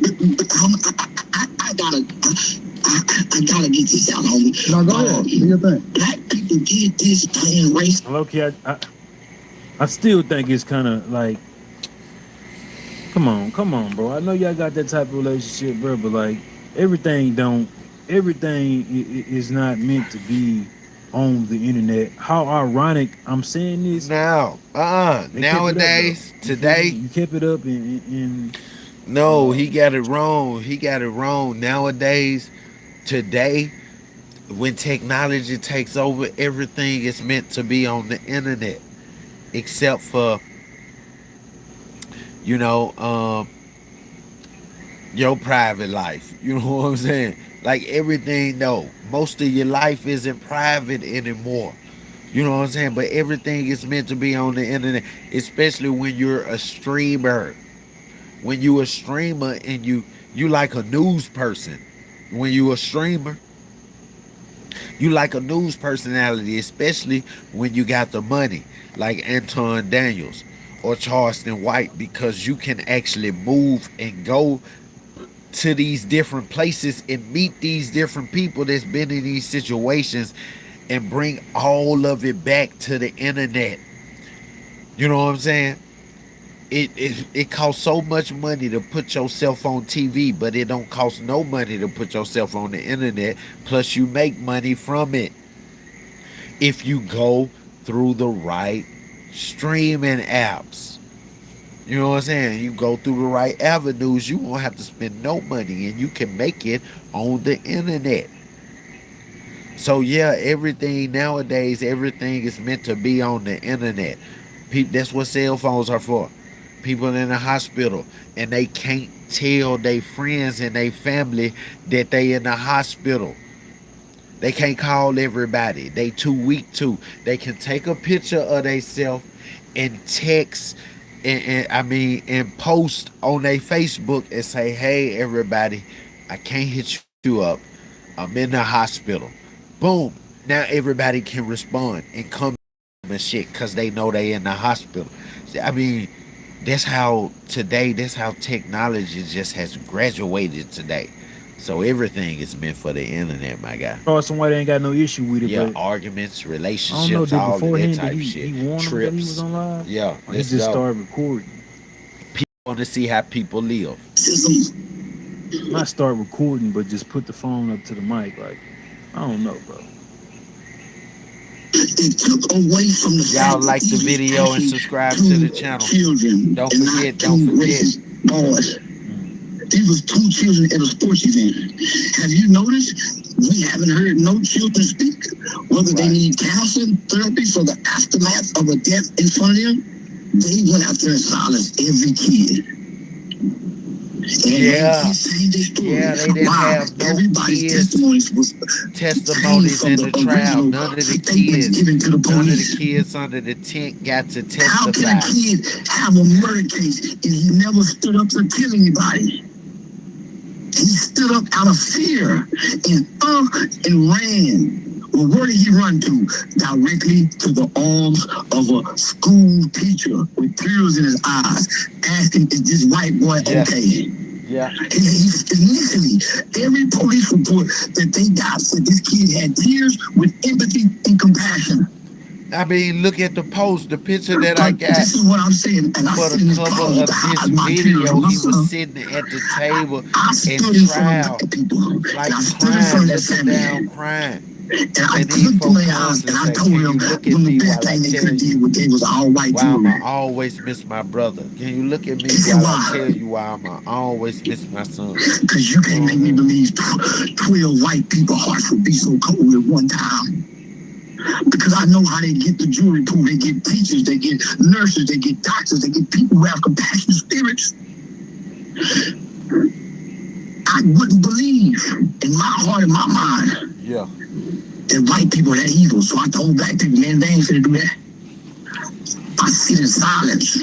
I gotta get this out, homie. No, go ahead. Do your thing. Black people did this thing race. Okay, I still think it's kind of like, come on, bro. I know y'all got that type of relationship, bro, but like everything is not meant to be on the internet. How ironic I'm saying this. Now, nowadays, today, you kept it up in no, he got it wrong. Nowadays, today, when technology takes over, everything is meant to be on the internet, except for, your private life. You know what I'm saying? Like everything, no. Most of your life isn't private anymore. You know what I'm saying? But everything is meant to be on the internet, especially when you're a streamer. When you a streamer and you like a news person. When you a streamer, you like a news personality, especially when you got the money, like Anton Daniels or Charleston White, because you can actually move and go to these different places and meet these different people that's been in these situations and bring all of it back to the internet. You know what I'm saying? It costs so much money to put yourself on TV, but it don't cost no money to put yourself on the internet. Plus you make money from it if you go through the right streaming apps. You know what I'm saying? You go through the right avenues, you won't have to spend no money and you can make it on the internet. So yeah, everything nowadays, everything is meant to be on the internet. That's what cell phones are for. People in the hospital and they can't tell their friends and their family that they in the hospital. They can't call everybody. They too weak to. They can take a picture of themselves and text and post on their Facebook and say, hey everybody, I can't hit you up. I'm in the hospital. Boom. Now everybody can respond and come and shit because they know they in the hospital. I mean, that's how technology just has graduated today. So everything is meant for the internet, my guy. Somebody ain't got no issue with it. Yeah, but arguments, I don't know, relationships, did all of that beforehand type did shit. he warned him that he was on live? Yeah, Or he just started recording. People want to see how people live. Not start recording, but just put the phone up to the mic. Like, I don't know, bro. It took away from the Y'all like the video and subscribe to the channel. Don't forget. Boys. These was 2 children at a sports event. Have you noticed we haven't heard no children speak, whether they need counseling, therapy for the aftermath of a death in front of them? They went out there and silenced every kid. Yeah, they didn't have no kids' testimonies in the trial. None of the kids under the tent got to testify. How can a kid have a murder case and he never stood up to kill anybody? He stood up out of fear and ran. Well, where did he run to? Directly to the arms of a school teacher with tears in his eyes, asking, "Is this white boy okay?" Yeah. Initially, every police report that they got said this kid had tears with empathy and compassion. I mean, look at the post, the picture that I got This is what I'm saying, and I for sit the in this cover closet to of this hide my tears video. from my He was son. sitting at the table I in stood in front of trial, black people, like and I stood in front crying, of that looking down, family, crying. and I And these looked in folk their comes eyes, and and I say, told "Can them you look at the me best while I thing they could tell have did you was gave us all white why I'ma jewelry. always miss my brother? Can you look at me He said, while I why? tell you why I'ma always miss my son?" Because you can't make me believe 12 white people hearts would be so cold at one time. Because I know how they get the jewelry pool. They get teachers, they get nurses, they get doctors, they get people who have compassionate spirits. I wouldn't believe in my heart and my mind Yeah. that white people are that evil. So I told black people, man, they ain't finna do that. I sit in silence.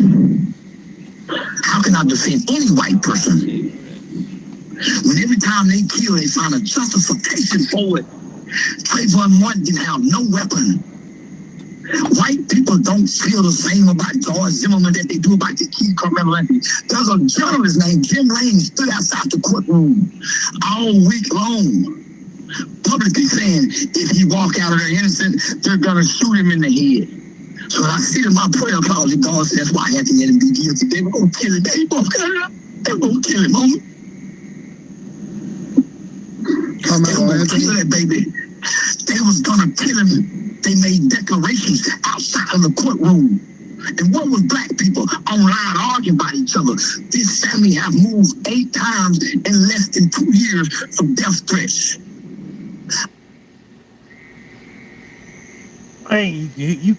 How can I defend any white person when every time they kill, they find a justification for it? Trayvon Martin didn't have no weapon. White people don't feel the same about George Zimmerman that they do about the kid Karmelo Anthony. There's a journalist named Jim Lane stood outside the courtroom all week long, publicly saying if he walk out of there innocent, they're gonna shoot him in the head. So I sit in my prayer closet, God said, that's why I had to let him be guilty. They were gonna kill him. They were gonna kill him, homie. They were gonna kill that baby. They was gonna kill him. They made declarations outside of the courtroom. And what was black people online arguing about each other? This family have moved 8 times in less than 2 years from death threats. Hey, you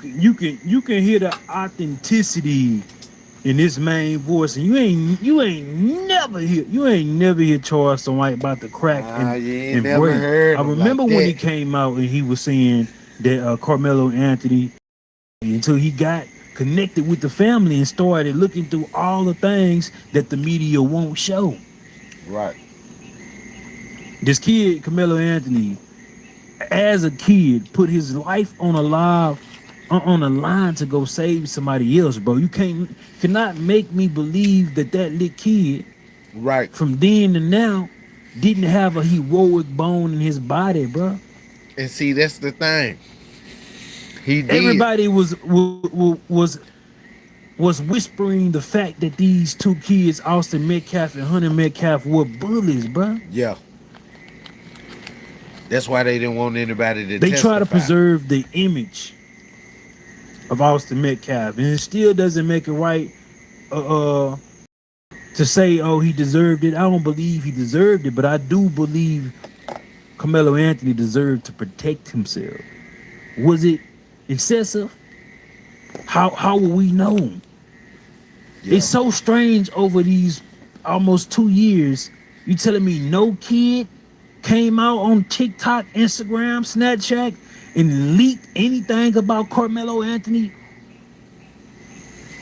can hear the authenticity in this main voice, and you ain't never hear Charles White about the crack You ain't and never break. heard I him remember like when he that. came out and he was saying that Carmelo Anthony, until he got connected with the family and started looking through all the things that the media won't show. Right. This kid, Carmelo Anthony, as a kid, put his life on a line to go save somebody else, bro. You cannot make me believe that little kid Right. from then to now didn't have a heroic bone in his body, bro. And see, that's the thing. He did. Everybody was whispering the fact that these 2 kids, Austin Metcalf and Hunter Metcalf, were bullies, bro. Yeah. That's why they didn't want anybody to They try to testify. preserve the image of Austin Metcalf, and it still doesn't make it right to say, oh, he deserved it. I don't believe he deserved it, but I do believe Carmelo Anthony deserved to protect himself. Was it excessive? How will we know? Yeah. It's so strange over these almost 2 years. You telling me no kid came out on TikTok, Instagram, Snapchat, and leaked anything about Carmelo Anthony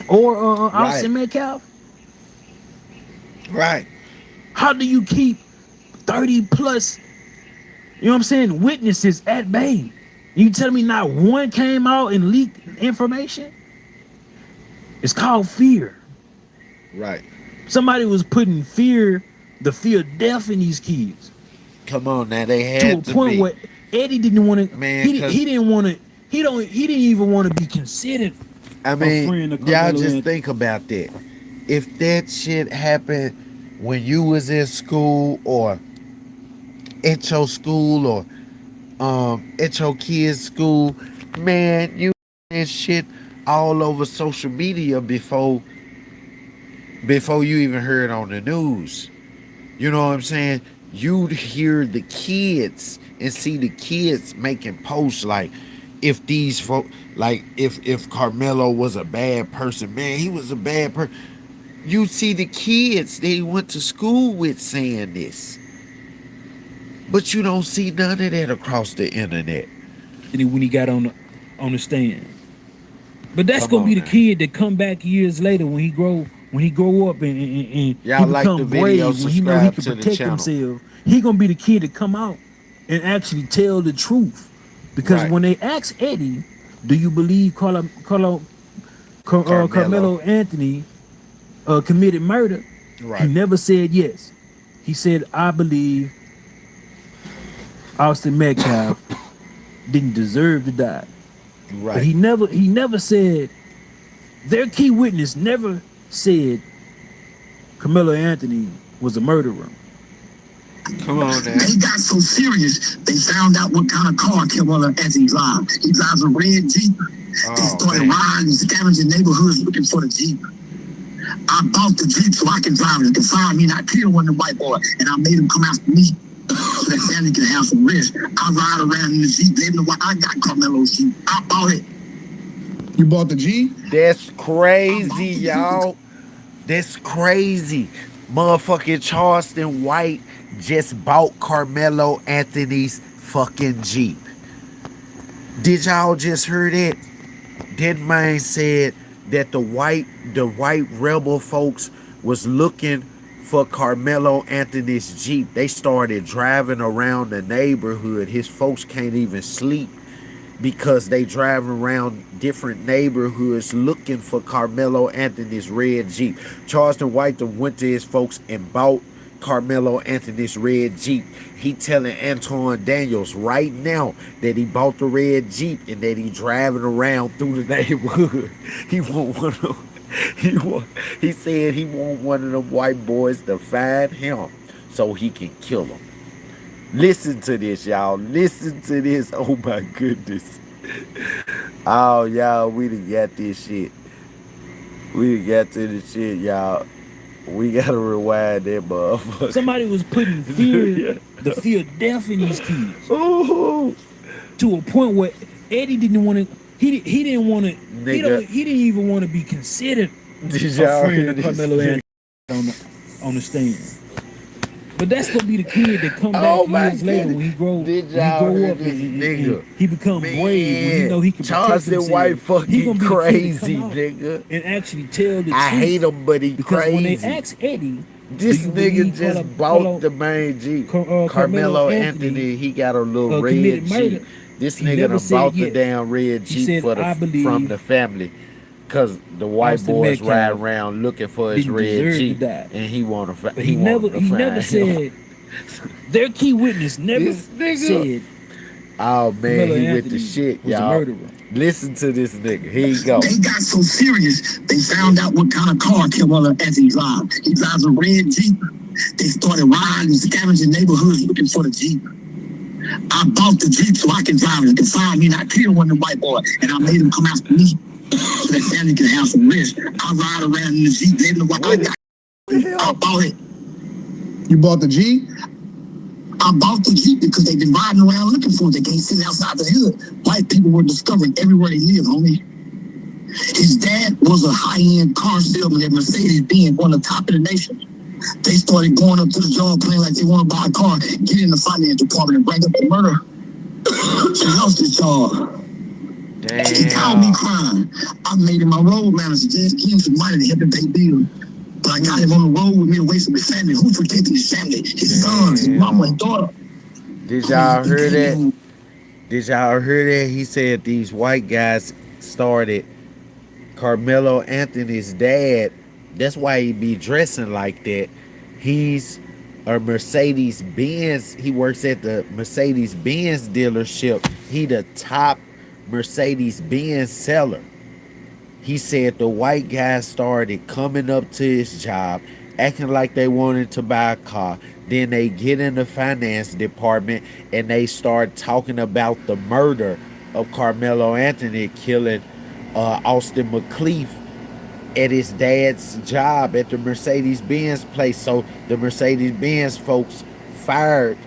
or Austin Metcalf? Right. How do you keep 30 plus, you know what I'm saying, witnesses at bay? You tell me not one came out and leaked information? It's called fear. Right. Somebody was putting the fear of death in these kids. Come on now, they To a had to point be. where Eddie didn't want to. Man, He didn't want to. He didn't even want to be considered I a friend mean, of y'all Carmelo just Anthony. think about that. If that shit happened when you was in school or at your school or at your kids' school, man, you and shit all over social media before you even heard on the news. You know what I'm saying? You'd hear the kids and see the kids making posts like, if these folk, like if Carmelo was a bad person, man, he was a bad person. You see the kids they went to school with saying this, but you don't see none of that across the internet. When he got on the stand. But that's Come gonna be on the now. kid that come back years later when he grow up and he Y'all like the become video, brave, when he know he subscribe can to the protect channel. himself. He gonna be the kid that come out and actually tell the truth. Because Right. when they asked Eddie, "Do you believe Carmelo Anthony committed murder?" He Right. never said yes. He said, "I believe Austin Metcalf didn't deserve to die." But Right. he never said, their key witness never said Carmelo Anthony was a murderer. Come on now. They got so serious, they found out what kind of car Karmelo Anthony drives. He drives a red Jeep. They started riding and scavenging neighborhoods looking for the Jeep. I bought the Jeep so I can drive it. They can find me and I killed one of the white boy. And I made him come after me so that family can have some rest. I ride around in the Jeep. They know why I got Carmelo's Jeep. I bought it. You bought the Jeep? That's crazy, y'all. That's crazy. Motherfucking Charleston White just bought Carmelo Anthony's fucking Jeep. Did y'all just hear that? That man said that the white rebel folks was looking for Carmelo Anthony's Jeep. They started driving around the neighborhood. His folks can't even sleep because they driving around different neighborhoods looking for Carmelo Anthony's red Jeep. Charleston White went to his folks and bought Carmelo Anthony's red Jeep. He telling Antoine Daniels right now that he bought the red Jeep and that he driving around through the neighborhood. He want one of them. He said he want one of them white boys to find him so he can kill him. Listen to this, y'all. Listen to this. Oh my goodness. Oh, y'all, we done got this shit. We done got to this shit, y'all. We gotta rewind that motherfucker. Somebody was putting the fear of death in these kids. Ooh. To a point where Eddie didn't want to. He didn't want to. He didn't even want to be considered Did a y'all friend hear of this? Carmelo Anthony on the stand. But that's gonna be the kid that come back Oh my years later goodness. when he grow Did when he y'all grow hear up this and nigga? he become brave when he know he can protect Charleston himself. White He fucking gonna be the kid that crazy, come out nigga. and actually tell the I truth. hate him, but he Because when they crazy. asked Eddie, This do you nigga believe just bought the main Jeep. Carmelo Anthony, he got a little red committed Jeep. murder, This he nigga never done said bought the yes. damn red He Jeep said, for "I from believe the family. Cause the white Austin boys ride Metcalf around looking for his didn't red deserve to Jeep, die." and he wanna But he never said. Their key witness never This nigga. said Oh man, Carmelo he with Anthony the shit, was a y'all. murderer. Listen to this nigga. Here you go. They got so serious, they found out what kind of car Karmelo Anthony drives. He drives a red Jeep. They started riding and scavenging neighborhoods looking for the Jeep. I bought the Jeep so I can drive it. They can find me and I killed one of the white boy. And I made him come after me so that family can have some rest. I ride around in the Jeep. They know why I got it. I bought it. You bought the Jeep? I bought the Jeep because they've been riding around looking for it. They can't sit outside the hood. White people were discovering everywhere they live, homie. His dad was a high-end car salesman at Mercedes-Benz, one of the top in the nation. They started going up to the job playing like they want to buy a car, get in the finance department and bring up the murder. She lost his job. He called me crying. I made him my road manager, just give him some money to help him pay bills. But I got him on the road with me away from his family. Who's protecting his family? His sons, his mama and daughter. Did y'all hear that? Did y'all hear that? He said these white guys started Carmelo Anthony's dad. That's why he be dressing like that. He's a Mercedes-Benz. He works at the Mercedes-Benz dealership. He the top Mercedes-Benz seller. He said the white guys started coming up to his job, acting like they wanted to buy a car. Then they get in the finance department and they start talking about the murder of Carmelo Anthony killing Austin McCleaf at his dad's job at the Mercedes-Benz place. So the Mercedes-Benz folks fired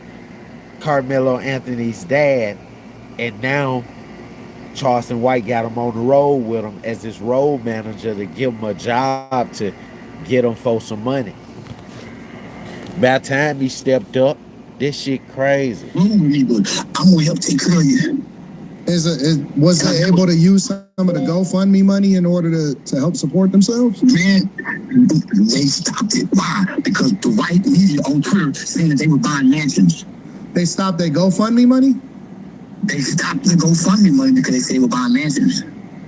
Carmelo Anthony's dad, and now Charleston White got him on the road with him as his road manager to give him a job to get him for some money. By the time he stepped up, this shit crazy. I'm gonna help take care of you. Was they able to use some of the GoFundMe money in order to help support themselves? Man, they stopped it. Why? Because the white media on Twitter saying that they were buying mansions. They stopped their GoFundMe money? They stopped the GoFundMe money because they said they were buying mansions.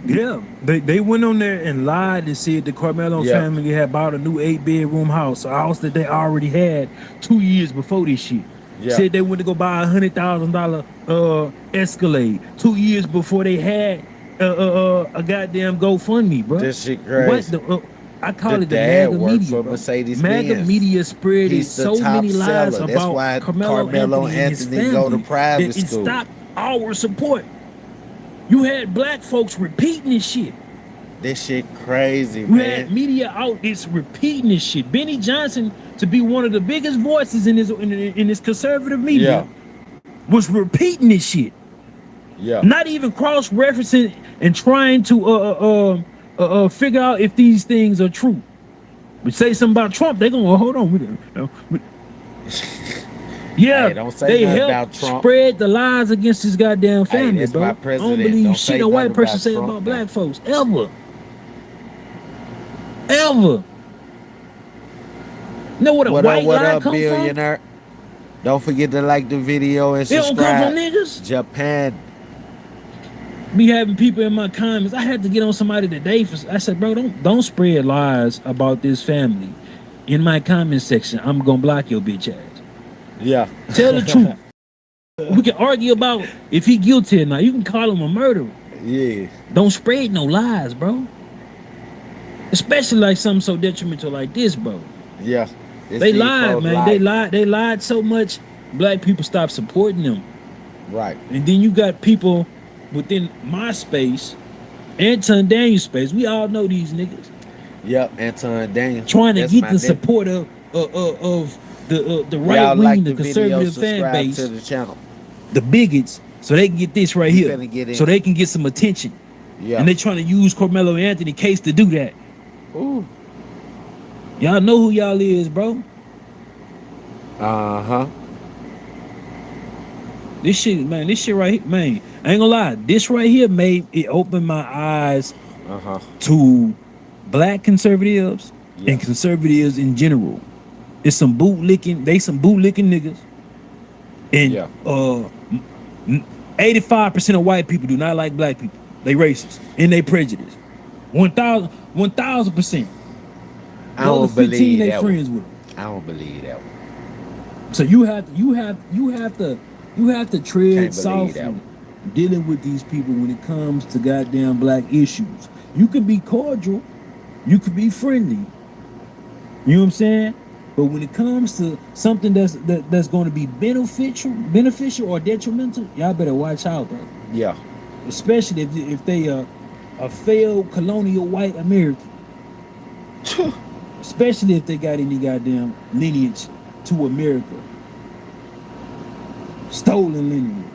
Yeah, they went on there and lied and said the Karmelo Yeah. family had bought a new 8-bedroom house, a house that they already had 2 years before this shit. Yeah. Said they went to go buy $100,000 Escalade 2 years before they had a goddamn GoFundMe, bro. This shit crazy. What the? I call The it the dad MAGA worked media. for Bro. Mercedes MAGA Benz. media spread He's the so top many lies seller. That's about why Karmelo Anthony and his family go to private that it school. stopped our support. You had black folks repeating this shit. This shit crazy, You man. had media outlets repeating this shit. Benny Johnson, to be one of the biggest voices in this conservative media, was repeating this shit. Yeah. Not even cross-referencing and trying to figure out if these things are true. But say something about Trump, they gonna hold on. Yeah, Hey, don't say they nothing helped about Trump. spread the lies against his goddamn family, that's bro. my I president. don't believe Don't shit say a white nothing person about say Trump, about man. black folks ever. Ever. Know what a white what lie up, come billionaire? Don't forget to like the video and from? It don't come subscribe. from niggas. Japan. Be having people in my comments. I had to get on somebody today. I said, bro, don't spread lies about this family in my comment section. I'm gonna block your bitch ass. Yeah. Tell the truth. We can argue about if he guilty or not. You can call him a murderer. Yeah. Don't spread no lies, bro. Especially like something so detrimental like this, bro. Yeah. They lied, man. They lied so much. Black people stopped supporting them. Right. And then you got people within my space, Anton Daniels space. We all know these niggas Yep. Anton Daniels. trying to That's get my the nigga. support of the Y'all right wing, like the video, conservative fan subscribe base, to the channel. the bigots, so they can get this right We here, finna get in. so they can get some attention. Yeah. And they trying to use Karmelo Anthony case to do that. Ooh. Y'all know who y'all is, bro. Uh-huh. This shit right here, man. I ain't gonna lie. This right here made it open my eyes Uh-huh. to black conservatives Yeah. and conservatives in general. It's some bootlicking. They some bootlicking niggas. And Yeah. 85% of white people do not like black people. They racist and they prejudice. 1,000%. I don't 15 believe they that friends one. with them. I don't believe that one. So you have to tread Can't believe softly that one. dealing with these people when it comes to goddamn black issues. You can be cordial, you can be friendly. You know what I'm saying? But when it comes to something that's going to be beneficial or detrimental, y'all better watch out, bro. Yeah. Especially if they are a failed colonial white American. Especially if they got any goddamn lineage to America. Stolen lineage.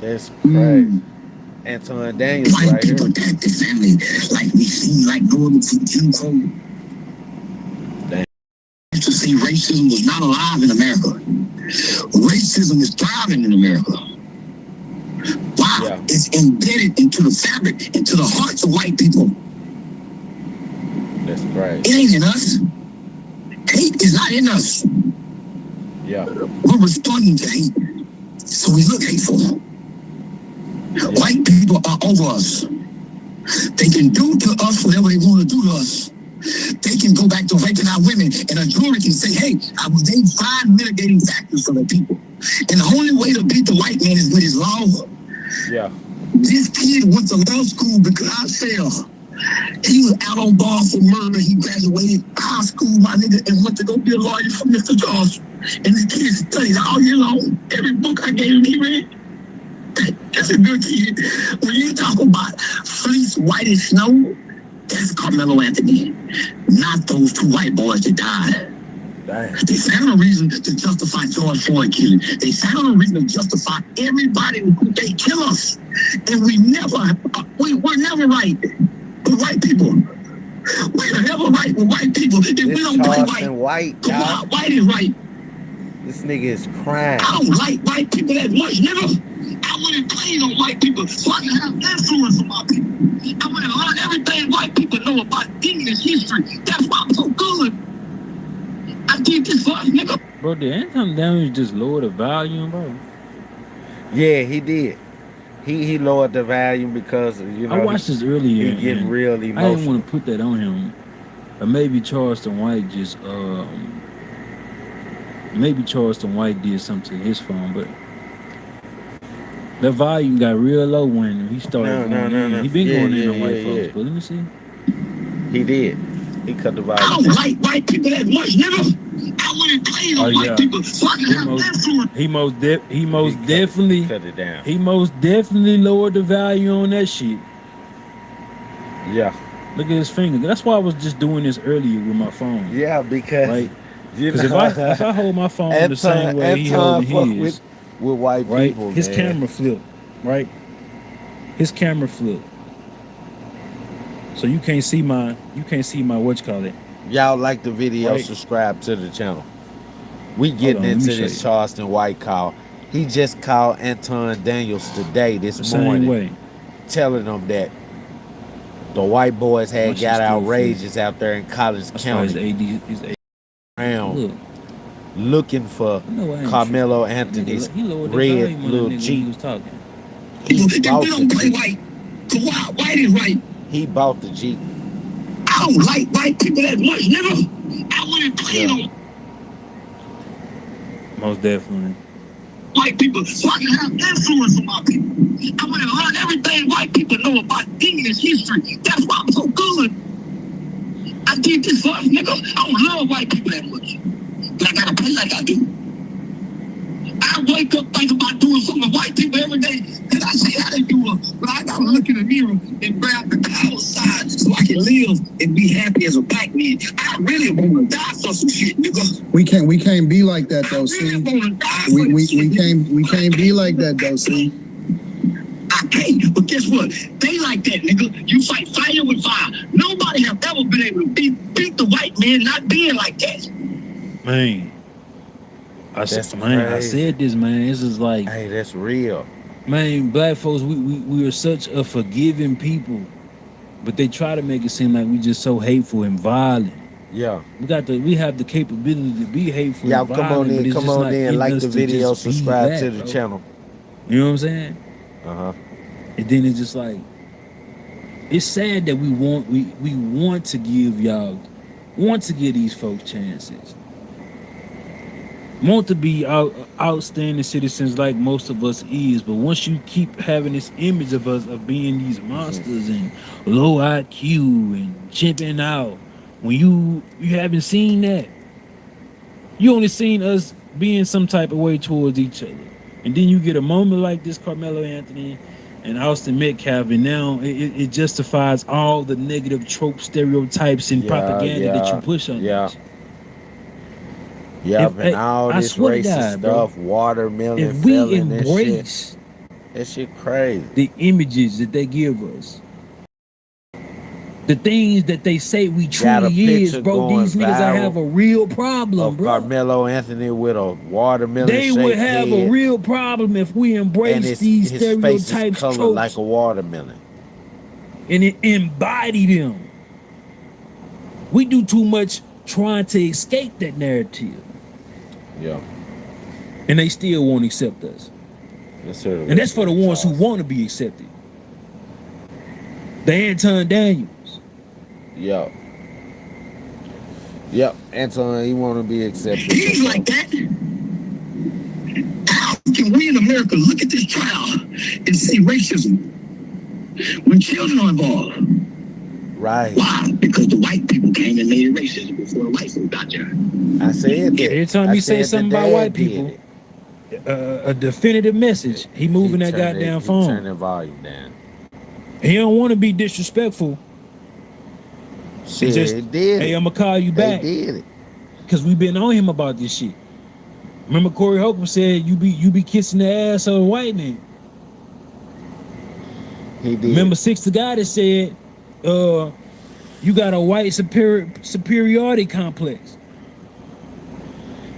That's crazy. Anton Daniels White right here. people attack the family like we seen like going to Jim Crow. Damn. To say racism was not alive in America. Racism is thriving in America. Why? Yeah. It's embedded into the fabric, into the hearts of white people. That's crazy. It ain't in us. Hate is not in us. Yeah. We're responding to hate. So we look hateful. White people are over us. They can do to us whatever they want to do to us. They can go back to raping our women, and a jury can say, hey, they find mitigating factors for the people. And the only way to beat the white man is with his law. Yeah. This kid went to law school because I failed. He was out on bar for murder. He graduated high school, my nigga, and went to go be a lawyer for Mr. Josh. And the kid studied all year long. Every book I gave him, he read. That's a good kid. When you talk about fleece white as snow, that's Karmelo Anthony. Not those two white boys that died. Damn. They found a reason to justify George Floyd killing. They found a reason to justify everybody who they kill us. And we're never right with white people. We're never right with white people. If we don't play Charleston white, White, come y'all. on, white is right. This nigga is crying. I don't like white people that much, nigga. I went and played on white people so I can have influence on my people. I went and learned everything white people know about English history. That's why I'm so good. I did this for us, nigga. Bro, did Anton Daniels just lower the volume, bro? Yeah, he did. He lowered the volume because I watched this earlier. he getting And real I didn't emotional. want to put that on him. Or maybe Charleston White just maybe Charleston White did something to his phone, but the volume got real low when he started going in. He been going in on white folks, but let me see. He did. He cut the I volume. don't like white people that much, nigga. I wouldn't play on white people. So I can have influence. He most definitely cut it down. He most definitely lowered the value on that shit. Yeah. Look at his finger. That's why I was just doing this earlier with my phone. Yeah, because right. Because if I hold my phone the same way he holding his, with white right? people, His man. camera flip, right? His camera flip. So you can't see my what you call it. Y'all like the video, right? Subscribe to the channel. We getting into this Charleston White call. He just called Anton Daniels today, this morning, telling them that the white boys had got outrageous out there in Collins County. Around looking for Karmelo Anthony's red little Jeep. He bought the Jeep. White is right. He bought the Jeep. I don't like white people that much, nigga. I wouldn't play on most definitely. White people, so I can have influence on my people. I want to learn everything white people know about English history. That's why I'm so good. I did this for us, nigga. I don't love white people that much. But I gotta play like I do. I wake up thinking about doing something with white people every day, and I see how they do it. But I gotta look in the mirror and grab the power side so I can live and be happy as a black man. I really want to die for some shit, nigga. We can't be like that though, see. We can't be like that though, see. I can't, but guess what? They like that, nigga. You fight fire with fire. Nobody have ever been able to beat the white man not being like that. Man. I said this, man. This is like, hey, that's real. Man, black folks, we are such a forgiving people, but they try to make it seem like we just so hateful and violent. Yeah, we have the capability to be hateful. Y'all and violent, come on in, like the video, subscribe to the channel. You know what I'm saying? And then it's just like, it's sad that we want to give these folks chances. Want to be outstanding citizens like most of us is, but once you keep having this image of us of being these monsters and low IQ and chipping out, when you haven't seen that, you only seen us being some type of way towards each other, and then you get a moment like this Karmelo Anthony and Austin Metcalf, and now it justifies all the negative trope stereotypes and propaganda that you push on us. Yeah, and all this racist stuff, watermelon. If we embrace that shit crazy. The images that they give us, the things that they say we truly is, bro. These niggas have a real problem, bro. Karmelo Anthony with a watermelon. They would have a real problem if we embrace these stereotypes, face is colored like a watermelon, and it embody them. We do too much trying to escape that narrative. Yeah. And they still won't accept us. And that's for the ones who want to be accepted. The Anton Daniels. Yep. Anton, he want to be accepted. He's like that. How can we in America look at this trial and see racism when children are involved? Right. Why? Because the white people came and made racism before the white folks got there. I said that. Every time you say something about white people, a definitive message, he moving that goddamn phone. Turn the volume down. He don't want to be disrespectful. Shit, just, hey, I'm gonna call you back. They did it. Cause we been on him about this shit. Remember Corey Holcomb said you be kissing the ass of a white man. He did. Remember Six the guy that said, you got a white superiority complex.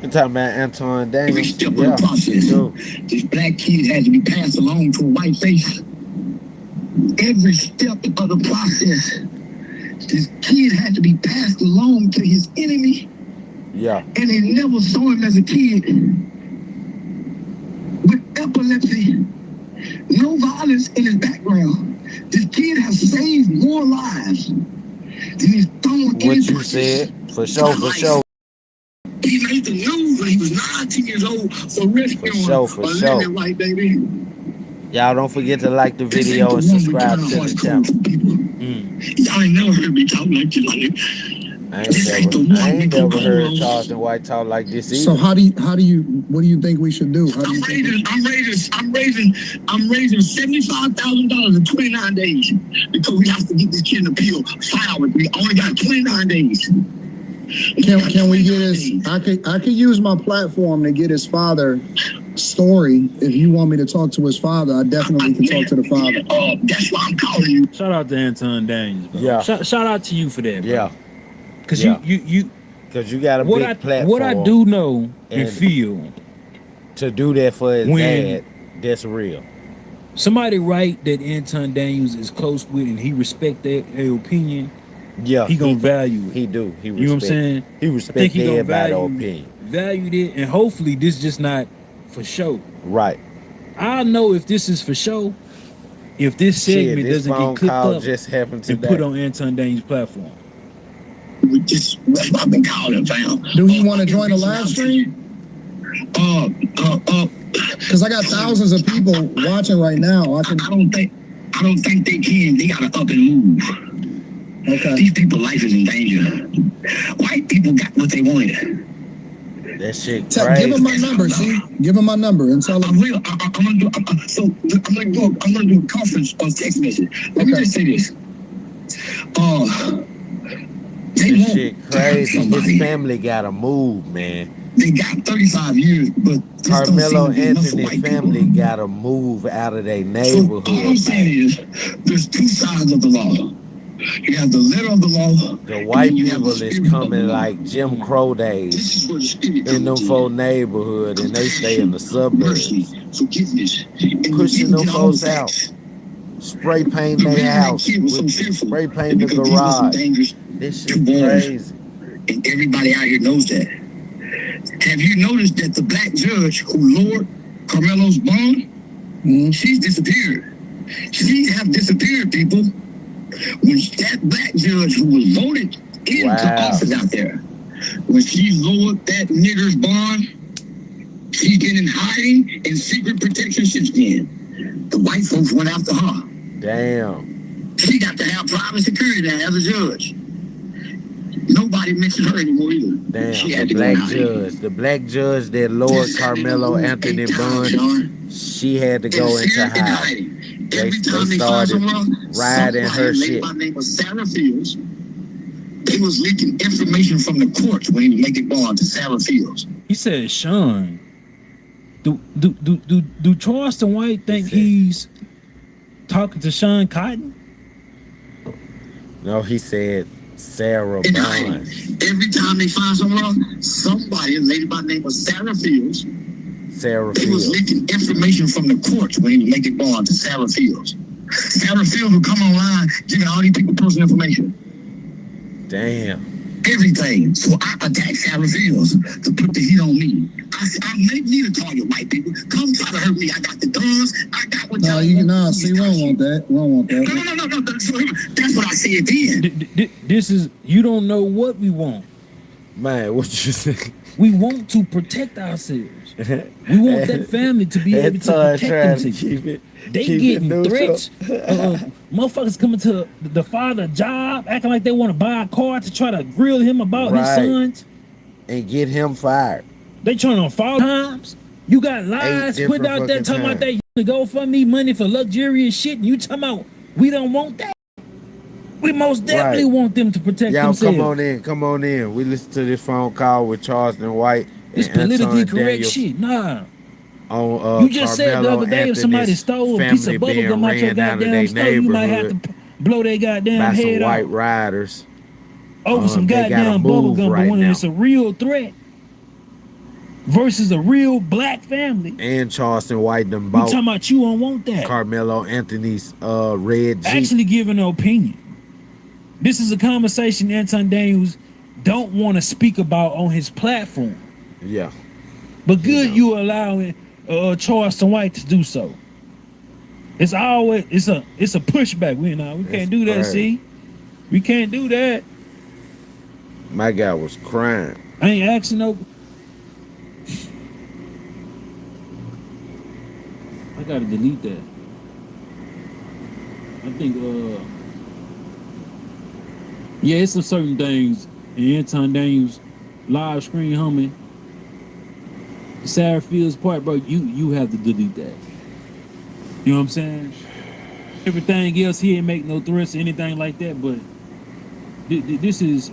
You're talking about Anton Daniels. Every step of the process, this black kid had to be passed along to a white face. Every step of the process, this kid had to be passed along to his enemy. Yeah. And they never saw him as a kid with epilepsy No violence in his background. This kid has saved more lives than he's thrown What any you punches said, for in sure, my for life. sure, He made the news when he was 19 years old for rescuing for a sure. living white baby. Y'all don't forget to like the This ain't video the and one with subscribe kind to hearts the cold channel. for people. Y'all ain't never heard me talk like this. This ain't the I one we ain't put never cold heard on. Charleston White talk like this So either. what do you think we should do? How do you think I'm raising $75,000 in 29 days because we have to get this kid an appeal filed. We only got 29 days. can we get his? I could use my platform to get his father story. If you want me to talk to his father, I definitely can talk to the father. That's why I'm calling you. Shout out to Anton Daniels, bro. Yeah. Shout out to you for that, bro. Yeah, Because Yeah. you because you got a big platform. what I do know and and feel, to do that for his when dad, that's real. somebody write that Anton Daniels is close with and he respect their opinion, Yeah, he gonna value it. He do. He You know what I'm respect. saying? He I think respect he gonna everybody's opinion. valued it, and hopefully this just not for show. Right. I know if this is for show, if this segment Shit, this doesn't phone get clipped call up just happened and today. put on Anton Daniels' platform. That's what I've been calling, fam. Do you want to join the live stream? Because I got thousands of people watching right now. I don't think they can. They gotta up and move. Okay. These people's life is in danger. White people got what they wanted. That shit crazy. Give him my number. See, give him my number and tell him. I'm gonna do a conference on text message. Let me just say this. This shit crazy. His family gotta move, man. They got 35 years, but Carmelo Anthony's family gotta move out of their neighborhood. So all I'm saying is, there's two sides of the law. You have the letter of the law. The white people is coming like Jim Crow days in them folk neighborhood, and they stay in the suburbs, pushing them folks out, spray paint their house, spray paint the garage. This shit crazy. And everybody out here knows that. Have you noticed that the black judge who lowered Karmelo's bond, she's disappeared. She have disappeared, people. When that black judge who was voted into office out there, when she lowered that nigger's bond, she's been in hiding and secret protection since then. The white folks went after her. Damn. She got to have private security now as a judge. Nobody mentioned her anymore either. Damn, the black judge that lowered Carmelo Anthony bond, she had to go into hiding. They started riding her shit. My name was Sarah Fields. They was leaking information from the courts when he was making bond to Sarah Fields. He said, Sean, do Charleston White think he's talking to Sean Cotton? No, he said Sarah Bond. Every time they find someone, somebody, a lady by the name of Sarah Fields, they was leaking information from the courts when he was making bond to Sarah Fields. Sarah Fields would come online giving all these people personal information. Damn. Everything. So I attacked Sarah Fields to put the heat on me. I make me the target, white people. Come try to hurt me. I got the guns. I got what y'all want. See, we don't want that. We don't want that. No. That's what I said then. This is, you don't know what we want. Man, what you say? We want to protect ourselves. We want that family to be able to protect themselves. They getting threats. Motherfuckers coming to the father job, acting like they want to buy a car to try to grill him about his sons. And get him fired. They trying to fall times. You got lies put out there talking about that GoFundMe money for luxurious shit, and you talking about we don't want that. We most definitely want them to protect themselves. Come on in. We listen to this phone call with Charleston White. It's politically correct shit. Nah. You just said the other day if somebody stole a piece of bubblegum out your goddamn store, you might have to blow their goddamn head off. White riders. Over some goddamn bubblegum, but when it's a real threat versus a real black family. And Charleston White done bought. You talking about you don't want that. Carmelo Anthony's red Jeep. Actually giving an opinion. This is a conversation Anton Daniels don't want to speak about on his platform. Yeah. But good you allowing Charleston White to do so. It's always it's a pushback. We can't do that. crazy. See, we can't do that. My guy was crying. I ain't asking no. I gotta delete that. I think yeah, it's some certain things in Anton Daniels live screen homie. Sarah Fields part, bro, you have to delete that. You know what I'm saying? Everything else, he ain't make no threats or anything like that, but this is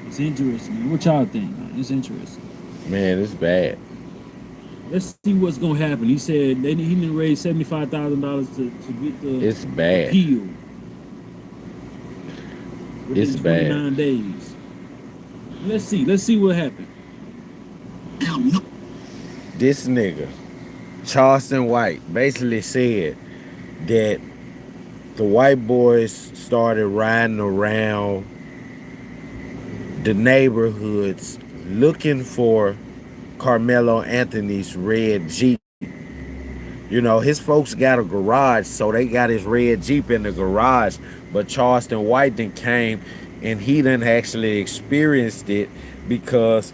it's interesting, man. What y'all think, man? It's interesting. Man, it's bad. Let's see what's gonna happen. He said he didn't raise $75,000 to get the It's bad. appeal. Within It's bad. 29 days. Let's see what happened. This nigga, Charleston White, basically said that the white boys started riding around the neighborhoods looking for Karmelo Anthony's red Jeep. You know, his folks got a garage, so they got his red Jeep in the garage. But Charleston White then came and he done actually experienced it because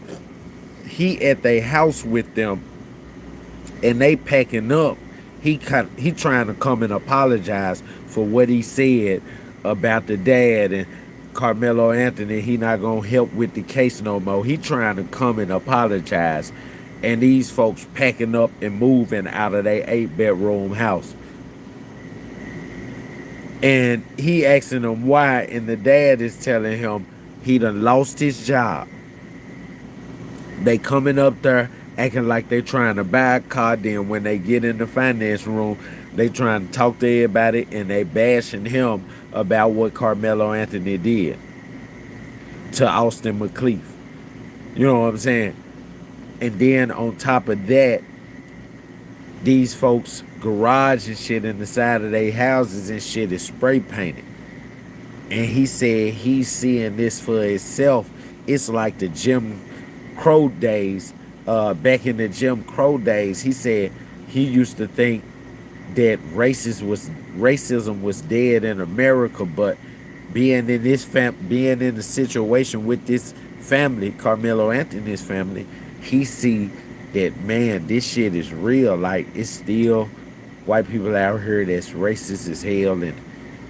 he at their house with them and they packing up. He trying to come and apologize for what he said about the dad and Karmelo Anthony. He not gonna help with the case no more. He trying to come and apologize, and these folks packing up and moving out of their 8-bedroom house. And he asking them why, and the dad is telling him he done lost his job. They coming up there acting like they trying to buy a car. Then when they get in the finance room, they trying to talk to everybody and they bashing him about what Karmelo Anthony did to Austin McCleaf. You know what I'm saying? And then on top of that, these folks' garage and shit in the side of their houses and shit is spray painted. And he said he's seeing this for himself. It's like the Jim Crow days. Back in the Jim Crow days, he said he used to think that racism was dead in America, but being in the situation with this family, Karmelo Anthony's family, he see that, man, this shit is real. Like, it's still white people out here that's racist as hell and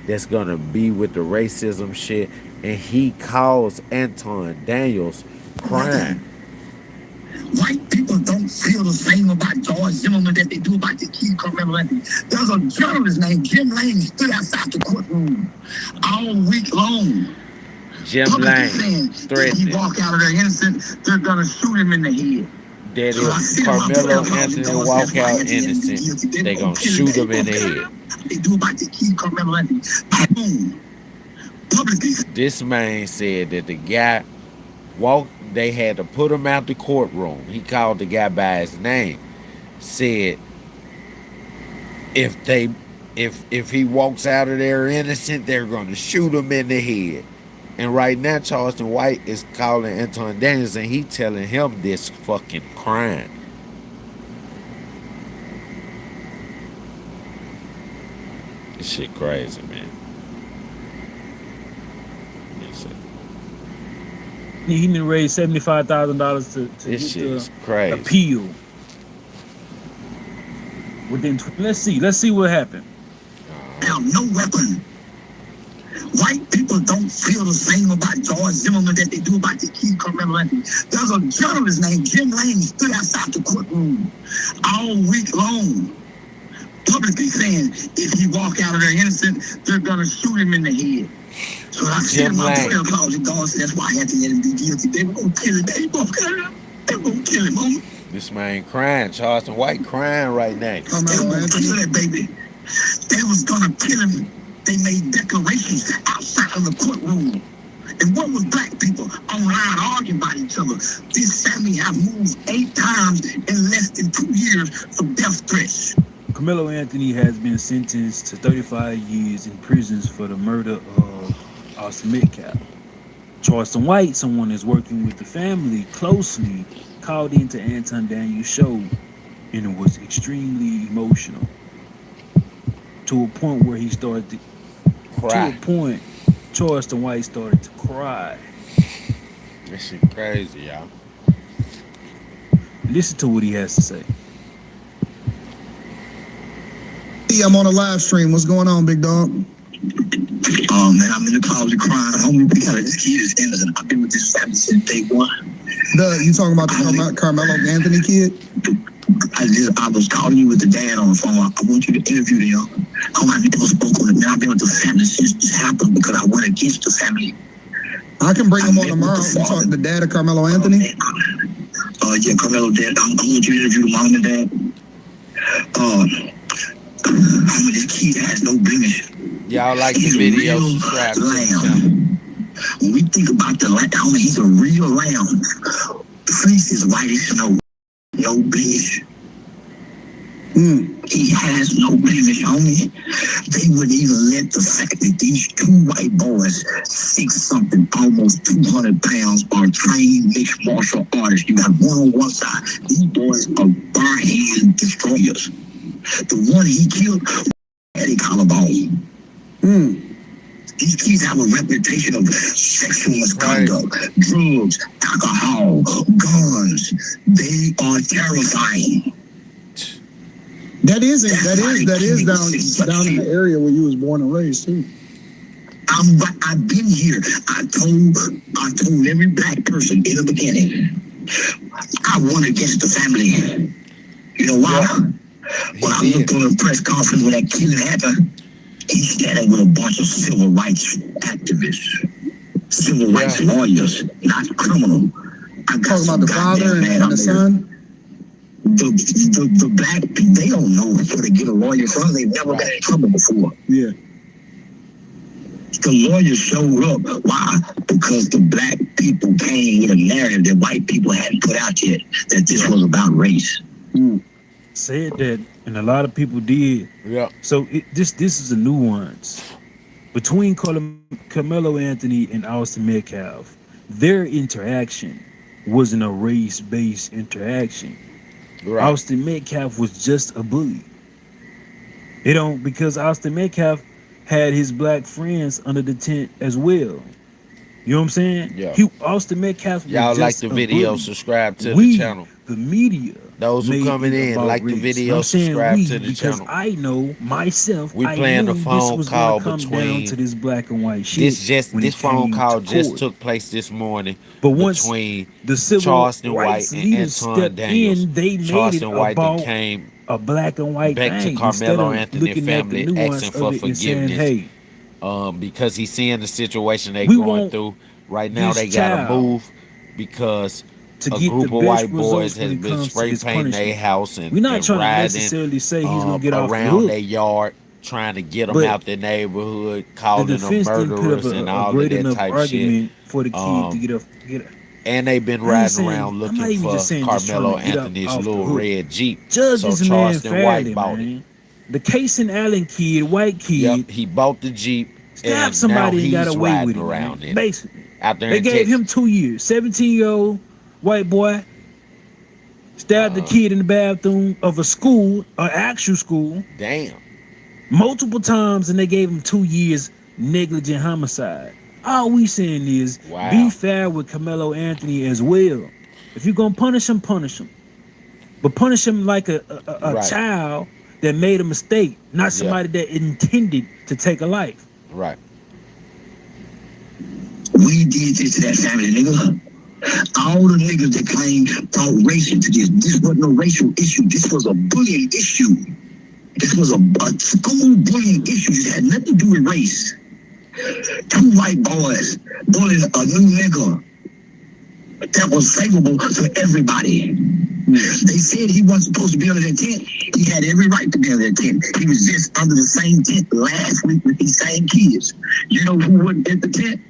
that's gonna be with the racism shit. And he calls Anton Daniels crying. White people don't feel the same about George Zimmerman that they do about the kid Karmelo Anthony. There's a journalist named Jim Lane stood outside the courtroom all week long. Jim Lane threatened. If he walk out of there innocent, they're gonna shoot him in the head. That if Karmelo Anthony walk out innocent, they gonna shoot him in the head. They do about the kid Karmelo Anthony. Boom. Publicly. This man said that the guy they had to put him out the courtroom. He called the guy by his name. Said if he walks out of there innocent, they're gonna shoot him in the head. And right now, Charleston White is calling Anton Daniels and he telling him this fucking crime. This shit crazy, man. He didn't raise $75,000 to this get shit is crazy. Appeal. Let's see what happened. No weapon. White people don't feel the same about George Zimmerman that they do about the kid Karmelo Anthony. There's a journalist named Jim Lane stood outside the courtroom all week long, publicly saying if he walk out of there innocent, they're gonna shoot him in the head. So I said my prayer clause in God says why Anthony had to be guilty. They were gonna kill him. They were gonna kill him, homie. This man crying, Charleston White crying right now. They were gonna kill that baby. They was gonna kill him. They made declarations outside of the courtroom. And what was black people online arguing about each other? This family have moved 8 times in less than 2 years for death threats. Karmelo Anthony has been sentenced to 35 years in prisons for the murder of Austin Metcalf. Charleston White, someone that's working with the family closely, called into Anton Daniels' show and it was extremely emotional. to a point where he started to Cry. a point, Charleston White started to cry. This shit crazy, y'all. Listen to what he has to say. Hey, I'm on a live stream. What's going on, big dog? Oh man, I'm in the closet crying. Homie, we got this kid is innocent. I've been with this family since day one. You talking about the Karmelo Anthony kid? I was calling you with the dad on the phone. I want you to interview them. I never spoke on it, man. I've been with the family since this happened because I went against the family. I can bring him on tomorrow. You talking the dad of Karmelo Anthony? Yeah, Karmelo dad. I want you to interview the mom and dad. Homie, this kid has no blemish. Y'all like the video, subscribe to the channel. When we think about the lamb, homie, he's a real lamb. The face is white as snow. No blemish. He has no blemish, homie. They wouldn't even let the fact that these two white boys, 6-something, almost 200 pounds, are trained mixed martial artists. You got one on one side. These boys are bar-hand destroyers. The one he killed had a collarbone. These kids have a reputation of sexual misconduct, drugs, alcohol, guns. They are terrifying. That is down in the area where you was born and raised too. I've been here. I told every black person in the beginning, I won against the family. You know why? When I looked on a press conference when that killing happened, he's standing with a bunch of civil rights activists, civil rights lawyers, not criminal. I got talking about the father and the son. The black people, they don't know where to get a lawyer from. They've never been in trouble before. Yeah. The lawyers showed up. Why? Because the black people came with a narrative that white people hadn't put out yet, that this was about race. Said that, and a lot of people did. Yeah. So this is a nuance between Karmelo Anthony and Austin Metcalf. Their interaction wasn't a race-based interaction. Right. Austin Metcalf was just a bully. Because Austin Metcalf had his black friends under the tent as well. You know what I'm saying? Yeah. Austin Metcalf was Y'all just like the a video, bully. subscribe to the channel. The media. Those who coming in, like the video, subscribe to the channel. Because I know myself. We playing a phone call down to this black and white shit. This phone call just took place this morning. But once between the civil Charleston rights White and leaders Anton stepped Daniels. in, they made Charleston it White about came a black and white back thing. to Karmelo Anthony looking family, at the nuance asking for of it and saying, forgiveness. hey, Because he's seeing the situation they we going want through right now. this They gotta child move because to a get group the of best white boys results has when it been comes to spray his painting their punishment. house and We're not and trying to riding, necessarily say he's gonna get off the around hook. their yard, trying to get them But out their neighborhood, The calling them defense didn't put murderers up and a all of great that enough type shit. argument for the kid to get up. And they've been I ain't riding saying- around I'm not looking even for just saying just trying Karmelo to get up Anthony's off the little hook. red Jeep. Judge So this man Charleston fairly, White bought man. it. The Casey Allen kid, white kid, Yep, he bought the Jeep stabbed and now somebody and got he's away riding with it, around man. it. Basically. Out there They in gave Texas. him 2 years. 17-year-old white boy stabbed the kid in the bathroom of a school, an actual school, Damn. multiple times, and they gave him 2 years negligent homicide. All we saying is Wow. be fair with Karmelo Anthony as well. If you're gonna punish him, but punish him like a Right. child that made a mistake, not somebody that intended to take a life. Right. We did this to that family, nigga. All the niggas that claim brought race into this wasn't no racial issue. This was a bullying issue. This was a school bullying issue. It had nothing to do with race. 2 white boys bullying a new nigga that was favorable to everybody. They said he wasn't supposed to be under that tent. He had every right to be under that tent. He was just under the same tent last week with these same kids. You know who wasn't at the tent?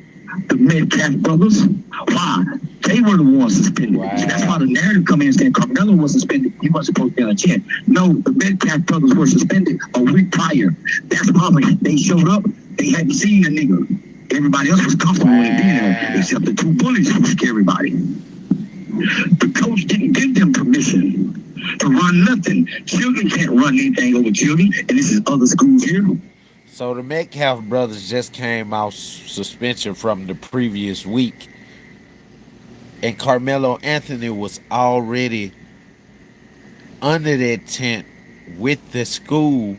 The Metcalf brothers. Why? They were the ones suspended. Wow. So that's why the narrative come in and saying Karmelo was suspended. He wasn't supposed to be on the tent. No, the Metcalf brothers were suspended a week prior. That's why they showed up. They hadn't seen the nigga. Everybody else was comfortable with being there, except the 2 bullies who scared everybody. The coach didn't give them permission to run nothing. Children can't run anything over children, and this is other schools here. So the Metcalf brothers just came off suspension from the previous week, and Karmelo Anthony was already under that tent with the school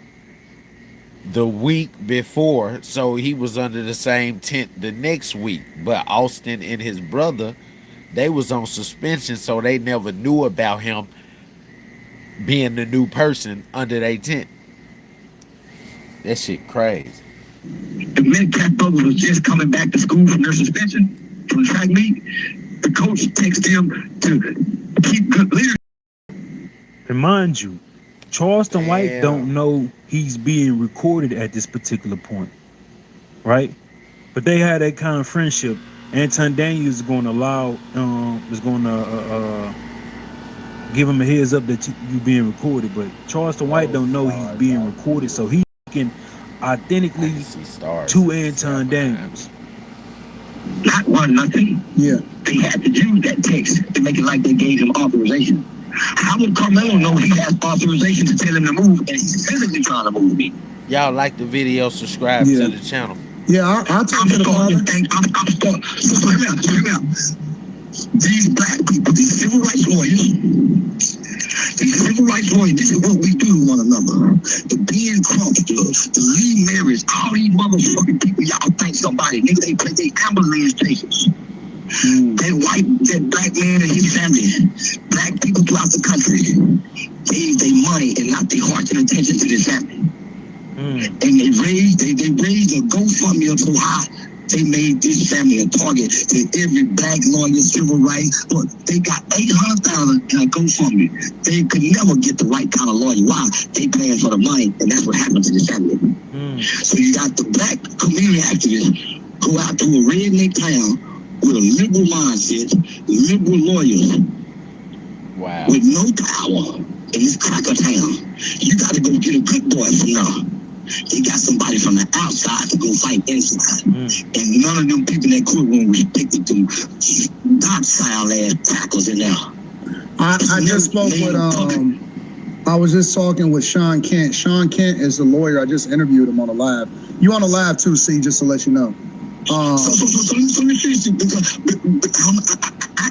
the week before, so he was under the same tent the next week. But Austin and his brother, they was on suspension, so they never knew about him being the new person under their tent. That shit crazy. The Metcalf brothers was just coming back to school from their suspension from the track meet. The coach texted him to keep good leadership. And mind you, Charleston White don't know he's being recorded at this particular point, right? But they had that kind of friendship. Anton Daniels is going to give him a heads up that you being recorded. But Charleston White don't know he's being recorded, so he can authentically to Anton Daniels. Not run nothing. Yeah. They had to use that text to make it like they gave him authorization. How would Karmelo know he has authorization to tell him to move and he's physically trying to move me? Y'all like the video, subscribe to the channel. Yeah, I'll talk to the father. So hear me out. These black people, these civil rights lawyers, this is what we do to one another. The Ben Crumps, the Lee Marys, all these motherfucking people, y'all think somebody, nigga, they play their ambulance chasers. That black man and his family, black people throughout the country, gave their money and not their hearts and attention to this family. And they raised a GoFundMe up so high, they made this family a target to every black lawyer, civil rights. Look, they got $800,000 in a GoFundMe. They could never get the right kind of lawyer. Why? They paying for the money, and that's what happened to this family. So you got the black community activists go out to a redneck town with a liberal mindset, liberal lawyers, with no power in this cracker town. You got to go get a good boy from now. They got somebody from the outside to go fight inside. And none of them people in that courtroom respected them docile ass tackles in there. I just spoke with I was just talking with Sean Kent. Sean Kent is the lawyer. I just interviewed him on a live. You on a live too, C, just to let you know. So let me finish it because I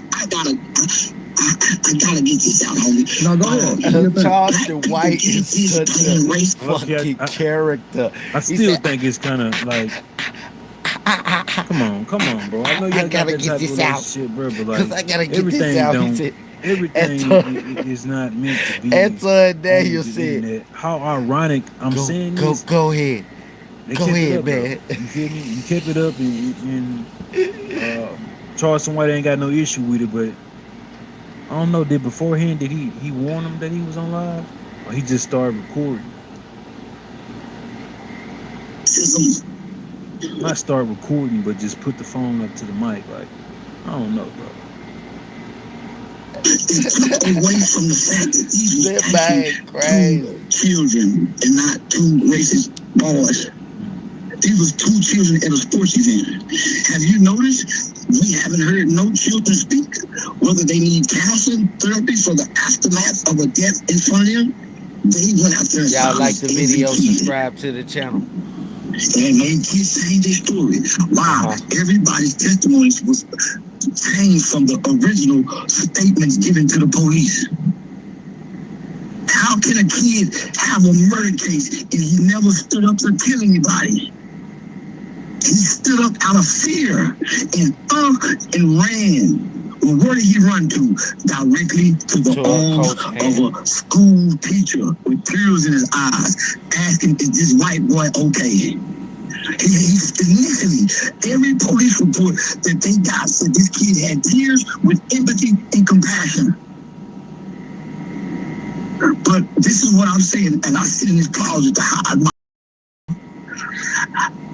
gotta get this out, homie. No, go ahead. Charleston White is such a fucking character. I still think it's kind of like, come on, bro. I know you gotta get this out, bro, but like, I gotta get this out. Everything is not meant to be. Anton Daniels said, how ironic I'm saying this. Go ahead. Go ahead, man. You feel me? You kept it up, and Charleston White ain't got no issue with it, but I don't know. Did he warn him that he was on live, or he just started recording? Not start recording, but just put the phone up to the mic. Like, I don't know, bro. Away from the fact that these were two children and not two racist boys. These was two children at a sports event. Have you noticed we haven't heard no children speak whether they need counseling therapy for the aftermath of a death in front of them? They went out there. Y'all like the video, subscribe to the channel. And they keep saying their story. Wow, everybody's testimonies was changed from the original statements given to the police. How can a kid have a murder case and he never stood up to kill anybody? He stood up out of fear and ran. Well, where did he run to? Directly to the arms of a school teacher with tears in his eyes, asking, is this white boy okay? Initially, every police report that they got said this kid had tears with empathy and compassion. But this is what I'm saying, and I sit in this closet to hide my.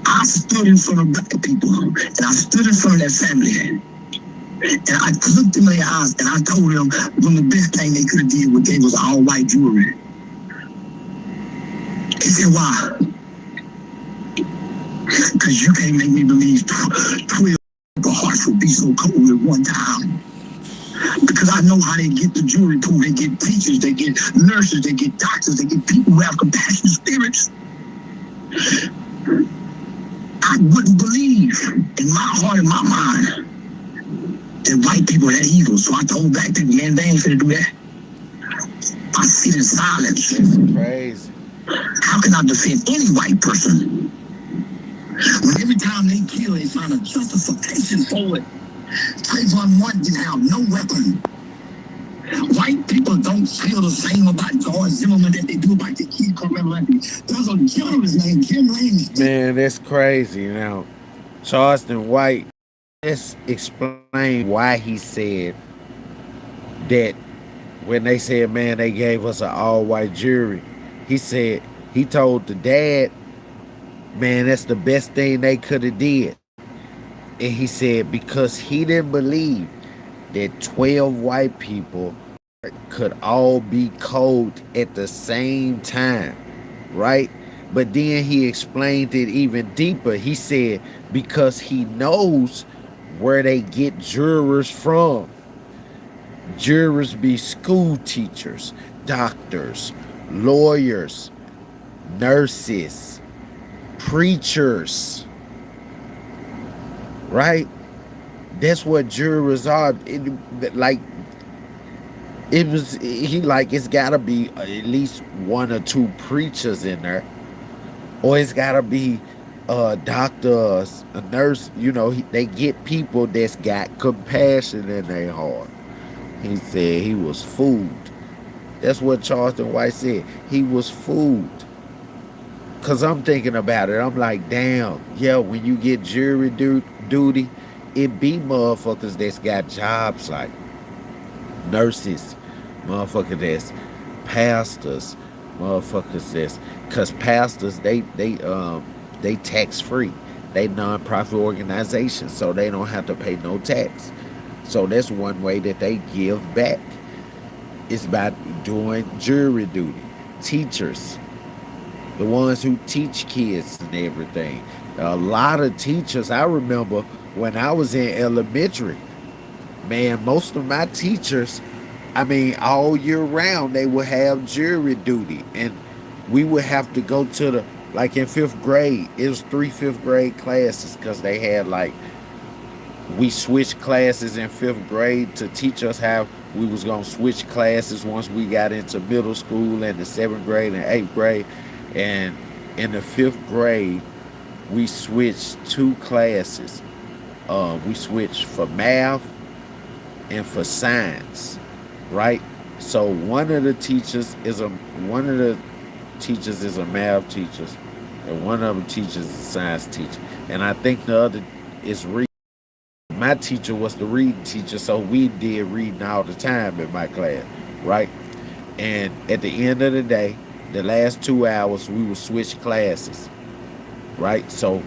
I stood in front of black people, and I stood in front of that family. And I looked them in their eyes, and I told them when the best thing they could have did was gave us all white jewelry. He said, why? Because you can't make me believe 12 hearts would be so cold at one time. Because I know how they get the jury pool. They get teachers, they get nurses, they get doctors, they get people who have compassionate spirits. I wouldn't believe in my heart and my mind that white people are that evil. So I told black people, man, they ain't finna do that. I sit in silence. It's crazy. How can I defend any white person when every time they kill, they find a justification for it? Trayvon Martin didn't have no weapon. White people don't feel the same about George Zimmerman that they do about the kid Karmelo Anthony. There's a journalist named Jim Laney. Man, that's crazy. Now, Charleston White, let's explain why he said that when they said, man, they gave us an all-white jury. He said, he told the dad, man, that's the best thing they could have did. And he said because he didn't believe that 12 white people could all be cold at the same time, right? But then he explained it even deeper. He said because he knows where they get jurors from. Jurors be school teachers, doctors, lawyers, nurses, preachers, right? That's what jurors are. It's gotta be at least one or two preachers in there, or it's gotta be doctors, a nurse. They get people that's got compassion in their heart. He said he was fooled. That's what Charleston White said. He was fooled. Cause I'm thinking about it. I'm like, damn, yeah, when you get jury duty, it be motherfuckers that's got jobs like nurses, motherfuckers that's pastors, motherfuckers that's, cause pastors they tax free. They non-profit organizations, so they don't have to pay no tax. So that's one way that they give back. It's by doing jury duty. Teachers, the ones who teach kids and everything. A lot of teachers, I remember when I was in elementary, man, most of my teachers, all year round, they would have jury duty. And we would have to go to like in 5th grade, it was 3 5th grade classes because they had we switched classes in 5th grade to teach us how we was going to switch classes once we got into middle school and the 7th grade and 8th grade. And in the 5th grade, we switched 2 classes. We switched for math and for science, right? So one of the teachers is a math teacher, and one of them teachers is a science teacher. And I think the other is reading. My teacher was the reading teacher, so we did reading all the time in my class, right? And at the end of the day, the last 2 hours, we would switch classes, right? So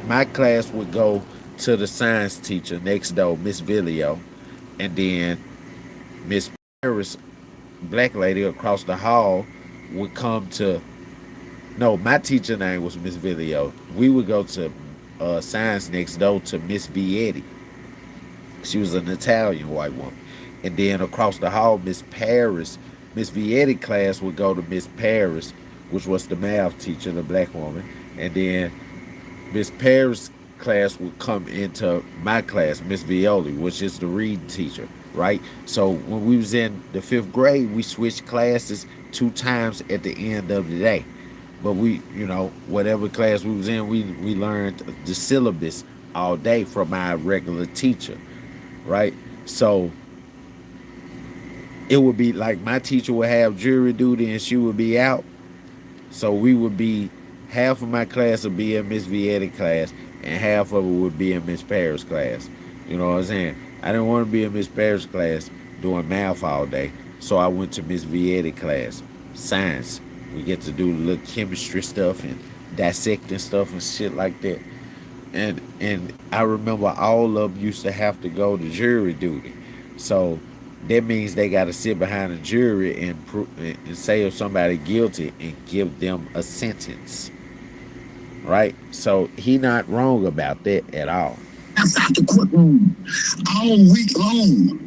my class would go to the science teacher next door, Miss Villio, and then Miss Paris, black lady across the hall, would come to, no, my teacher name was Miss Villio. We would go to science next door to Miss Vietti. She was an Italian white woman. And then across the hall, Miss Paris, Miss Vietti class would go to Miss Paris, which was the math teacher, the black woman. And then Miss Paris class would come into my class, Miss Violi, which is the reading teacher, right? So when we was in the 5th grade, we switched classes 2 times at the end of the day. But we, whatever class we was in, we learned the syllabus all day from our regular teacher, right? So it would be like my teacher would have jury duty and she would be out. So we would be, half of my class would be in Miss Vietti class and half of it would be in Miss Paris class. You know what I'm saying? I didn't want to be in Miss Paris class doing math all day. So I went to Miss Vietti class, science. We get to do little chemistry stuff and dissecting stuff and shit like that. And I remember all of them used to have to go to jury duty. So that means they got to sit behind a jury and say if somebody guilty and give them a sentence, right? So he not wrong about that at all. Outside the courtroom all week long.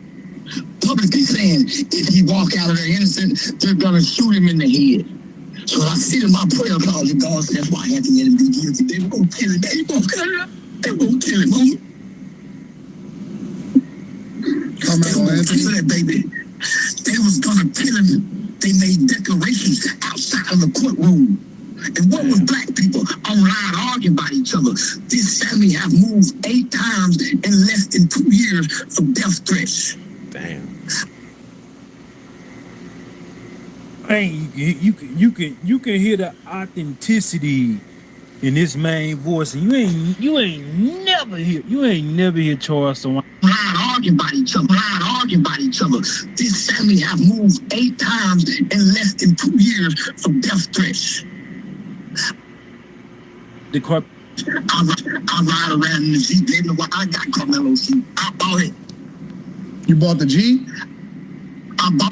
publicly saying if he walk out of there innocent, they're gonna shoot him in the head. So I sit in my prayer closet, God said, that's why I had to let him be guilty. They were gonna kill him. They were gonna kill him. They were gonna kill him, homie. Karmelo Anthony. That baby. They was gonna kill him. They made declarations outside of the courtroom. And what was black people online arguing about each other? This family have moved 8 times in less than 2 years from death threats. Damn. Man, you can hear the authenticity in this main voice, and you ain't never hear Charles Swan Arguing about each other. This family have moved 8 times in less than 2 years from death threats. the car. I ride around in the Jeep. They know what I got, Karmelo Jeep. I bought it. You bought the G? I bought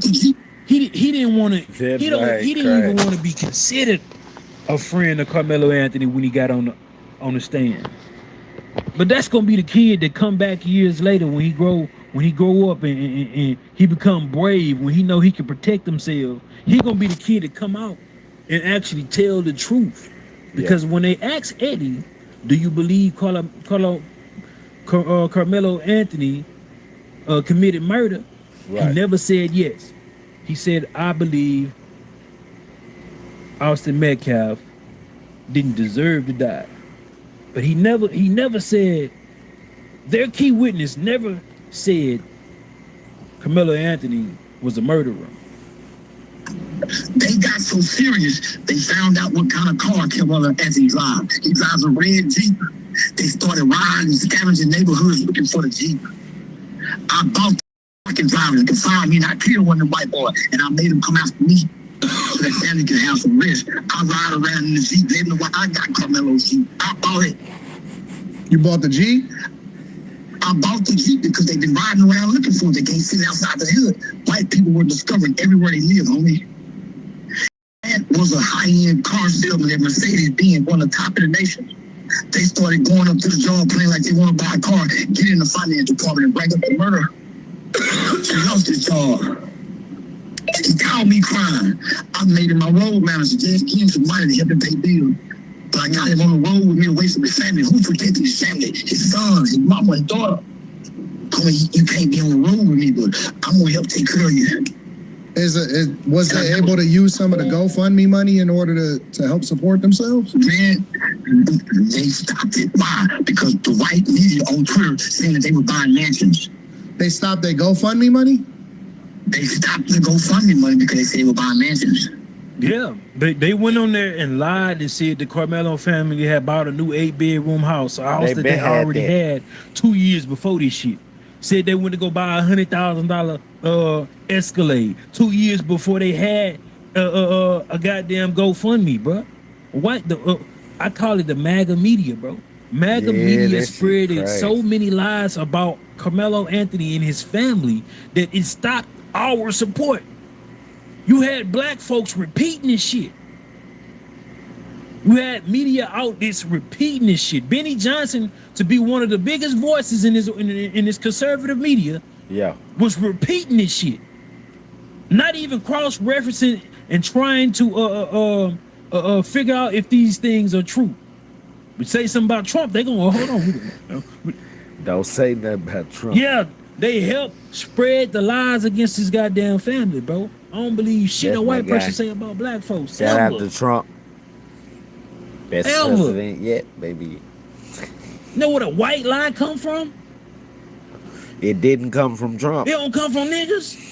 the Jeep. He didn't want to. That's He right, didn't even want to be considered a friend of Karmelo Anthony when he got on the stand. But that's gonna be the kid that come back years later when he grow up and he become brave, when he know he can protect himself. He gonna be the kid that come out and actually tell the truth. Because when they ask Eddie, do you believe Karmelo Anthony committed murder? Right. He never said yes. He said, I believe Austin Metcalf didn't deserve to die. But he never said, their key witness never said Karmelo Anthony was a murderer. They got so serious, they found out what kind of car Karmelo Anthony drives. He drives a red Jeep. They started riding and scavenging neighborhoods looking for the Jeep. I bought the fucking driver that could find me, and I killed one of the white boys, and I made him come after me so that family could have some risk. I ride around in the Jeep. They know what I got, Karmelo's Jeep. I bought it. You bought the G? I bought the Jeep because they've been riding around looking for it. They can't sit outside the hood. White people were discovered everywhere they live, homie. That was a high-end car salesman at Mercedes-Benz, one of the top in the nation. They started going up to the job playing like they want to buy a car, get in the finance department and bring up the murder. She lost his job. He called me crying. I made him my road manager, just gave him some money to help him pay bills. But I got him on the road with me away from his family. Who protected his family? His sons, his mama, his daughter. Told me, you can't be on the road with me, but I'm going to help take care of you. Was they able to use some of the GoFundMe money in order to help support themselves? Man, they stopped it. Why? Because the white media on Twitter saying that they were buying mansions. They stopped their GoFundMe money? They stopped the GoFundMe money because they said they were buying mansions. Yeah, they went on there and lied and said the Karmelo family had bought a new 8-bedroom house, a house that they already had 2 years before this shit. Said they went to go buy $100,000 Escalade 2 years before they had a goddamn GoFundMe, bro. What I call it the MAGA media, bro. MAGA media spreaded so many lies about Karmelo Anthony and his family that it stopped our support. You had black folks repeating this shit. You had media outlets repeating this shit. Benny Johnson, to be one of the biggest voices in this conservative media, was repeating this shit. Not even cross-referencing and trying to figure out if these things are true. But say something about Trump, they gonna hold on. Don't say nothing about Trump. Yeah, they help spread the lies against his goddamn family, bro. I don't believe shit a white person say about black folks. Shout out to Trump. Best president yet, baby. You know where the white lie come from? It didn't come from Trump. It don't come from niggas.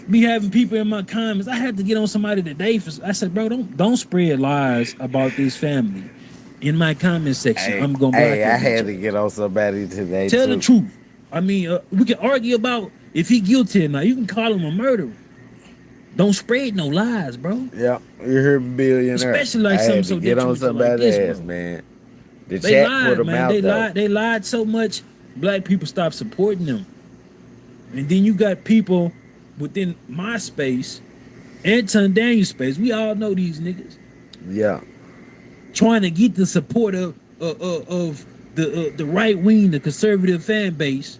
Be having people in my comments. I had to get on somebody today. I said, bro, don't spread lies about this family in my comment section. I'm gonna block I had to get on somebody today. Tell the truth. I mean, we can argue about if he guilty or not. You can call him a murderer. Don't spread no lies, bro. Yeah, you heard billionaire. Especially like something so get on somebody's like this, ass, man. They lied, man. They lied so much. Black people stopped supporting them, and then you got people within my space, Anton Daniel's space. We all know these niggas. Yeah. Trying to get the support of the the right wing, the conservative fan base,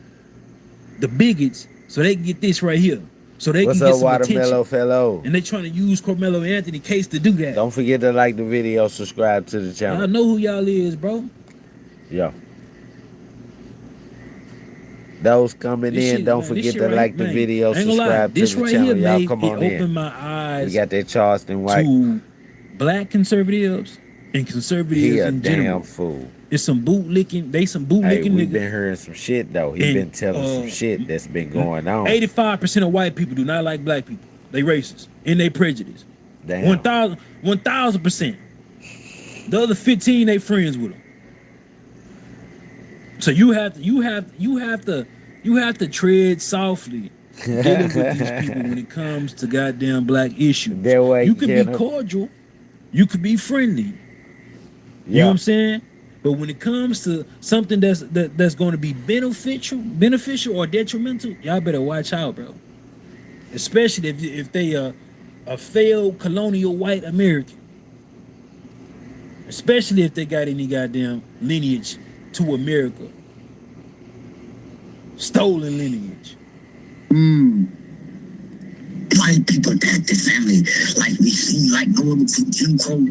the bigots, so they can get this right here. So they What's can get up, some Watermelon attention. fellow? And they trying to use Karmelo Anthony case to do that. Don't forget to like the video, subscribe to the channel. Y'all know who y'all is, bro. Yo. Those coming This in, shit, don't man, forget this to shit like the man, video, I ain't gonna lie, subscribe to this the right channel. here Y'all made come it on open in. my eyes We got that Charleston White. to black conservatives and conservatives He a in damn general. fool. It's some bootlicking. They some Hey, bootlicking we niggas. been hearing some shit though. He And, been telling some shit that's been going on. 85% of white people do not like black people. They racist and they prejudice. Damn. 1,000%. The other 15 they friends with them. So you have to tread softly dealing with these people when it comes to goddamn black issues. That way You can be Kenna. cordial, you could be friendly. You know what I'm saying? But when it comes to something that's going to be beneficial or detrimental, y'all better watch out, bro. Especially if they a failed colonial white American. Especially if they got any goddamn lineage to America. Stolen lineage. White people attack the family like we see, like no other from Jim Crow.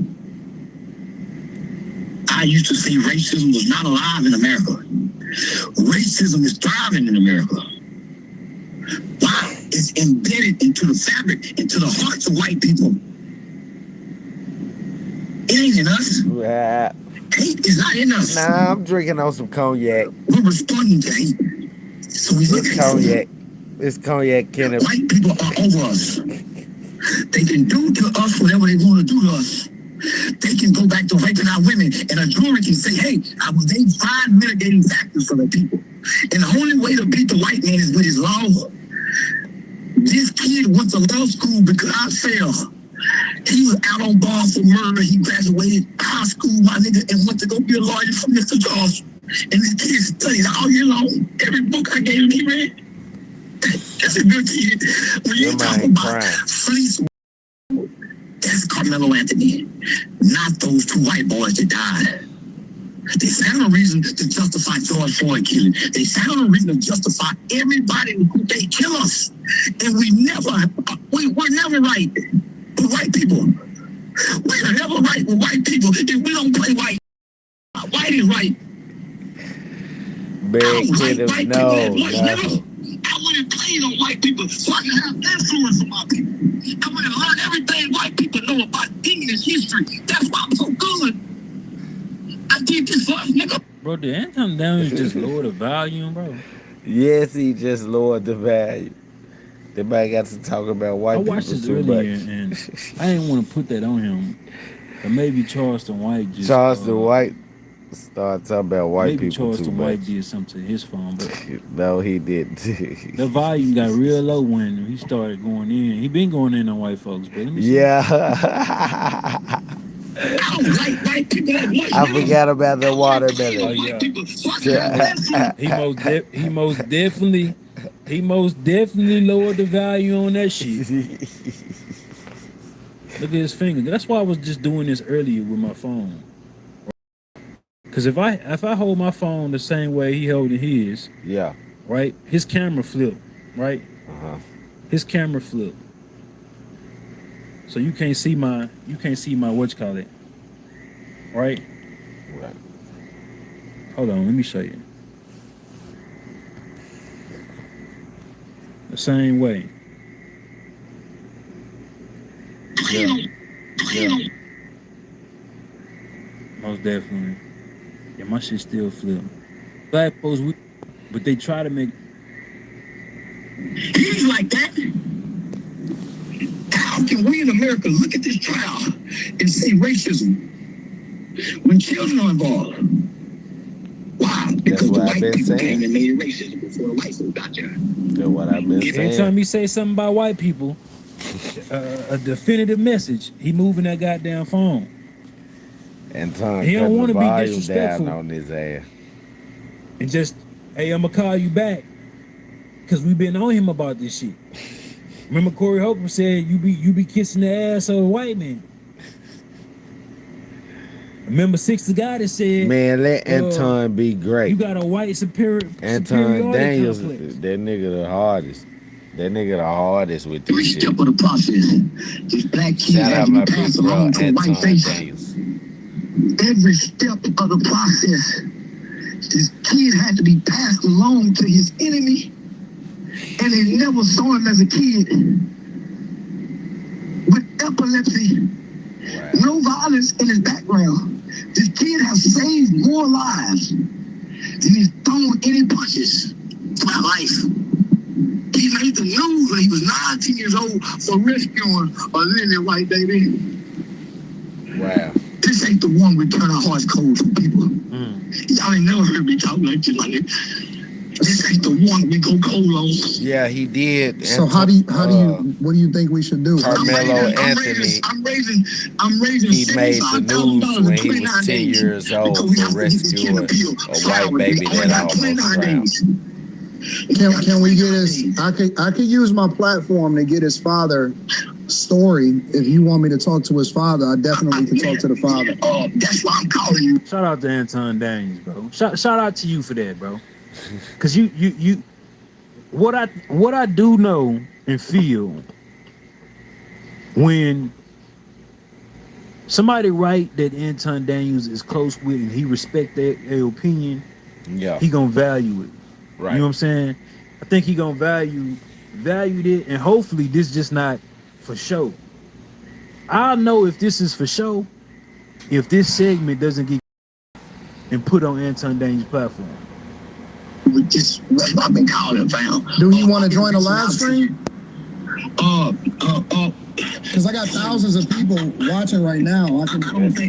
I used to say racism was not alive in America. Racism is thriving in America. Why? It's embedded into the fabric, into the hearts of white people. It ain't in us. Yeah. Hate is not in us. Nah, I'm drinking on some cognac. We're responding to hate. So we look It's at cognac. It's cognac, Kenneth. white people are over us. They can do to us whatever they want to do to us. They can go back to raping our women, and a jury can say, hey, I was named 5 mitigating factors for the people. And the only way to beat the white man is with his law. This kid went to law school because I failed. He was out on bar for murder. He graduated high school, my nigga, and went to go be a lawyer for Mr. Charles. And this kid studied all year long. Every book I gave him, he read. That's a good kid. When you talk about fleece, that's Karmelo Anthony, not those 2 white boys that died. They found a reason to justify George Floyd killing. They found a reason to justify everybody who they kill us. And we're never right with white people. We're never right with white people if we don't play white. White is right. Big Kenneth, no. I want to play on white people so I can have influence on my people. I want to learn everything white people know about English history. That's why I'm so good. I did this for us, nigga. Bro, did Anton Downs just lower the volume, bro? Yes, he just lowered the value. Everybody got to talk about white people I watched this too earlier, much. and I didn't want to put that on him. But maybe Charleston White just... Charleston White started talking about white maybe people Charleston too much. White did something to his phone, but No, he didn't. the volume got real low when he started going in. He been going in on white folks, but let me see. Yeah. I don't like white people that much. I forgot about the watermelon. Oh yeah. He most definitely lowered the value on that shit. Look at his finger. That's why I was just doing this earlier with my phone. Cause if I hold my phone the same way he holding his, Yeah. right? His camera flip, right? His camera flip. So you can't see my what you call it. Right? Right. Hold on, let me show you. The same way. Yeah. Most definitely. Yeah, my shit still flip. Black folks, but they try to make... He's like that. How can we in America look at this trial and see racism when children are involved? Why? Because the white people came and made it racism before the white folks got there. That's what I've been saying. Anytime you say something about white people, a definitive message, he moving that goddamn phone. And Tom he don't want to be disrespectful down on his ass. And just, hey, I'm gonna call you back because we've been on him about this shit. Remember Corey Holcomb said you be kissing the ass of a white man. Remember Six the guy that said, Man, let Anton be great. you got a white Anton superiority Daniels, complex. that nigga the hardest. That nigga the hardest with Every this shit. step of the process, this black kid Shout has out to my be big passed bro, along to a white Anton face. Daniels. Every step of the process, this kid had to be passed along to his enemy, and they never saw him as a kid with epilepsy, no violence in his background. This kid has saved more lives than he's thrown any punches in my life. He made the news when he was 19 years old for rescuing a lily white baby. Wow. This ain't the one we turn our hearts cold for people. Y'all ain't never heard me talk like this, like this. This ain't the one we go cold on. Yeah, he did. So what do you think we should do? Karmelo Anthony. I'm raising He made the news when he was 10 days years old because we for have to get the kid rescuing appeal. a white baby We only that got almost 29 drowned. days. Can we get his? I could use my platform to get his father story. If you want me to talk to his father, I definitely can talk to the father. That's why I'm calling you. Shout out to Anton Daniels, bro. Shout out to you for that, bro. Cause you what I do know and feel when somebody write that Anton Daniels is close with and he respect their opinion, Yeah. he gonna value it. Right. You know what I'm saying? I think he gonna valued it, and hopefully this just not for show. I'll know if this is for show if this segment doesn't get and put on Anton Daniels' platform. That's what I've been calling, fam. Do you want to join a live stream? Because I got thousands of people watching right now. That's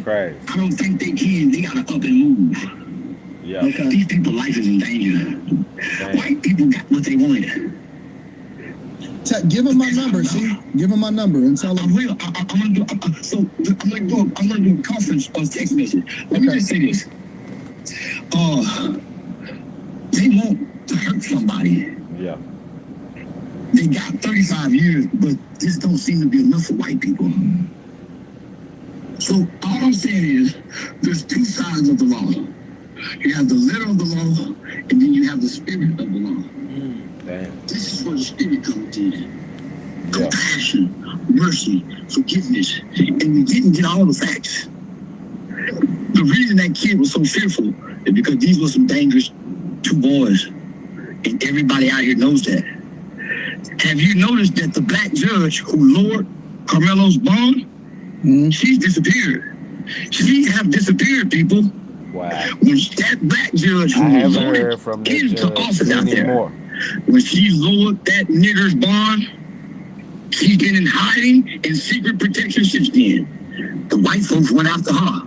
crazy. I don't think they can. They gotta up and move. Yeah. Okay. These people's life is in danger. White people got what they wanted. Give him my number, see? Give him my number and tell him. I'm gonna do a conference or text message. Let me just say this. They want to hurt somebody. Yeah. They got 35 years, but this don't seem to be enough for white people. So all I'm saying is, there's two sides of the law. You have the letter of the law, and then you have the spirit of the law. Damn. This is where the spirit comes in. Compassion, mercy, forgiveness. And we didn't get all the facts. The reason that kid was so fearful is because these were some dangerous two boys. And everybody out here knows that. Have you noticed that the black judge who lowered Karmelo's bond, she's disappeared. She have disappeared, people. Wow. When that black judge who I haven't lowered heard from that into judge office out there, anymore. when she lowered that nigger's bond, she's been in hiding and secret protection since then. The white folks went after her.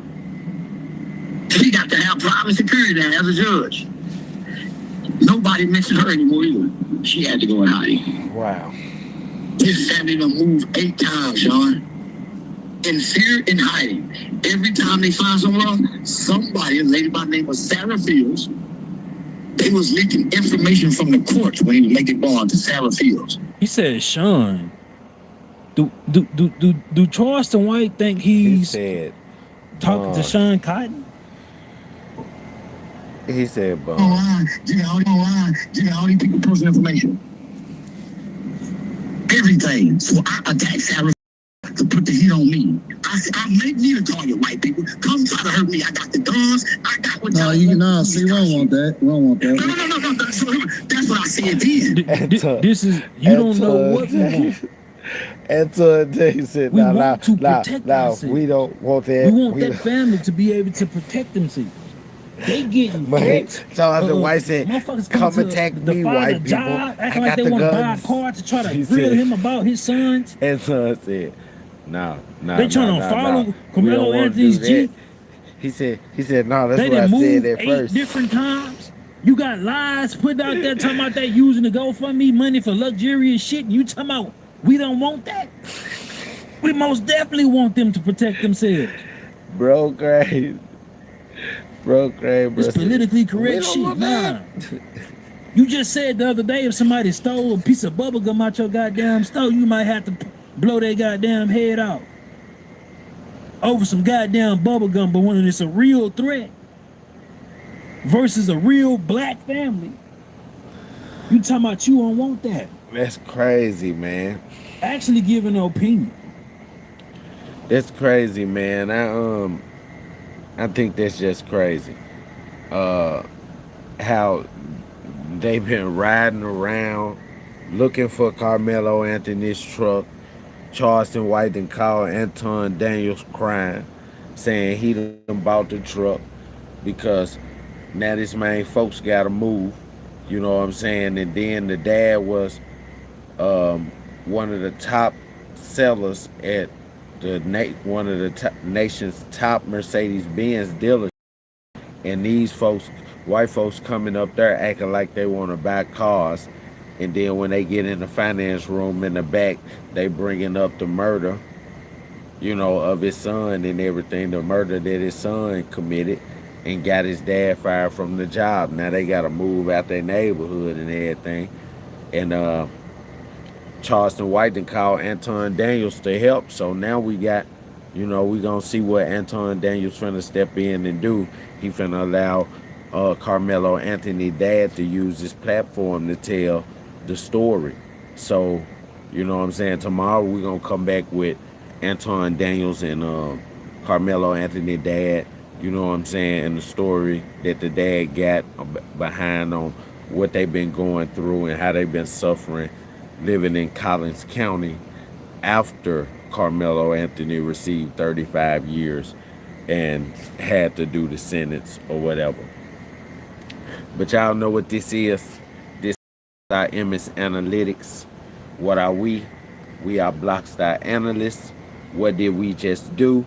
She got to have private security now as a judge. Nobody mentioned her anymore either. She had to go in hiding. Wow. His family done moved 8 times, Sean. In fear and hiding. Every time they find someone, somebody, a lady by the name of Sarah Fields, they was leaking information from the courts when he was making bond to Sarah Fields. He said, Sean, do Charleston White think he's said, talking to Sean Cotton? He said, You got all these people personal information. Everything. So I attacked Sarah to put the heat on me. I make me the target, white people. Come try to hurt me. I got the guns. I got what y'all want. See, we don't want that. We don't want that. No. That's what I said then. This is, you don't know what we want. Anton Daniels said, We want to protect ourselves. we don't want that. We want that family to be able to protect themselves. They getting threats. Charleston White said, motherfuckers come to attack the me, father white people. job, I acting got like they the want to buy a guns. car to try to He grill said- him about his sons. Anton said, no. They trying to follow Karmelo Anthony's Jeep. He said, no, that's They what I done said moved at 8 first. different times. You got lies put out there talking about they using the GoFundMe money for luxurious shit. And you talking about we don't want that? We most definitely want them to protect themselves. Bro, crazy. It's politically correct shit. Nah. You just said the other day if somebody stole a piece of bubble gum out your goddamn store, you might have to blow their goddamn head out. over some goddamn bubble gum, but when it's a real threat versus a real black family, you talking about you don't want that. That's crazy, man. Actually giving an opinion. That's crazy, man. I think that's just crazy. How they've been riding around looking for Karmelo Anthony's truck. Charleston White and called Anton Daniels crying, saying he done bought the truck because now this man folks gotta move. You know what I'm saying? And then the dad was one of the top sellers at one of the nation's top Mercedes Benz dealers. And these folks, white folks, coming up there acting like they want to buy cars, and then when they get in the finance room in the back, they bringing up the murder, of his son and everything, the murder that his son committed, and got his dad fired from the job. Now they got to move out their neighborhood and everything. And Charleston White then called Anton Daniels to help. So now we got, we gonna see what Anton Daniels finna step in and do. He finna allow Karmelo Anthony dad to use his platform to tell the story. So, you know what I'm saying? Tomorrow we're gonna come back with Anton Daniels and Karmelo Anthony dad, you know what I'm saying, and the story that the dad got behind on what they've been going through and how they've been suffering living in Collins County after Karmelo Anthony received 35 years and had to do the sentence or whatever. But y'all know what this is. This is our MS Analytics. What are we? We are Blockstar analysts. What did we just do?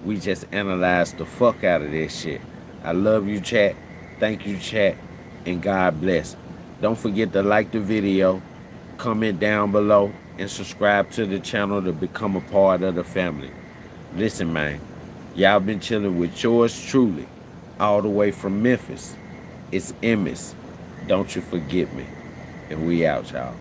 We just analyzed the fuck out of this shit. I love you, chat. Thank you, chat. And God bless. Don't forget to like the video, comment down below, and subscribe to the channel to become a part of the family. Listen, man. Y'all been chilling with yours truly, all the way from Memphis. It's MS. Don't you forget me. And we out, y'all.